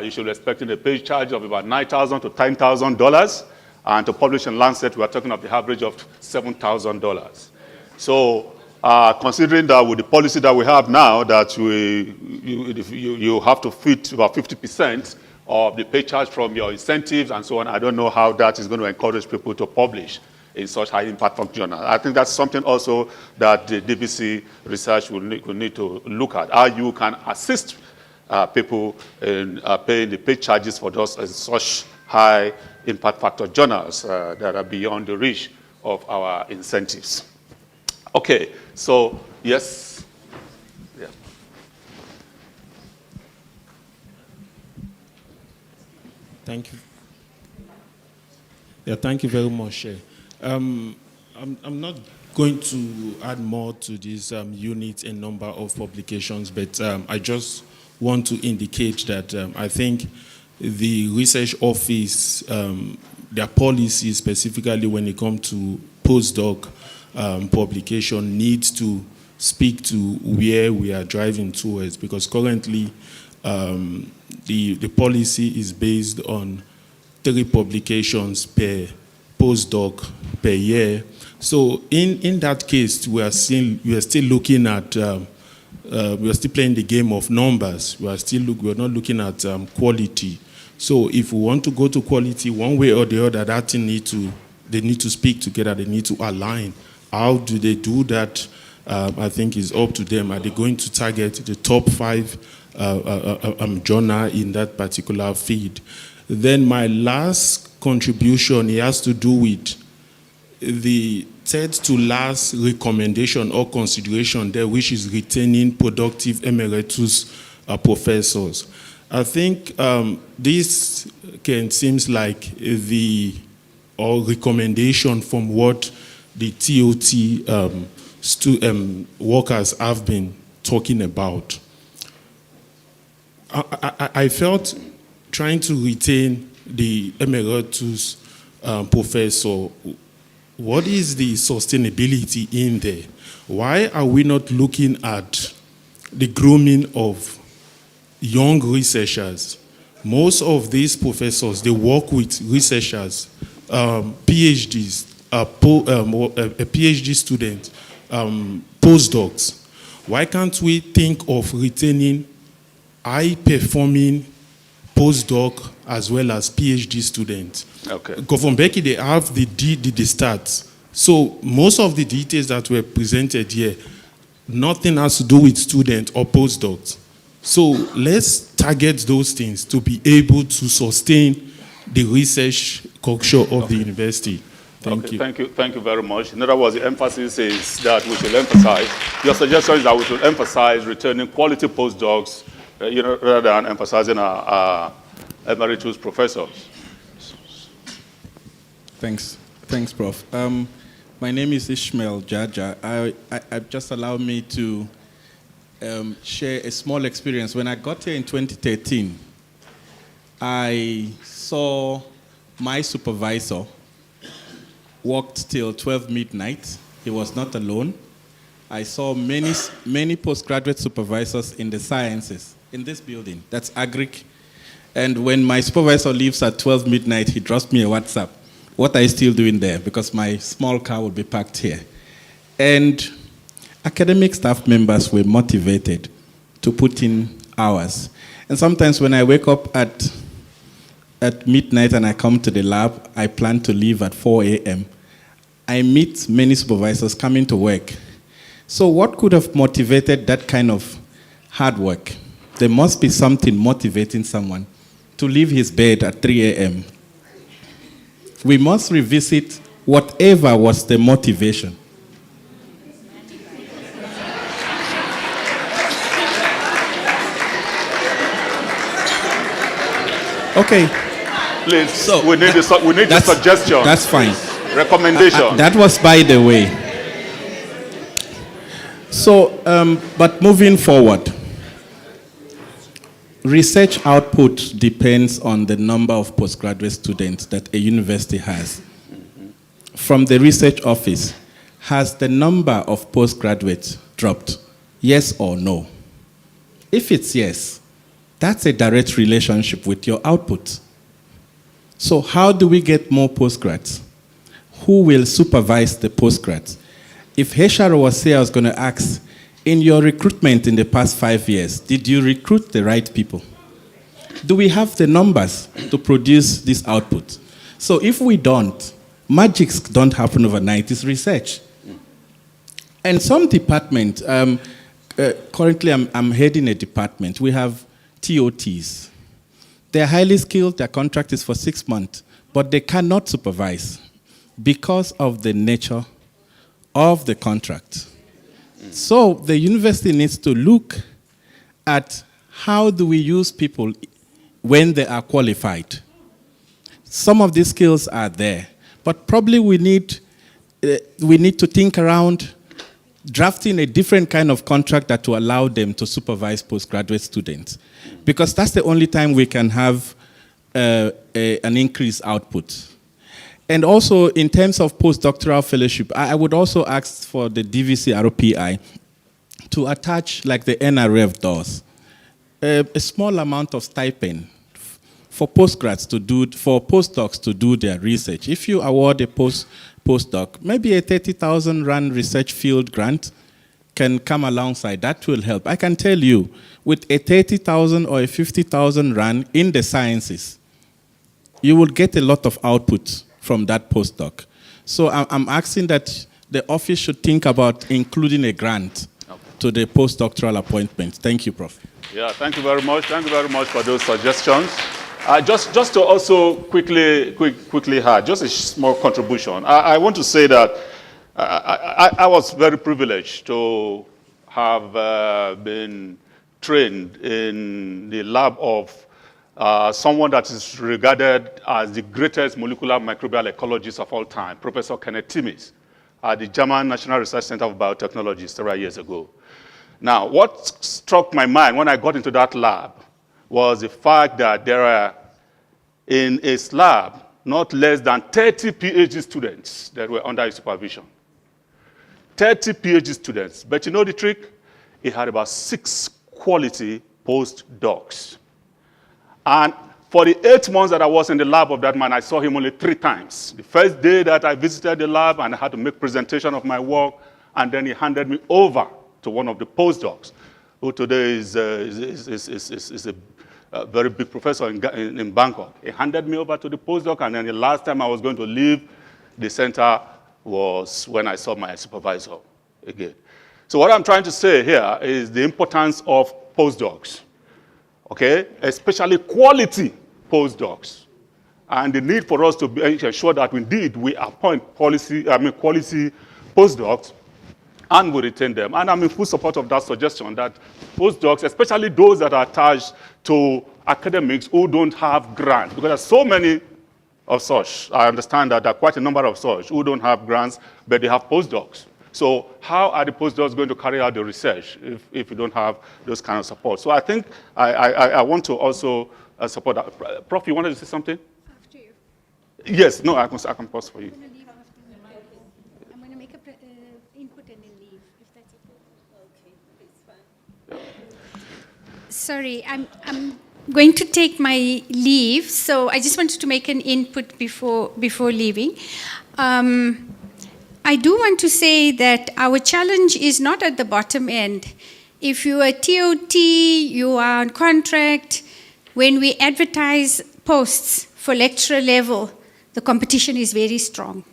you should be expecting a page charge of about $9,000 to $10,000. And to publish in Lancet, we're talking of the average of $7,000. So considering that with the policy that we have now, that you have to fit about 50% of the pay charge from your incentives and so on, I don't know how that is going to encourage people to publish in such high impact function. I think that's something also that the DBC research will need to look at, how you can assist people in paying the pay charges for those such high impact factor journals that are beyond the reach of our incentives. Okay, so yes. Yeah. Thank you. Yeah, thank you very much. I'm not going to add more to this unit and number of publications, but I just want to indicate that I think the research office, their policy specifically when it comes to postdoc publication needs to speak to where we are driving towards, because currently the policy is based on 3 publications per postdoc per year. So in that case, we are still looking at we are still playing the game of numbers. We are not looking at quality. So if we want to go to quality one way or the other, that thing they need to speak together. They need to align. How do they do that? I think is up to them. Are they going to target the top 5 journal in that particular field? Then my last contribution has to do with the third to last recommendation or consideration there, which is retaining productive emeritus professors. I think this seems like the recommendation from what the TOT workers have been talking about. I felt trying to retain the emeritus professor, what is the sustainability in there? Why are we not looking at the grooming of young researchers? Most of these professors, they work with researchers, PhDs, a PhD student, postdocs. Why can't we think of retaining high-performing postdoc as well as PhD students? Okay. Governbeki, they have the stats. So most of the details that were presented here, nothing has to do with students or postdocs. So let's target those things to be able to sustain the research culture of the university. Thank you. Thank you very much. In other words, the emphasis is that we should emphasize, your suggestion is that we should emphasize returning quality postdocs, rather than emphasizing our emeritus professors. Thanks, Prof. My name is Ishmael Jaja. I just allow me to share a small experience. When I got here in 2013, I saw my supervisor worked till 12 midnight. He was not alone. I saw many postgraduate supervisors in the sciences in this building. That's Agric. And when my supervisor leaves at 12 midnight, he drops me a WhatsApp. What are you still doing there? Because my small car will be parked here. And academic staff members were motivated to put in hours. And sometimes when I wake up at midnight and I come to the lab, I plan to leave at 4 a.m. I meet many supervisors coming to work. So what could have motivated that kind of hard work? There must be something motivating someone to leave his bed at 3 a.m. We must revisit whatever was the motivation. Okay. Please, so we need a suggestion. That's fine. Recommendation. That was by the way. So, but moving forward, research output depends on the number of postgraduate students that a university has. From the research office, has the number of postgraduates dropped? Yes or no? If it's yes, that's a direct relationship with your output. So how do we get more postgrads? Who will supervise the postgrads? if Hesharo was here, I was going to ask, in your recruitment in the past 5 years, did you recruit the right people? Do we have the numbers to produce this output? So if we don't, magics don't happen overnight, it's research. And some department, currently I'm heading a department, we have TOTs. They're highly skilled, their contract is for 6 months, but they cannot supervise because of the nature of the contract. So the university needs to look at how do we use people when they are qualified. Some of these skills are there, but probably we need to think around drafting a different kind of contract that will allow them to supervise postgraduate students, because that's the only time we can have an increased output. And also, in terms of postdoctoral fellowship, I would also ask for the DVC ROPI to attach, like the NRF does, a small amount of stipend for postgrads to do, for postdocs to do their research. If you award a postdoc, maybe a 30,000 rand research field grant can come alongside. That will help. I can tell you, with a 30,000 or a 50,000 rand in the sciences, you will get a lot of output from that postdoc. So I'm asking that the office should think about including a grant to the postdoctoral appointment. Thank you, Prof. Yeah, thank you very much. Thank you very much for those suggestions. Just to also quickly add, just a small contribution. I want to say that I was very privileged to have been trained in the lab of someone that is regarded as the greatest molecular microbial ecologist of all time, Professor Kenneth Timmis, at the German National Research Center for Biotechnology several years ago. Now, what struck my mind when I got into that lab was the fact that there are, in his lab, not less than 30 PhD students that were under his supervision. 30 PhD students. But you know the trick? He had about 6 quality postdocs. And for the 8 months that I was in the lab of that man, I saw him only 3 times. The first day that I visited the lab and I had to make presentation of my work, and then he handed me over to one of the postdocs, who today is a very big professor in Bangkok. He handed me over to the postdoc, and then the last time I was going to leave the center was when I saw my supervisor again. So what I'm trying to say here is the importance of postdocs, okay? Especially quality postdocs, and the need for us to ensure that indeed we appoint quality postdocs and we retain them. And I'm in full support of that suggestion that postdocs, especially those that are attached to academics who don't have grants, because there's so many of such. I understand that there are quite a number of such who don't have grants, but they have postdocs. So how are the postdocs going to carry out the research if you don't have those kind of support? So I think I want to also support that. Prof, you wanted to say something? After you. Yes, no, I can pause for you. I'm going to make an input and then leave, if that's okay. Okay, it's fine. Sorry, I'm going to take my leave, so I just wanted to make an input before leaving. I do want to say that our challenge is not at the bottom end. If you are TOT, you are on contract, when we advertise posts for lecturer level, the competition is very strong.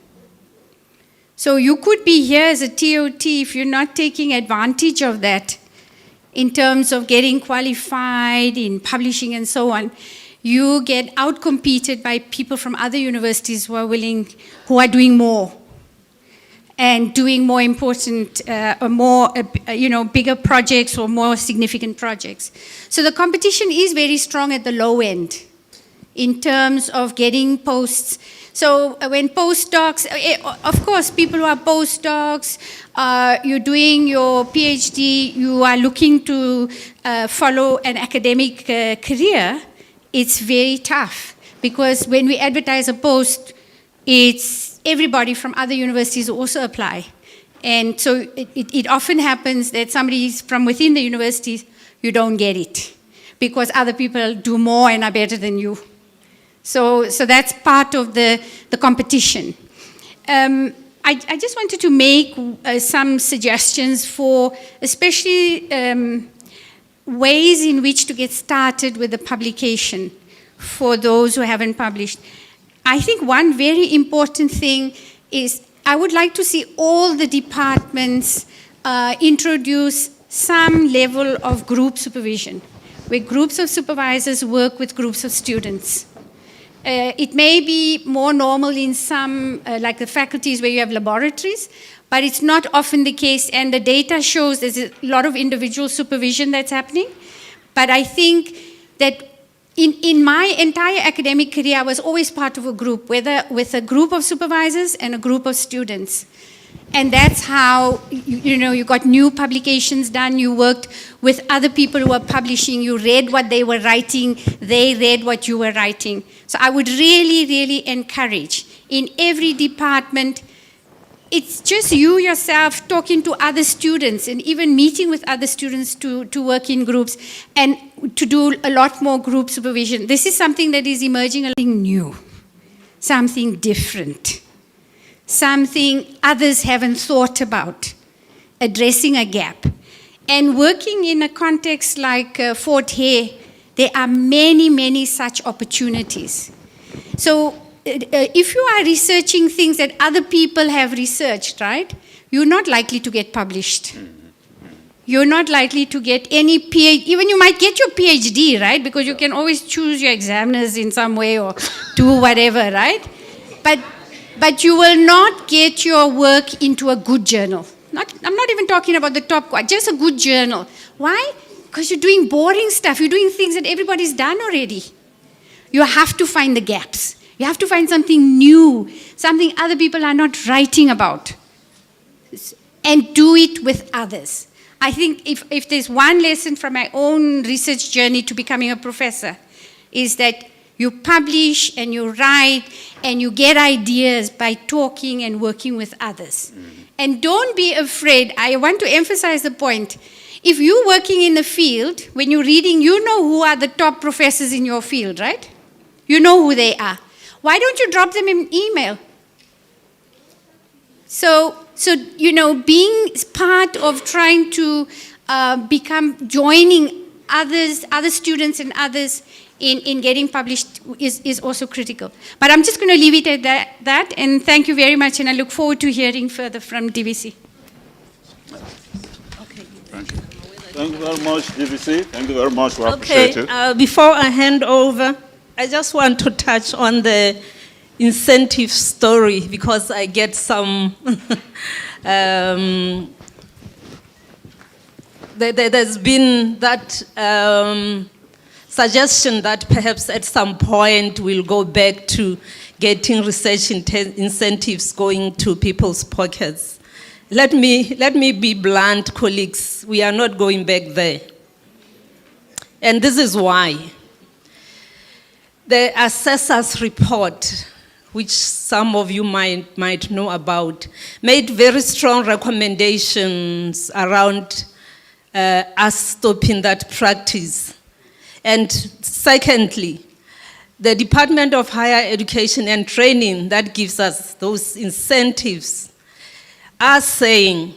So you could be here as a TOT if you're not taking advantage of that in terms of getting qualified in publishing and so on. You get outcompeted by people from other universities who are doing more and doing more important, bigger projects or more significant projects. So the competition is very strong at the low end in terms of getting posts. So when postdocs, of course, people who are postdocs, you're doing your PhD, you are looking to follow an academic career, it's very tough. Because when we advertise a post, it's everybody from other universities also apply. And so it often happens that somebody from within the universities, you don't get it. Because other people do more and are better than you. So that's part of the competition. I just wanted to make some suggestions for especially ways in which to get started with the publication for those who haven't published. I think one very important thing is I would like to see all the departments introduce some level of group supervision, where groups of supervisors work with groups of students. It may be more normal in some, like the faculties where you have laboratories, but it's not often the case, and the data shows there's a lot of individual supervision that's happening. But I think that in my entire academic career, I was always part of a group, whether with a group of supervisors and a group of students. And that's how, you got new publications done, you worked with other people who were publishing, you read what they were writing, they read what you were writing. So I would really, really encourage, in every department, it's just you yourself talking to other students and even meeting with other students to work in groups and to do a lot more group supervision. This is something that is emerging, something new, something different. Something others haven't thought about, addressing a gap. And working in a context like Fort Hare, there are many, many such opportunities. So if you are researching things that other people have researched, right, you're not likely to get published. You're not likely to get any PhD, even you might get your PhD, right, because you can always choose your examiners in some way or do whatever, right? But you will not get your work into a good journal. I'm not even talking about the top, just a good journal. Why? Because you're doing boring stuff. You're doing things that everybody's done already. You have to find the gaps. You have to find something new, something other people are not writing about, and do it with others. I think if there's one lesson from my own research journey to becoming a professor, is that you publish and you write and you get ideas by talking and working with others. And don't be afraid. I want to emphasize the point. If you're working in the field, when you're reading, you know who are the top professors in your field, right? You know who they are. Why don't you drop them an email? So being part of trying to joining other students and others in getting published is also critical. But I'm just going to leave it at that, and thank you very much, and I look forward to hearing further from DVC. Thank you. Thank you very much, DVC. Thank you very much. We appreciate it. Before I hand over, I just want to touch on the incentive story, because I get some there's been that suggestion that perhaps at some point we'll go back to getting research incentives going to people's pockets. Let me be blunt, colleagues. We are not going back there. And this is why. The assessor's report, which some of you might know about, made very strong recommendations around us stopping that practice. And secondly, the Department of Higher Education and Training that gives us those incentives are saying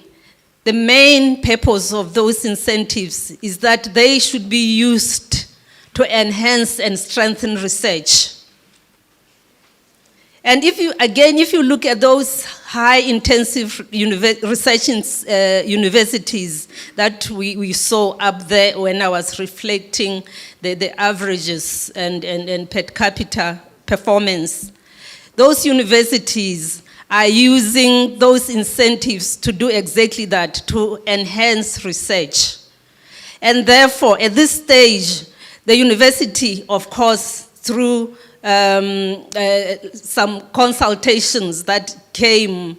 the main purpose of those incentives is that they should be used to enhance and strengthen research. And if you look at those high-intensive research universities that we saw up there when I was reflecting the averages and per capita performance, those universities are using those incentives to do exactly that, to enhance research. And therefore, at this stage, the university, of course, through some consultations that came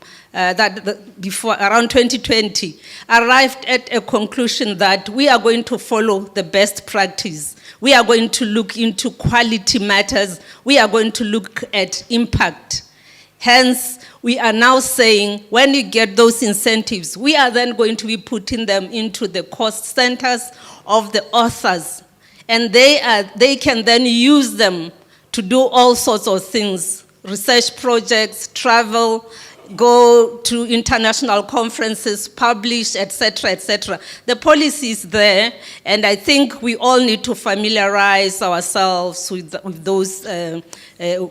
before around 2020, arrived at a conclusion that we are going to follow the best practice. We are going to look into quality matters. We are going to look at impact. Hence, we are now saying when you get those incentives, we are then going to be putting them into the cost centers of the authors. And they can then use them to do all sorts of things, research projects, travel, go to international conferences, publish, etc., etc. The policy is there, and I think we all need to familiarize ourselves with those,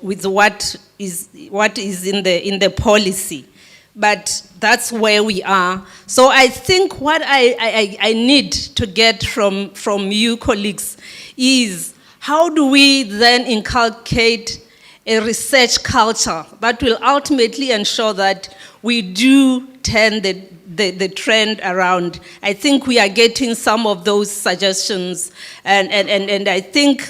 with what is in the policy. But that's where we are. So I think what I need to get from you colleagues is, how do we then inculcate a research culture that will ultimately ensure that we do turn the trend around? I think we are getting some of those suggestions, and I think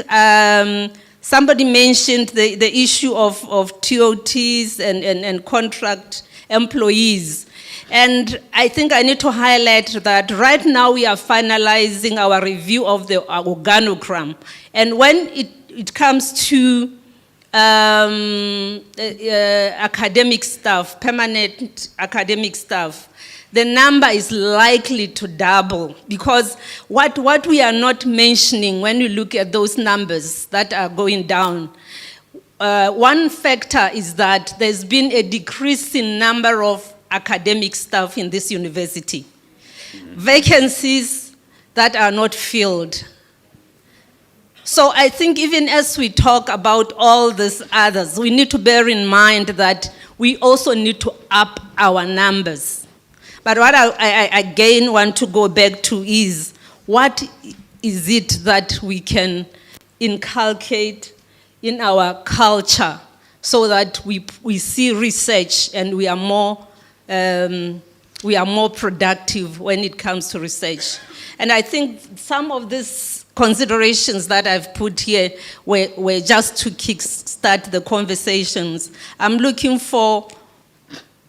somebody mentioned the issue of TOTs and contract employees. And I think I need to highlight that right now we are finalizing our review of the organogram. And when it comes to academic staff, permanent academic staff, the number is likely to double, because what we are not mentioning when you look at those numbers that are going down, one factor is that there's been a decrease in number of academic staff in this university. Vacancies that are not filled. So I think even as we talk about all these others, we need to bear in mind that we also need to up our numbers. But what I again want to go back to is, what is it that we can inculcate in our culture so that we see research and we are more productive when it comes to research. And I think some of these considerations that I've put here were just to kickstart the conversations. I'm looking for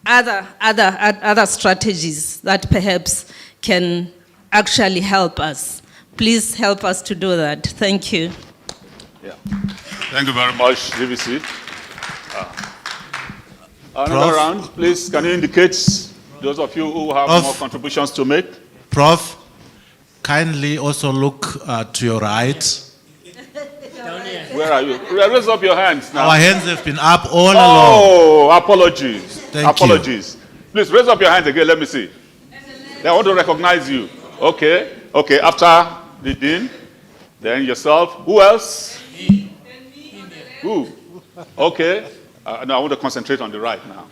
other strategies that perhaps can actually help us. Please help us to do that. Thank you. Yeah. Thank you very much, DVC. Another round, please. Can you indicate those of you who have more contributions to make? Prof, kindly also look to your right. Where are you? Raise up your hands now. Our hands have been up all along. Oh, apologies. Thank you. Please raise up your hands again. Let me see. I want to recognize you. Okay. Okay. After the dean, then yourself. Who else? Who? Okay. No, I want to concentrate on the right now.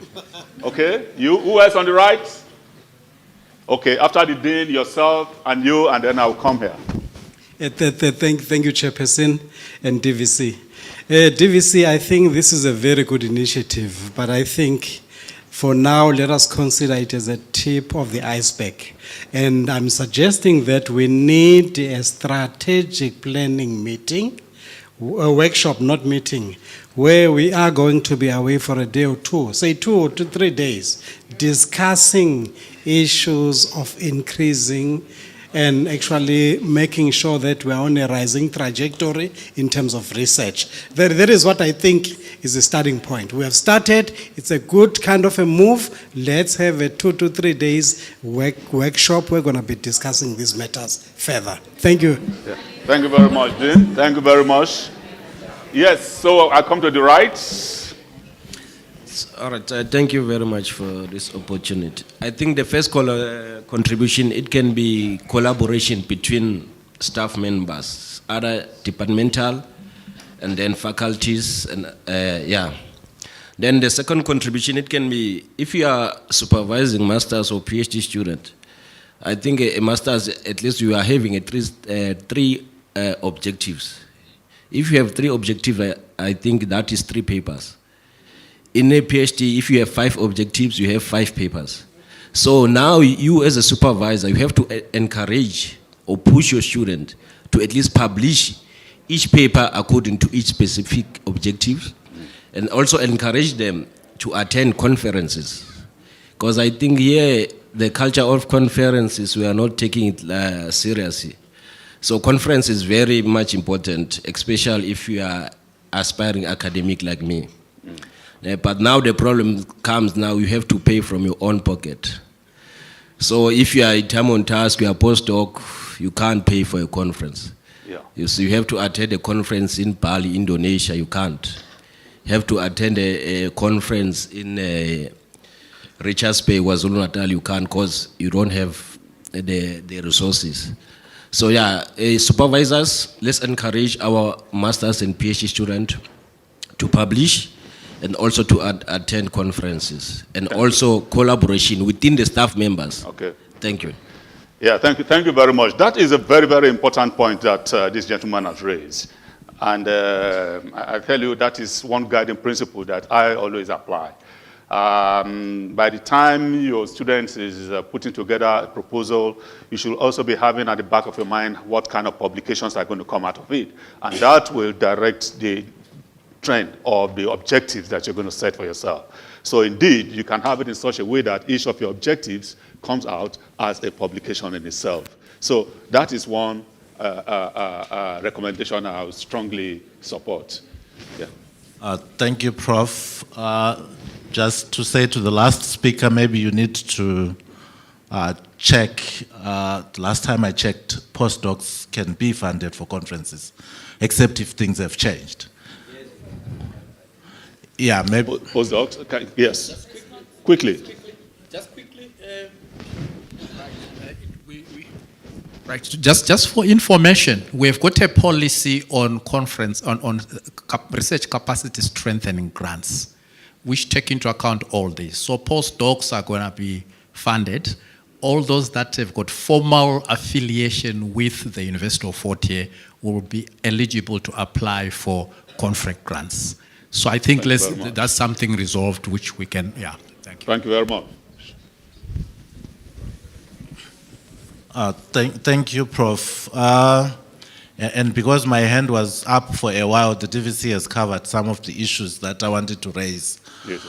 Okay. You. Who else on the right? Okay. After the dean, yourself, and you, and then I'll come here. Thank you, Chairperson and DVC. DVC, I think this is a very good initiative, but I think for now, let us consider it as a tip of the iceberg. And I'm suggesting that we need a strategic planning meeting, a workshop, not meeting, where we are going to be away for a day or two, say 2 to 3 days, discussing issues of increasing and actually making sure that we're on a rising trajectory in terms of research. That is what I think is the starting point. We have started, it's a good kind of a move. Let's have a 2 to 3 days workshop. We're going to be discussing these matters further. Thank you. Yeah. Thank you very much, Dean. Thank you very much. Yes, so I come to the right. All right, thank you very much for this opportunity. I think the first contribution, it can be collaboration between staff members, other departmental, and then faculties, and yeah. Then the second contribution, it can be, if you are supervising masters or PhD student, I think a master's, at least you are having at least three objectives. If you have 3 objectives, I think that is 3 papers. In a PhD, if you have 5 objectives, you have 5 papers. So now you as a supervisor, you have to encourage or push your student to at least publish each paper according to each specific objective, and also encourage them to attend conferences. Because I think here, the culture of conferences, we are not taking it seriously. So conference is very much important, especially if you are aspiring academic like me. But now the problem comes now, you have to pay from your own pocket. So if you are a time on task, you are postdoc, you can't pay for a conference. Yeah. So you have to attend a conference in Bali, Indonesia, you can't. You have to attend a conference in Richards Bay, KwaZulu-Natal, you can't because you don't have the resources. So yeah, supervisors, let's encourage our masters and PhD students to publish and also to attend conferences and also collaboration within the staff members. Okay. Thank you. Yeah, thank you very much. That is a very, very important point that this gentleman has raised. And I tell you, that is one guiding principle that I always apply. By the time your student is putting together a proposal, you should also be having at the back of your mind what kind of publications are going to come out of it. And that will direct the trend of the objectives that you're going to set for yourself. So indeed, you can have it in such a way that each of your objectives comes out as a publication in itself. So that is one recommendation I would strongly support. Yeah. Thank you, Prof. Just to say to the last speaker, maybe you need to check. Last time I checked, postdocs can be funded for conferences, except if things have changed. Yeah, maybe. Postdocs? Okay. Yes. Quickly. Just quickly. Right. Just for information, we've got a policy on research capacity strengthening grants, which take into account all this. So postdocs are going to be funded. All those that have got formal affiliation with the University of Fort Hare will be eligible to apply for conference grants. So I think that's something resolved, which we can, yeah. Thank you. Thank you very much. Thank you, Prof. And because my hand was up for a while, the DVC has covered some of the issues that I wanted to raise. Yes.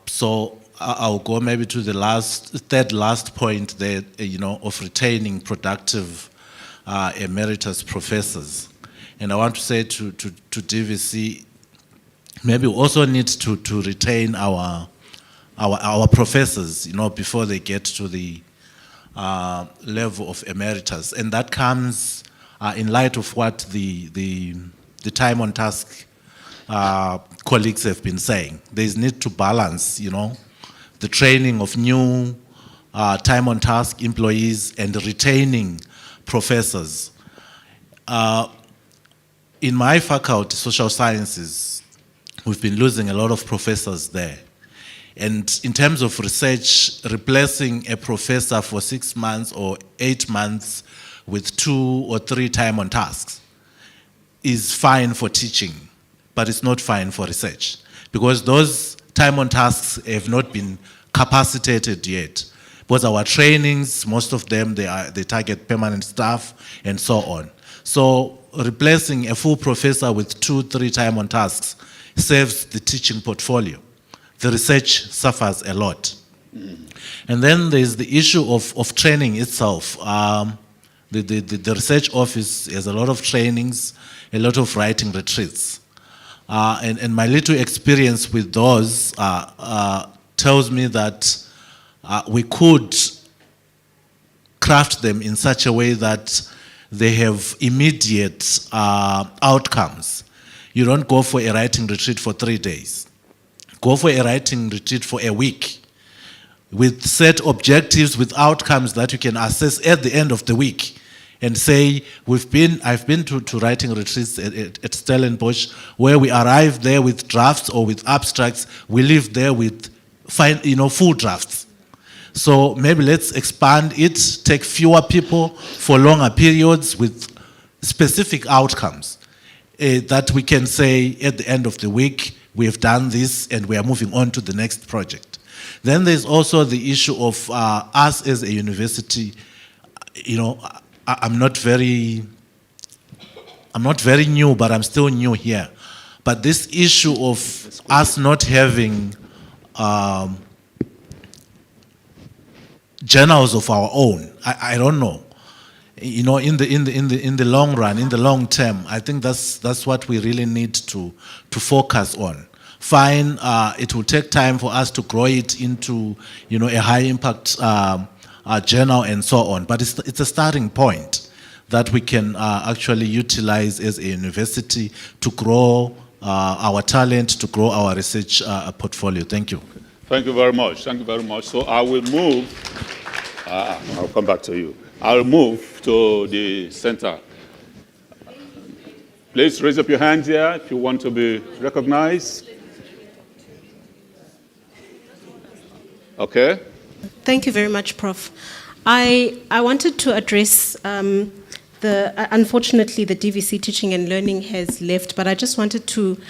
So I'll go maybe to the third last point there, of retaining productive emeritus professors. And I want to say to DVC, maybe we also need to retain our professors, before they get to the level of emeritus, and that comes in light of what the time on task colleagues have been saying. There's need to balance, the training of new time on task employees and retaining professors. In my faculty, social sciences, we've been losing a lot of professors there. And in terms of research, replacing a professor for 6 months or 8 months with 2 or 3 time on tasks is fine for teaching, but it's not fine for research, because those time on tasks have not been capacitated yet. Because our trainings, most of them, they target permanent staff and so on. So replacing a full professor with 2-3 time on tasks saves the teaching portfolio. The research suffers a lot. And then there's the issue of training itself. The research office has a lot of trainings, a lot of writing retreats. And my little experience with those tells me that we could craft them in such a way that they have immediate outcomes. You don't go for a writing retreat for 3 days. Go for a writing retreat for a week with set objectives, with outcomes that you can assess at the end of the week and say, I've been to writing retreats at Stellenbosch where we arrive there with drafts or with abstracts, we leave there with full drafts. So maybe let's expand it, take fewer people for longer periods with specific outcomes that we can say at the end of the week, we have done this and we are moving on to the next project. Then there's also the issue of us as a university. I'm not very new, but I'm still new here. But this issue of us not having journals of our own, I don't know. In the long run, in the long term, I think that's what we really need to focus on. Fine, it will take time for us to grow it into a high impact journal and so on. But it's a starting point that we can actually utilize as a university to grow our talent, to grow our research portfolio. Thank you. Thank you very much. Thank you very much. So I will move. I'll come back to you. I'll move to the center. Please raise up your hands here if you want to be recognized. Okay. Thank you very much, Prof. I wanted to address unfortunately, the DVC teaching and learning has left, but I just wanted to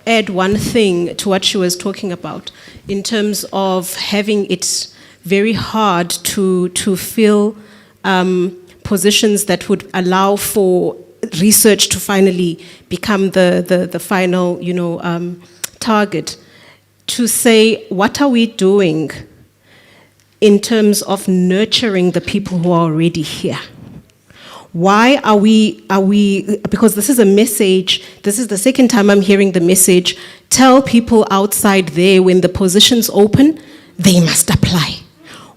add one thing to what she was talking about in terms of having it very hard to fill positions that would allow for research to finally become the final, target. To say, what are we doing in terms of nurturing the people who are already here? Why are we, because this is a message, this is the second time I'm hearing the message, tell people outside there when the positions open, they must apply.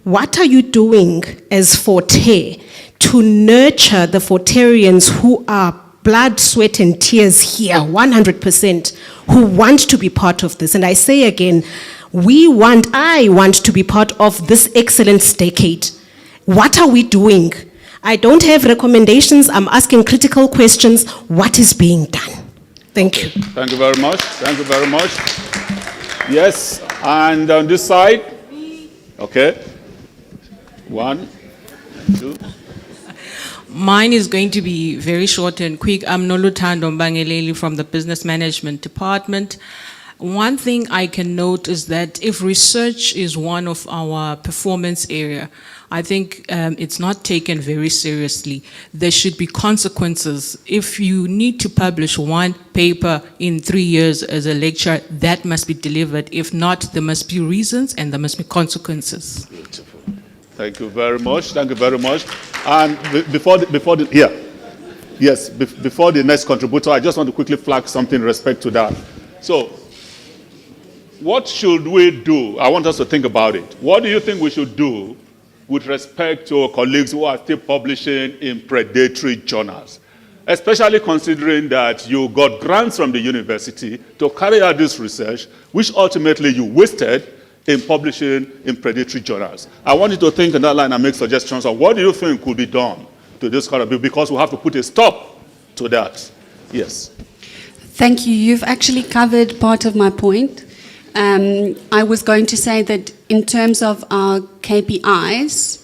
What are you doing as Forte to nurture the Forterians who are blood, sweat, and tears here, 100%, who want to be part of this? And I say again, I want to be part of this excellence decade. What are we doing? I don't have recommendations. I'm asking critical questions. What is being done? Thank you. Thank you very much. Thank you very much. Yes, and on this side. Okay. 1, 2. Mine is going to be very short and quick. I'm Noluthando Mbangeleli from the Business Management Department. One thing I can note is that if research is one of our performance area, I think it's not taken very seriously. There should be consequences. If you need to publish one paper in 3 years as a lecturer, that must be delivered. If not, there must be reasons and there must be consequences. Beautiful. Thank you very much. Thank you very much. And before the next contributor, I just want to quickly flag something in respect to that. So, what should we do? I want us to think about it. What do you think we should do with respect to colleagues who are still publishing in predatory journals? Especially considering that you got grants from the university to carry out this research, which ultimately you wasted in publishing in predatory journals. I want you to think in that line and make suggestions of what do you think could be done to this kind of bill, because we have to put a stop to that. Yes. Thank you. You've actually covered part of my point. I was going to say that in terms of our KPIs,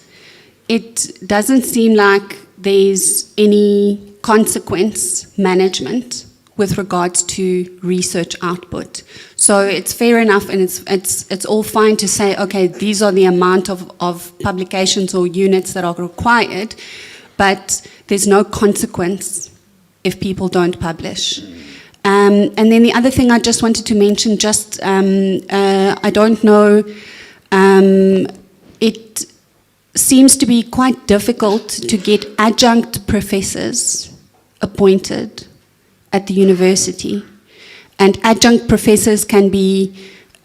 it doesn't seem like there's any consequence management with regards to research output. So it's fair enough, and it's all fine to say, okay, these are the amount of publications or units that are required, but there's no consequence if people don't publish. And then the other thing I just wanted to mention, I don't know, it seems to be quite difficult to get adjunct professors appointed at the university. And adjunct professors can be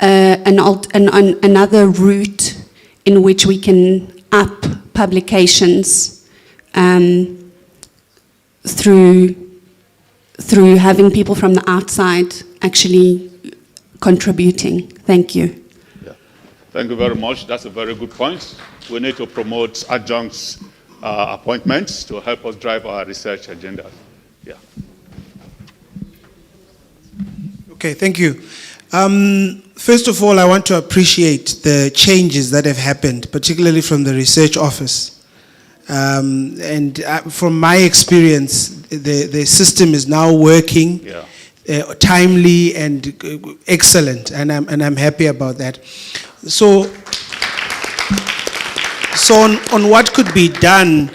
another route in which we can up publications through having people from the outside actually contributing. Thank you. Yeah. Thank you very much. That's a very good point. We need to promote adjuncts appointments to help us drive our research agenda. Yeah. Okay, thank you. First of all, I want to appreciate the changes that have happened, particularly from the research office. And from my experience, the system is now working timely and excellent, and I'm happy about that. So on what could be done,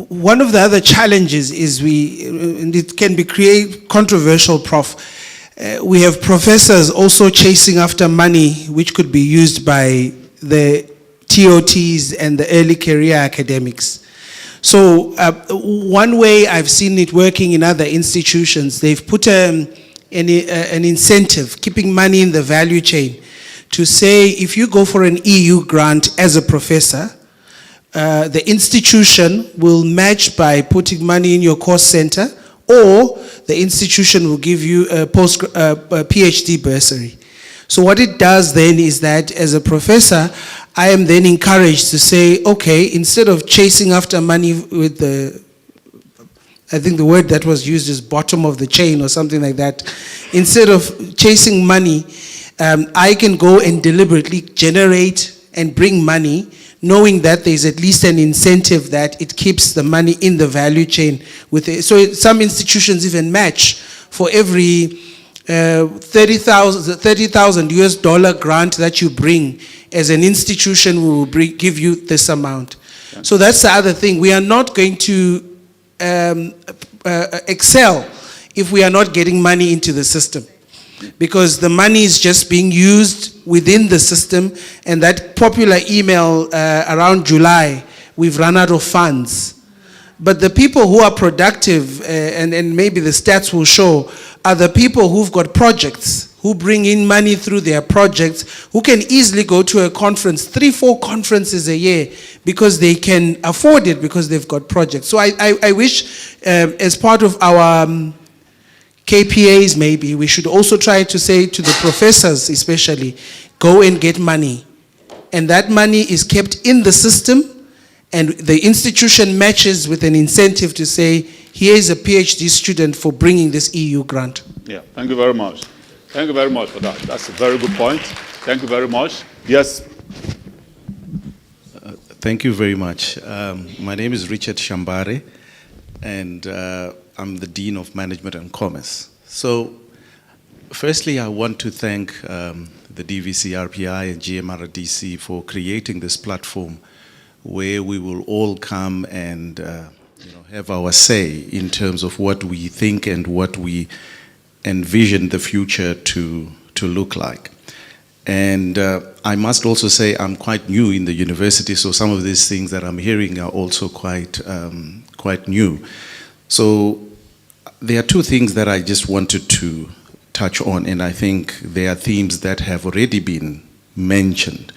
one of the other challenges is and it can be controversial, Prof. We have professors also chasing after money which could be used by the TOTs and the early career academics. So one way I've seen it working in other institutions, they've put an incentive, keeping money in the value chain, to say if you go for an EU grant as a professor, the institution will match by putting money in your course center or the institution will give you a PhD bursary. So what it does then is that as a professor, I am then encouraged to say, okay, instead of chasing after money with the, I think the word that was used is bottom of the chain or something like that, instead of chasing money, I can go and deliberately generate and bring money, knowing that there's at least an incentive that it keeps the money in the value chain. So some institutions even match for every $30,000 US grant that you bring as an institution, we will give you this amount. So that's the other thing. We are not going to excel if we are not getting money into the system, because the money is just being used within the system, and that popular email around July, we've run out of funds. But the people who are productive, and maybe the stats will show, are the people who've got projects, who bring in money through their projects, who can easily go to a conference, 3-4 conferences a year, because they can afford it, because they've got projects. So I wish, as part of our KPAs maybe, we should also try to say to the professors especially, go and get money. And that money is kept in the system, and the institution matches with an incentive to say, here is a PhD student for bringing this EU grant. Yeah, thank you very much. Thank you very much for that. That's a very good point. Thank you very much. Yes. Thank you very much. My name is Richard Shambare, and I'm the Dean of Management and Commerce. So, firstly, I want to thank the DVC, RPI, and GMRDC for creating this platform where we will all come and have our say in terms of what we think and what we envision the future to look like. And I must also say I'm quite new in the university, so some of these things that I'm hearing are also quite new. So there are two things that I just wanted to touch on, and I think they are themes that have already been mentioned.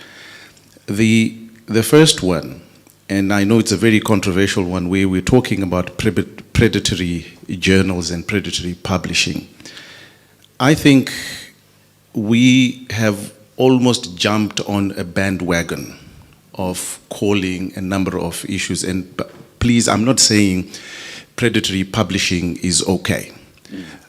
The first one, and I know it's a very controversial one, where we're talking about predatory journals and predatory publishing. I think we have almost jumped on a bandwagon of calling a number of issues, and please, I'm not saying predatory publishing is okay,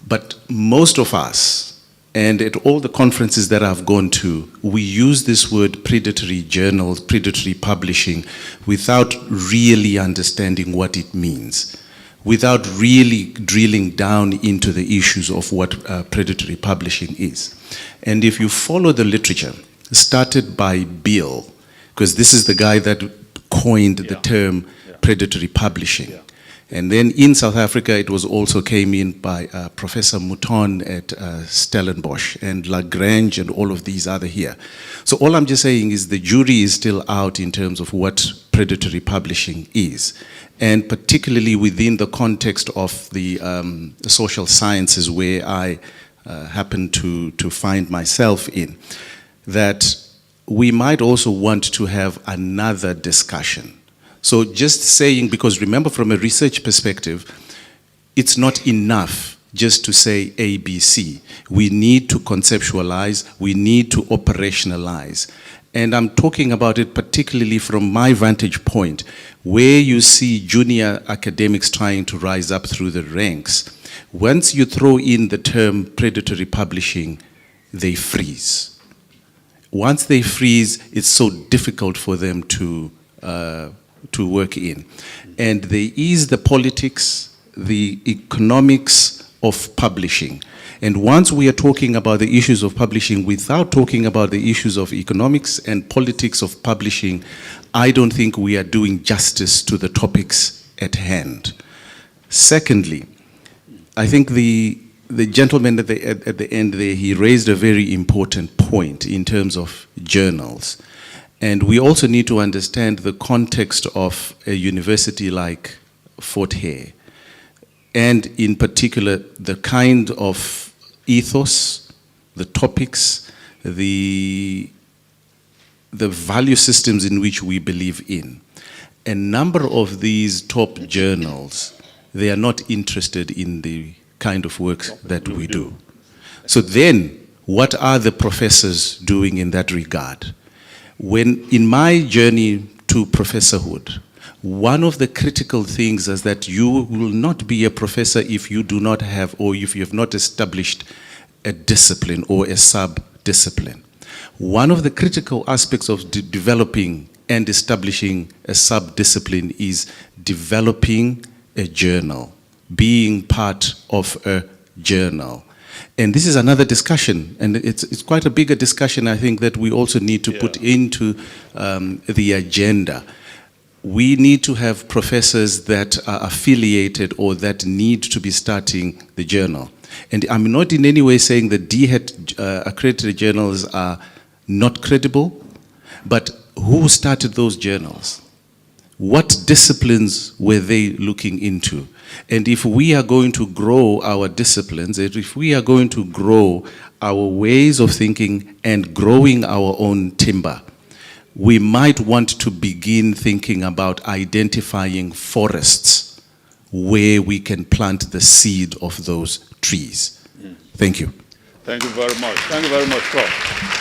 but most of us, and at all the conferences that I've gone to, we use this word predatory journals, predatory publishing, without really understanding what it means, without really drilling down into the issues of what predatory publishing is. And if you follow the literature, started by Bill, because this is the guy that coined the term predatory publishing. And then in South Africa, it was also came in by Professor Mouton at Stellenbosch and Lagrange and all of these other here. So all I'm just saying is the jury is still out in terms of what predatory publishing is. And particularly within the context of the social sciences, where I happen to find myself in, that we might also want to have another discussion. So just saying, because remember from a research perspective, it's not enough just to say A, B, C. We need to conceptualize, we need to operationalize. And I'm talking about it particularly from my vantage point, where you see junior academics trying to rise up through the ranks. Once you throw in the term predatory publishing, they freeze. Once they freeze, it's so difficult for them to work in. And there is the politics, the economics of publishing. And once we are talking about the issues of publishing without talking about the issues of economics and politics of publishing, I don't think we are doing justice to the topics at hand. Secondly, I think the gentleman at the end there, he raised a very important point in terms of journals. And we also need to understand the context of a university like Fort Hare, and in particular, the kind of ethos, the topics, the value systems in which we believe in. A number of these top journals, they are not interested in the kind of work that we do. So then, what are the professors doing in that regard? When in my journey to professorhood, one of the critical things is that you will not be a professor if you do not have, or if you have not established a discipline or a sub-discipline. One of the critical aspects of developing and establishing a sub-discipline is developing a journal, being part of a journal. And this is another discussion, and it's quite a bigger discussion, I think, that we also need to put into the agenda. We need to have professors that are affiliated or that need to be starting the journal. And I'm not in any way saying that DHET accredited journals are not credible, but who started those journals? What disciplines were they looking into? And if we are going to grow our disciplines, if we are going to grow our ways of thinking and growing our own timber, we might want to begin thinking about identifying forests where we can plant the seed of those trees. Thank you. Thank you very much. Thank you very much, Prof.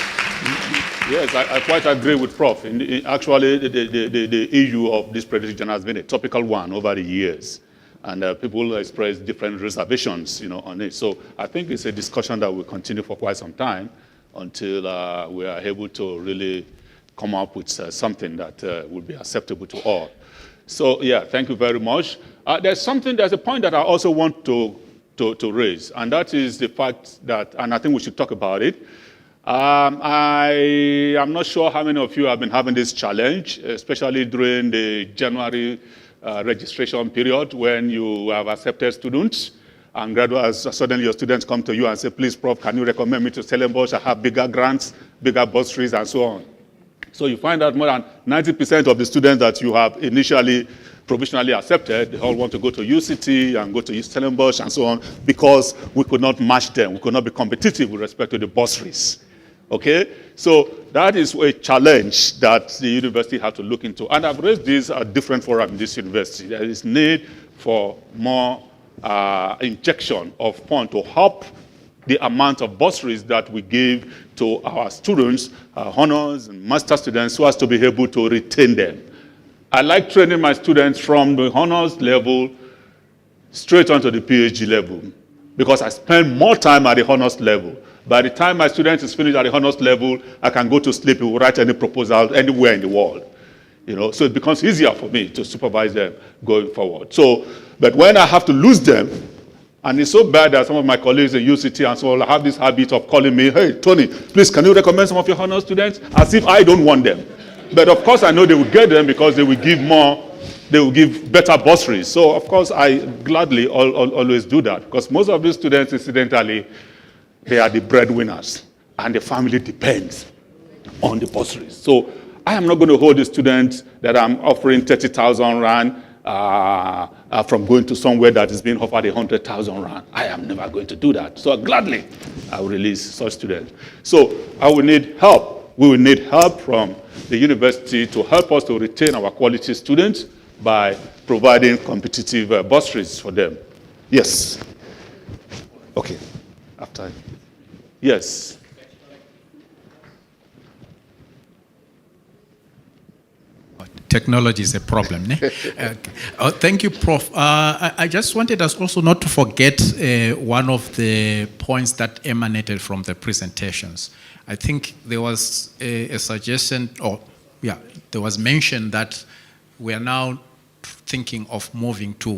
Yes, I quite agree with Prof. Actually, the issue of this predation has been a topical one over the years. And people express different reservations, on it. So I think it's a discussion that will continue for quite some time until we are able to really come up with something that will be acceptable to all. So yeah, thank you very much. There's a point that I also want to raise, and that is the fact that, and I think we should talk about it. I am not sure how many of you have been having this challenge, especially during the January registration period when you have accepted students and graduates. Suddenly your students come to you and say, please, Prof, can you recommend me to Stellenbosch? I have bigger grants, bigger bursaries, and so on. So you find out more than 90% of the students that you have initially provisionally accepted, they all want to go to UCT and go to Stellenbosch and so on, because we could not match them. We could not be competitive with respect to the bursaries. Okay? So that is a challenge that the university has to look into. And I've raised this at different forums in this university. There is need for more injection of funds to help the amount of bursaries that we give to our students, honors and master students, so as to be able to retain them. I like training my students from the honors level straight onto the PhD level, because I spend more time at the honors level. By the time my student is finished at the honors level, I can go to sleep and write any proposal anywhere in the world. So it becomes easier for me to supervise them going forward. So, but when I have to lose them, and it's so bad that some of my colleagues in UCT and so on have this habit of calling me, hey, Tony, please, can you recommend some of your honors students? As if I don't want them. But of course, I know they will get them because they will give more, they will give better bursaries. So of course, I gladly always do that, because most of these students, incidentally, they are the breadwinners, and the family depends on the bursaries. So I am not going to hold the students that I'm offering 30,000 rand from going to somewhere that is being offered 100,000 rand. I am never going to do that. So gladly, I will release such students. So I will need help. We will need help from the university to help us to retain our quality students by providing competitive bursaries for them. Yes. Okay. After. Yes. Technology is a problem. Thank you, Prof. I just wanted us also not to forget one of the points that emanated from the presentations. I think there was a suggestion, there was mention that we are now thinking of moving to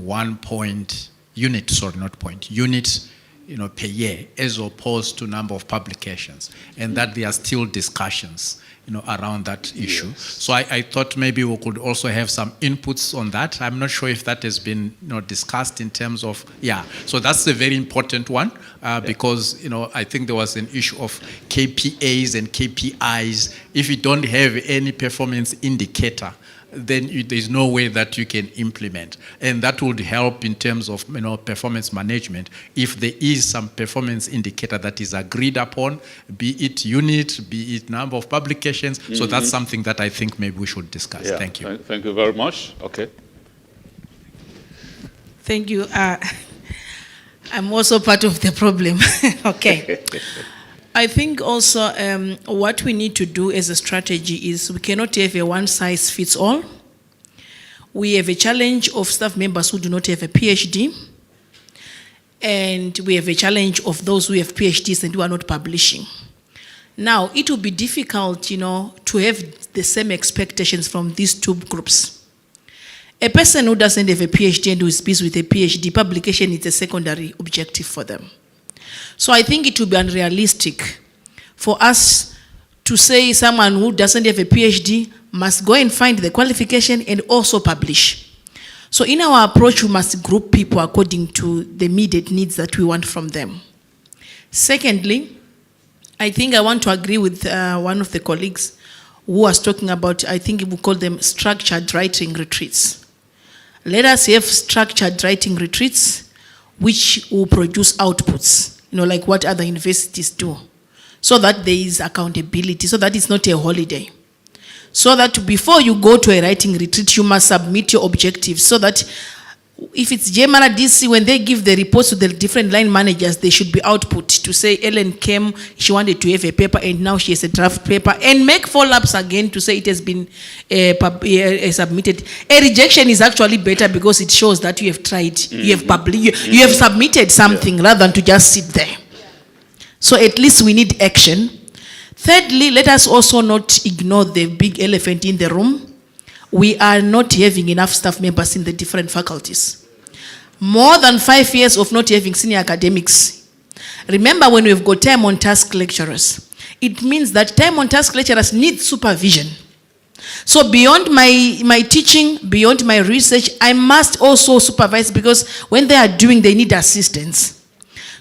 unit per year, as opposed to number of publications, and that there are still discussions around that issue. Yes. So I thought maybe we could also have some inputs on that. I'm not sure if that has been discussed in terms of, so that's a very important one, because I think there was an issue of KPAs and KPIs. If you don't have any performance indicator, then there's no way that you can implement. And that would help in terms of performance management if there is some performance indicator that is agreed upon, be it unit, be it number of publications. Mm-hmm. So that's something that I think maybe we should discuss. Thank you. Thank you very much. Okay. Thank you. I'm also part of the problem. Okay. I think also what we need to do as a strategy is we cannot have a one-size-fits-all. We have a challenge of staff members who do not have a PhD, and we have a challenge of those who have PhDs and who are not publishing. Now, it will be difficult, to have the same expectations from these two groups. A person who doesn't have a PhD and who is busy with a PhD, publication is a secondary objective for them. So I think it will be unrealistic for us to say someone who doesn't have a PhD must go and find the qualification and also publish. So in our approach, we must group people according to the immediate needs that we want from them. Secondly, I think I want to agree with one of the colleagues who was talking about, I think we call them structured writing retreats. Let us have structured writing retreats which will produce outputs, like what other universities do, so that there is accountability, so that it's not a holiday. So that before you go to a writing retreat, you must submit your objectives, so that if it's GMR DC, when they give the reports to the different line managers, they should be output to say Ellen came, she wanted to have a paper, and now she has a draft paper, and make follow-ups again to say it has been submitted. A rejection is actually better because it shows that you have tried, you have submitted something rather than to just sit there. So at least we need action. Thirdly, let us also not ignore the big elephant in the room. We are not having enough staff members in the different faculties. More than 5 years of not having senior academics. Remember, when we've got time on task lecturers, it means that time on task lecturers need supervision. So beyond my teaching, beyond my research, I must also supervise, because when they are doing, they need assistance.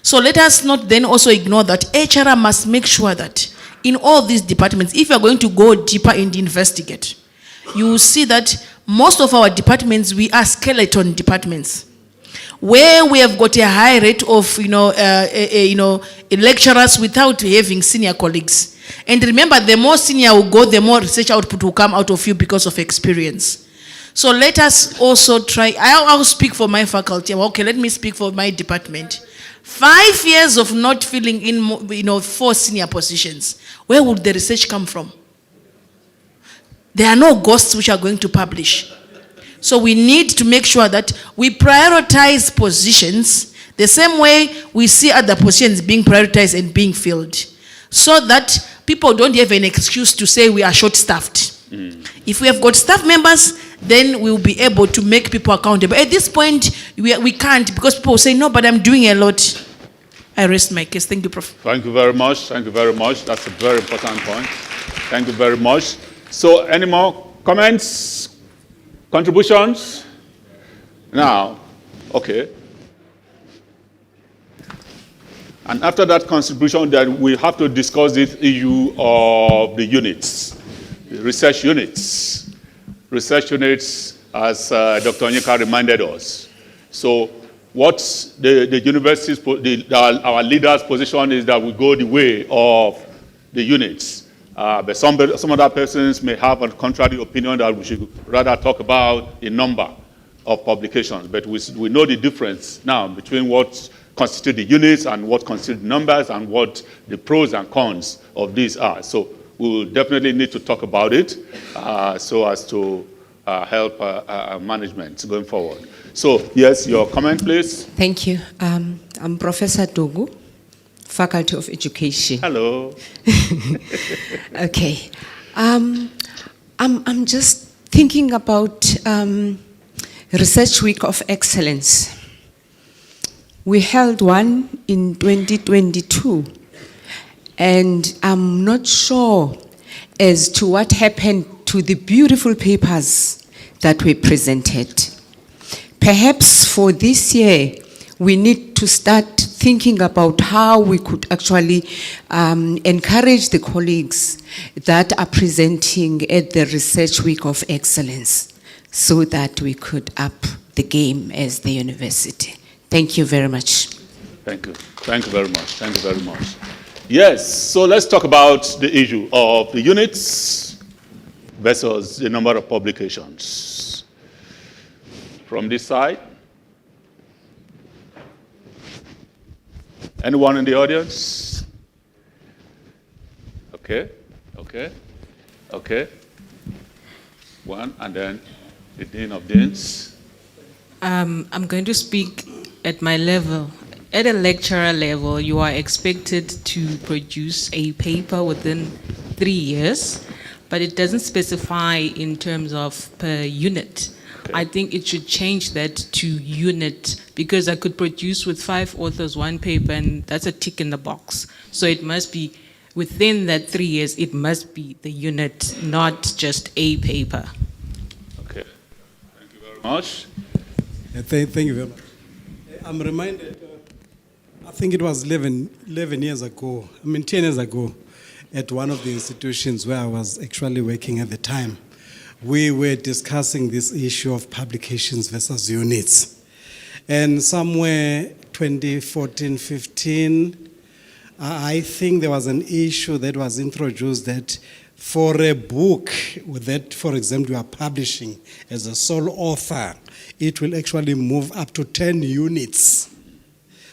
So let us not then also ignore that HRR must make sure that in all these departments, if you are going to go deeper and investigate, you will see that most of our departments, we are skeleton departments, where we have got a high rate of lecturers without having senior colleagues. And remember, the more senior you go, the more research output will come out of you because of experience. So let us also try. I'll speak for my faculty. Okay, let me speak for my department. 5 years of not filling in 4 senior positions. Where would the research come from? There are no ghosts which are going to publish. So we need to make sure that we prioritize positions the same way we see other positions being prioritized and being filled, so that people don't have an excuse to say we are short-staffed. If we have got staff members, then we'll be able to make people accountable. At this point, we can't, because people say, no, but I'm doing a lot. I rest my case. Thank you, Prof. Thank you very much. Thank you very much. That's a very important point. Thank you very much. So, any more comments, contributions? Now, okay. And after that contribution, then we have to discuss this issue of the units, the research units. Research units, as Dr. Onyeka reminded us. So, what the university's, our leaders' position is that we go the way of the units. But some other persons may have a contrary opinion that we should rather talk about the number of publications. But we know the difference now between what constitute the units and what constitute numbers and what the pros and cons of these are. So we will definitely need to talk about it so as to help management going forward. So, yes, your comment, please. Thank you. I'm Professor Dogu, Faculty of Education. Hello. Okay. I'm just thinking about Research Week of Excellence. We held one in 2022, and I'm not sure as to what happened to the beautiful papers that we presented. Perhaps for this year, we need to start thinking about how we could actually encourage the colleagues that are presenting at the Research Week of Excellence, so that we could up the game as the university. Thank you very much. Thank you. Thank you very much. Thank you very much. Yes, so let's talk about the issue of the units versus the number of publications. From this side. Anyone in the audience? Okay, okay, okay. One, and then the Dean of Deans. I'm going to speak at my level. At a lecturer level, you are expected to produce a paper within 3 years, but it doesn't specify in terms of per unit. I think it should change that to unit, because I could produce with 5 authors one paper, and that's a tick in the box. So it must be within that 3 years, it must be the unit, not just a paper. Okay. Thank you very much. Thank you very much. I'm reminded, I think it was 11 years ago, 10 years ago, at one of the institutions where I was actually working at the time, we were discussing this issue of publications versus units. And somewhere 2014-15, I think there was an issue that was introduced that for a book that, for example, you are publishing as a sole author, it will actually move up to 10 units,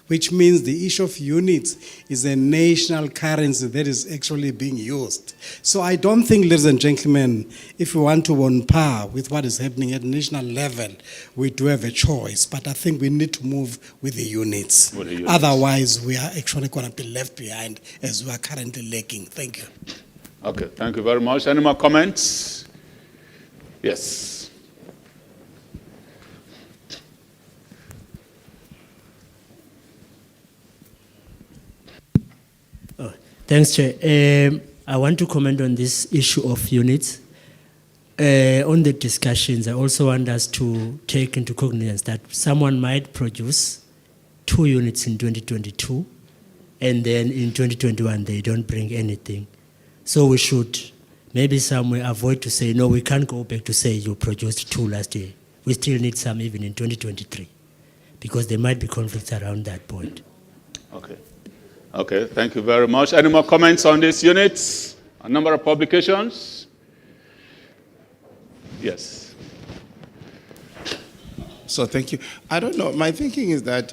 which means the issue of units is a national currency that is actually being used. So I don't think, ladies and gentlemen, if we want to on par with what is happening at national level, we do have a choice. But I think we need to move with the units. Otherwise, we are actually going to be left behind as we are currently lagging. Thank you. Okay, thank you very much. Any more comments? Yes. Thanks, Chair. I want to comment on this issue of units. On the discussions, I also want us to take into cognizance that someone might produce 2 units in 2022, and then in 2021 they don't bring anything. So we should maybe somewhere avoid to say, no, we can't go back to say you produced 2 last year. We still need some even in 2023, because there might be conflicts around that point. Okay. Okay, thank you very much. Any more comments on these units? A number of publications? Yes. So thank you. I don't know. My thinking is that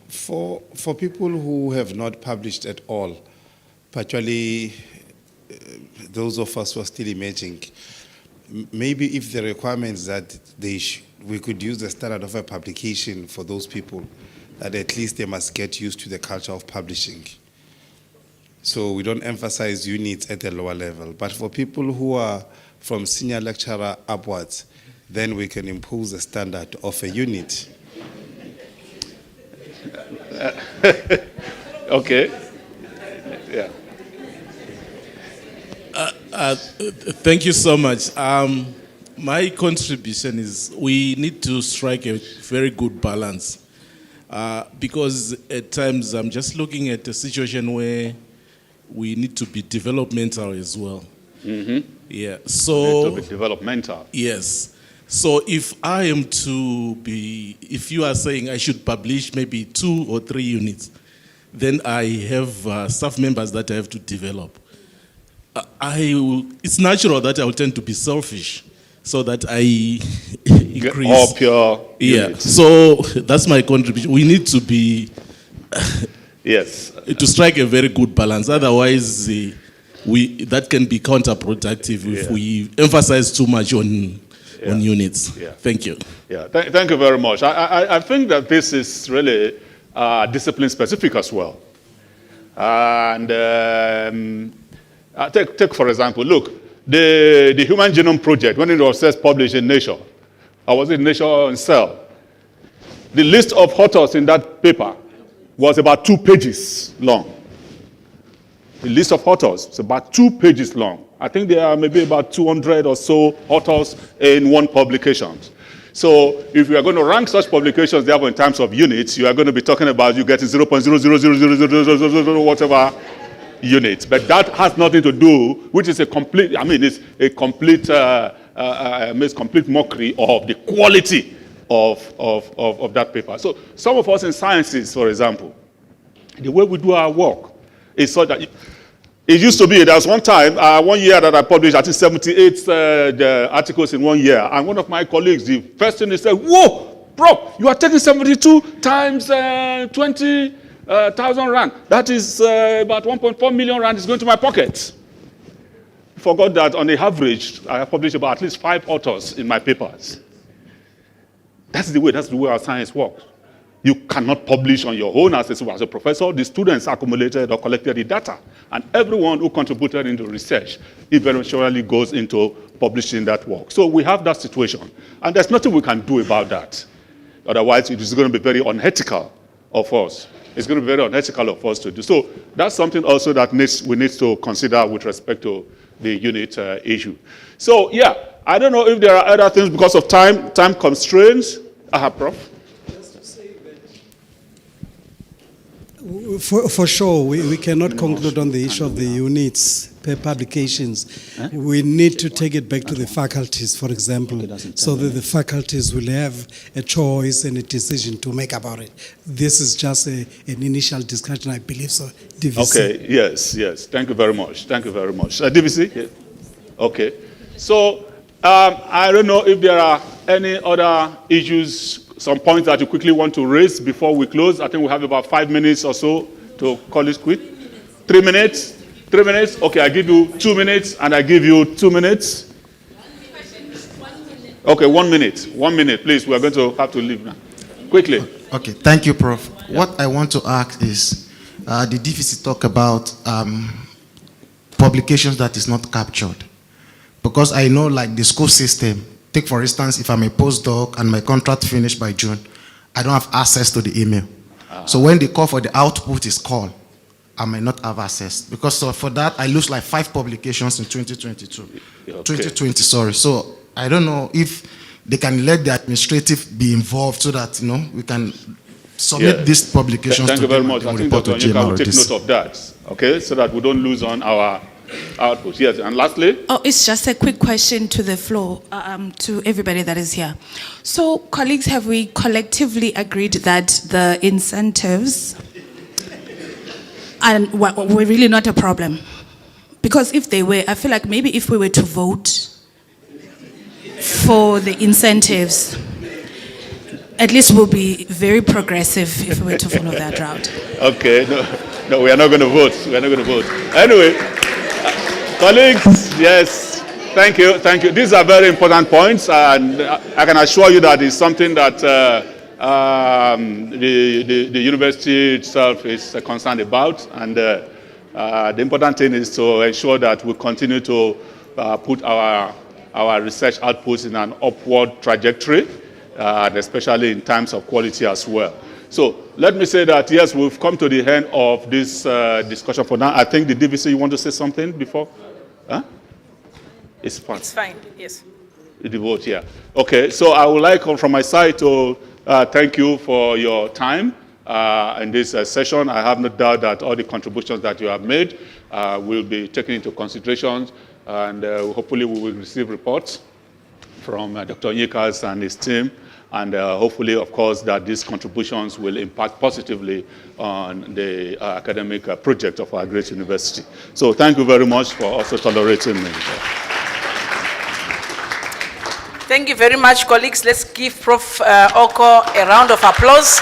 for people who have not published at all, particularly those of us who are still emerging, maybe if the requirements that we could use the standard of a publication for those people, that at least they must get used to the culture of publishing. So we don't emphasize units at the lower level. But for people who are from senior lecturer upwards, then we can impose a standard of a unit. Okay. Yeah. Thank you so much. My contribution is we need to strike a very good balance. Because at times I'm just looking at a situation where we need to be developmental as well. Mm-hmm. Yeah. So need to be developmental. Yes. So if I am to be, if you are saying I should publish maybe 2 or 3 units, then I have staff members that I have to develop. It's natural that I will tend to be selfish, so that I increase. Up your units. So that's my contribution. We need to be yes, to strike a very good balance. Otherwise, that can be counterproductive if we emphasize too much on units. Yeah. Thank you. Yeah, thank you very much. I think that this is really discipline specific as well. And take for example, look, the Human Genome Project, when it was first published in Nature, or was it Nature and Cell? The list of authors in that paper was about 2 pages long. The list of authors is about 2 pages long. I think there are maybe about 200 or so authors in one publication. So if you are going to rank such publications, therefore in terms of units, you are going to be talking about you getting 0.0000000 whatever units. But that has nothing to do, which is a complete, it's a complete, complete mockery of the quality of that paper. So some of us in sciences, for example, the way we do our work is so that it used to be, there was one time, 1 year that I published, I think 78 articles in 1 year. And one of my colleagues, the first thing he said, whoa, bro, you are taking 72 times 20 1,000 rand. That is about 1.4 million rand is going to my pocket. Forgot that on the average, I have published about at least 5 authors in my papers. That's the way our science works. You cannot publish on your own as a professor. The students accumulated or collected the data. And everyone who contributed into research eventually goes into publishing that work. So we have that situation. And there's nothing we can do about that. Otherwise, it is going to be very unethical of us. It's going to be very unethical of us to do. So that's something also that we need to consider with respect to the unit issue. So yeah, I don't know if there are other things because of time constraints. Prof. For sure, we cannot conclude on the issue of the units per publications. We need to take it back to the faculties, for example, so that the faculties will have a choice and a decision to make about it. This is just an initial discussion, I believe so. DVC. Okay, yes. Thank you very much. DVC? Yeah. Okay. So, I don't know if there are any other issues, some points that you quickly want to raise before we close. I think we have about 5 minutes or so to call it quit. 3 minutes? 3 minutes? Okay, I give you 2 minutes, and I give you 2 minutes. Okay, 1 minute. 1 minute, please. We are going to have to leave now. Quickly. Okay, thank you, Prof. Yeah. What I want to ask is, the DVC talk about publications that is not captured. Because I know, like the school system, take for instance, if I'm a postdoc and my contract finished by June, I don't have access to the email. So when the call for the output is called, I may not have access. Because for that, I lose like 5 publications in 2022. Okay. 2020, sorry. So I don't know if they can let the administrative be involved so that, we can submit these publications. Thank you very much. I think Dr. Onyeka will take note of that, okay, so that we don't lose on our output. Yes, and lastly? It's just a quick question to the floor, to everybody that is here. So, colleagues, have we collectively agreed that the incentives were really not a problem? Because if they were, I feel like maybe if we were to vote for the incentives, at least we'll be very progressive if we were to follow that route. Okay, no, we are not going to vote. Anyway, colleagues, yes, thank you. These are very important points, and I can assure you that it's something that the university itself is concerned about, and the important thing is to ensure that we continue to put our research outputs in an upward trajectory, and especially in terms of quality as well. So let me say that, yes, we've come to the end of this discussion for now. I think the DVC, you want to say something before? Huh? It's fine. It's fine, yes. The vote, yeah. Okay, so I would like from my side to thank you for your time in this session. I have no doubt that all the contributions that you have made will be taken into consideration, and hopefully we will receive reports from Dr. Onyeka and his team, and hopefully, of course, that these contributions will impact positively on the academic project of our great university. So thank you very much for also tolerating me. Thank you very much, colleagues. Let's give Prof. Oko a round of applause.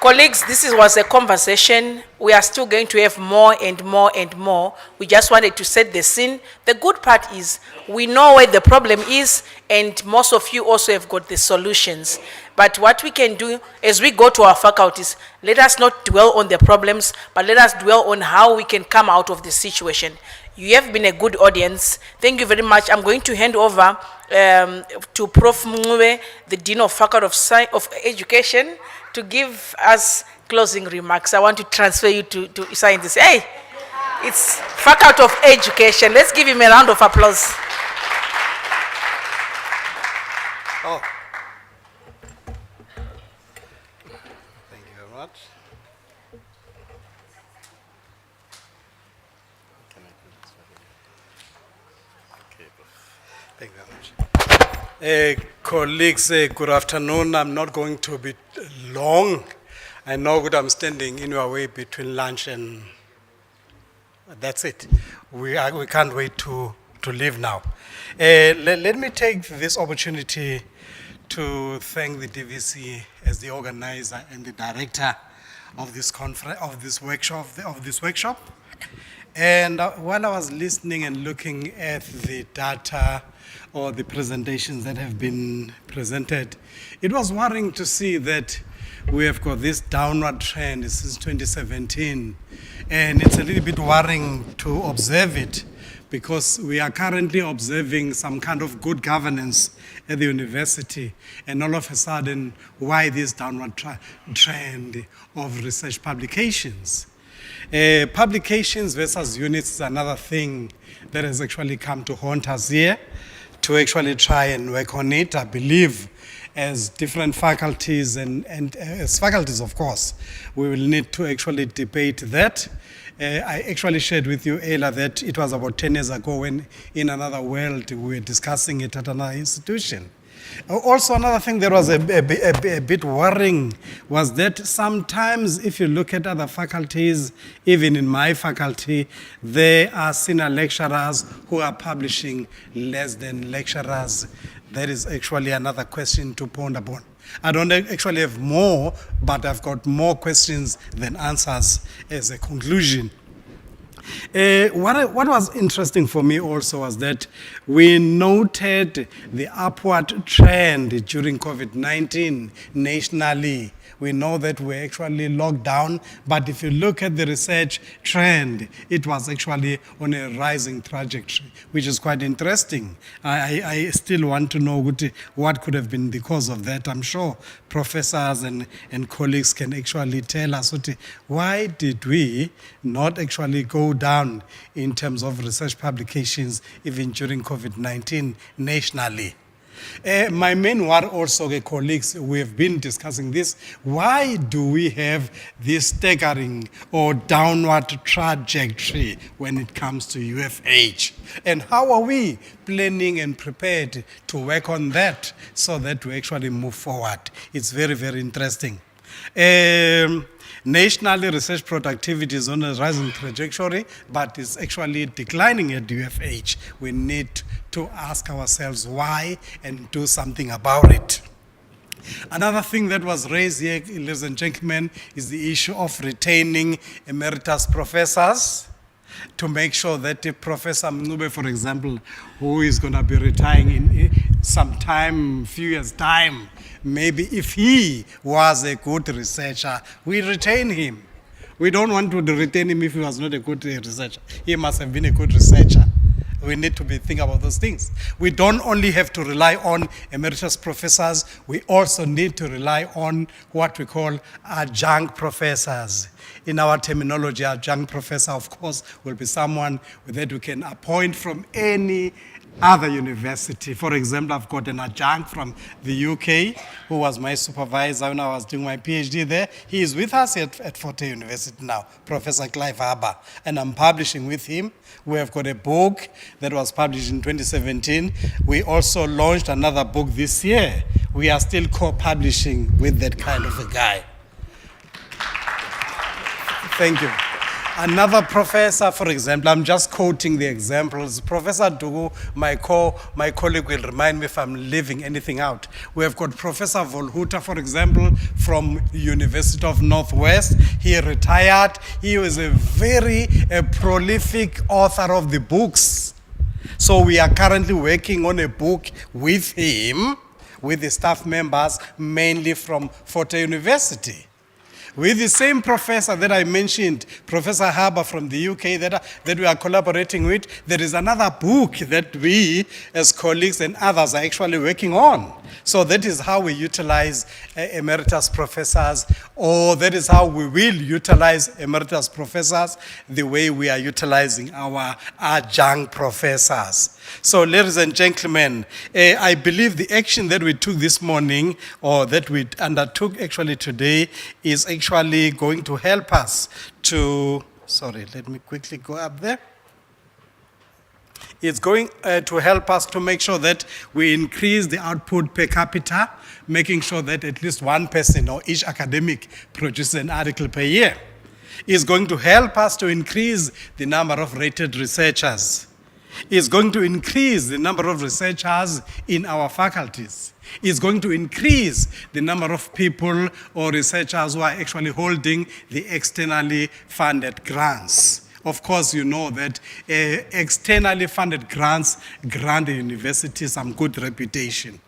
Colleagues, this was a conversation. We are still going to have more and more and more. We just wanted to set the scene. The good part is we know where the problem is, and most of you also have got the solutions. But what we can do as we go to our faculties, let us not dwell on the problems, but let us dwell on how we can come out of the situation. You have been a good audience. Thank you very much. I'm going to hand over to Prof. Mungwe, the Dean of Faculty of Education, to give us closing remarks. I want to transfer you to scientists. Hey, it's Faculty of Education. Let's give him a round of applause. Oh. Thank you very much. Thank you very much. Colleagues, good afternoon. I'm not going to be long. I know that I'm standing in your way between lunch and that's it. We can't wait to leave now. Let me take this opportunity to thank the DVC as the organizer and the director of this conference, of this workshop. And while I was listening and looking at the data or the presentations that have been presented, it was worrying to see that we have got this downward trend since 2017. And it's a little bit worrying to observe it, because we are currently observing some kind of good governance at the university, and all of a sudden, why this downward trend of research publications? Publications versus units is another thing that has actually come to haunt us here, to actually try and work on it. I believe as different faculties and as faculties, of course, we will need to actually debate that. I actually shared with you earlier that it was about 10 years ago when in another world we were discussing it at another institution. Also, another thing that was a bit worrying was that sometimes if you look at other faculties, even in my faculty, there are senior lecturers who are publishing less than lecturers. That is actually another question to ponder upon. I don't actually have more, but I've got more questions than answers as a conclusion. What was interesting for me also was that we noted the upward trend during COVID-19 nationally. We know that we're actually locked down, but if you look at the research trend, it was actually on a rising trajectory, which is quite interesting. I still want to know what could have been the cause of that. I'm sure professors and colleagues can actually tell us why did we not actually go down in terms of research publications even during COVID-19 nationally. My main worry also, colleagues, we have been discussing this. Why do we have this staggering or downward trajectory when it comes to UFH? And how are we planning and prepared to work on that so that we actually move forward? It's very, very interesting. Nationally, research productivity is on a rising trajectory, but it's actually declining at UFH. We need to ask ourselves why and do something about it. Another thing that was raised here, ladies and gentlemen, is the issue of retaining emeritus professors, to make sure that Professor Mncube, for example, who is going to be retiring in some time, few years' time, maybe if he was a good researcher, we retain him. We don't want to retain him if he was not a good researcher. He must have been a good researcher. We need to be thinking about those things. We don't only have to rely on emeritus professors, we also need to rely on what we call adjunct professors. In our terminology, adjunct professor, of course, will be someone that we can appoint from any other university. For example, I've got an adjunct from the UK who was my supervisor when I was doing my PhD there. He is with us at Forte University now, Professor Clive Harbour, and I'm publishing with him. We have got a book that was published in 2017. We also launched another book this year. We are still co-publishing with that kind of a guy. Thank you. Another professor, for example, I'm just quoting the examples. Professor Dugu, my colleague will remind me if I'm leaving anything out. We have got Professor Volhuta, for example, from University of Northwest. He retired. He was a very prolific author of the books. So we are currently working on a book with him, with the staff members, mainly from Forte University. With the same professor that I mentioned, Professor Harbour from the UK that we are collaborating with, there is another book that we as colleagues and others are actually working on. So that is how we utilize emeritus professors, or that is how we will utilize emeritus professors the way we are utilizing our adjunct professors. So ladies and gentlemen, I believe the action that we took this morning, or that we undertook actually today, is actually going to help us to, sorry, let me quickly go up there. It's going to help us to make sure that we increase the output per capita, making sure that at least one person or each academic produces an article per year. It's going to help us to increase the number of rated researchers. It's going to increase the number of researchers in our faculties. It's going to increase the number of people or researchers who are actually holding the externally funded grants. Of course, you know that externally funded grants grant the university some good reputation.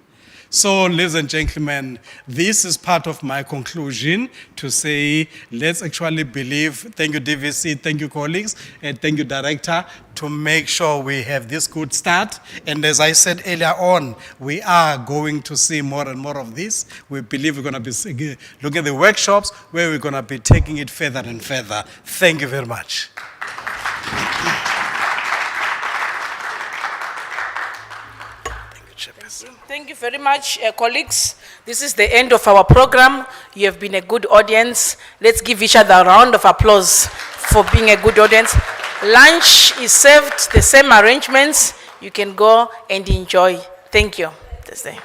So, ladies and gentlemen, this is part of my conclusion to say, let's actually believe, thank you DVC, thank you colleagues, and thank you Director, to make sure we have this good start. And as I said earlier on, we are going to see more and more of this. We believe we're going to be looking at the workshops where we're going to be taking it further and further. Thank you very much. Thank you very much, colleagues. This is the end of our program. You have been a good audience. Let's give each other a round of applause for being a good audience. Lunch is served, the same arrangements. You can go and enjoy. Thank you. Thursday.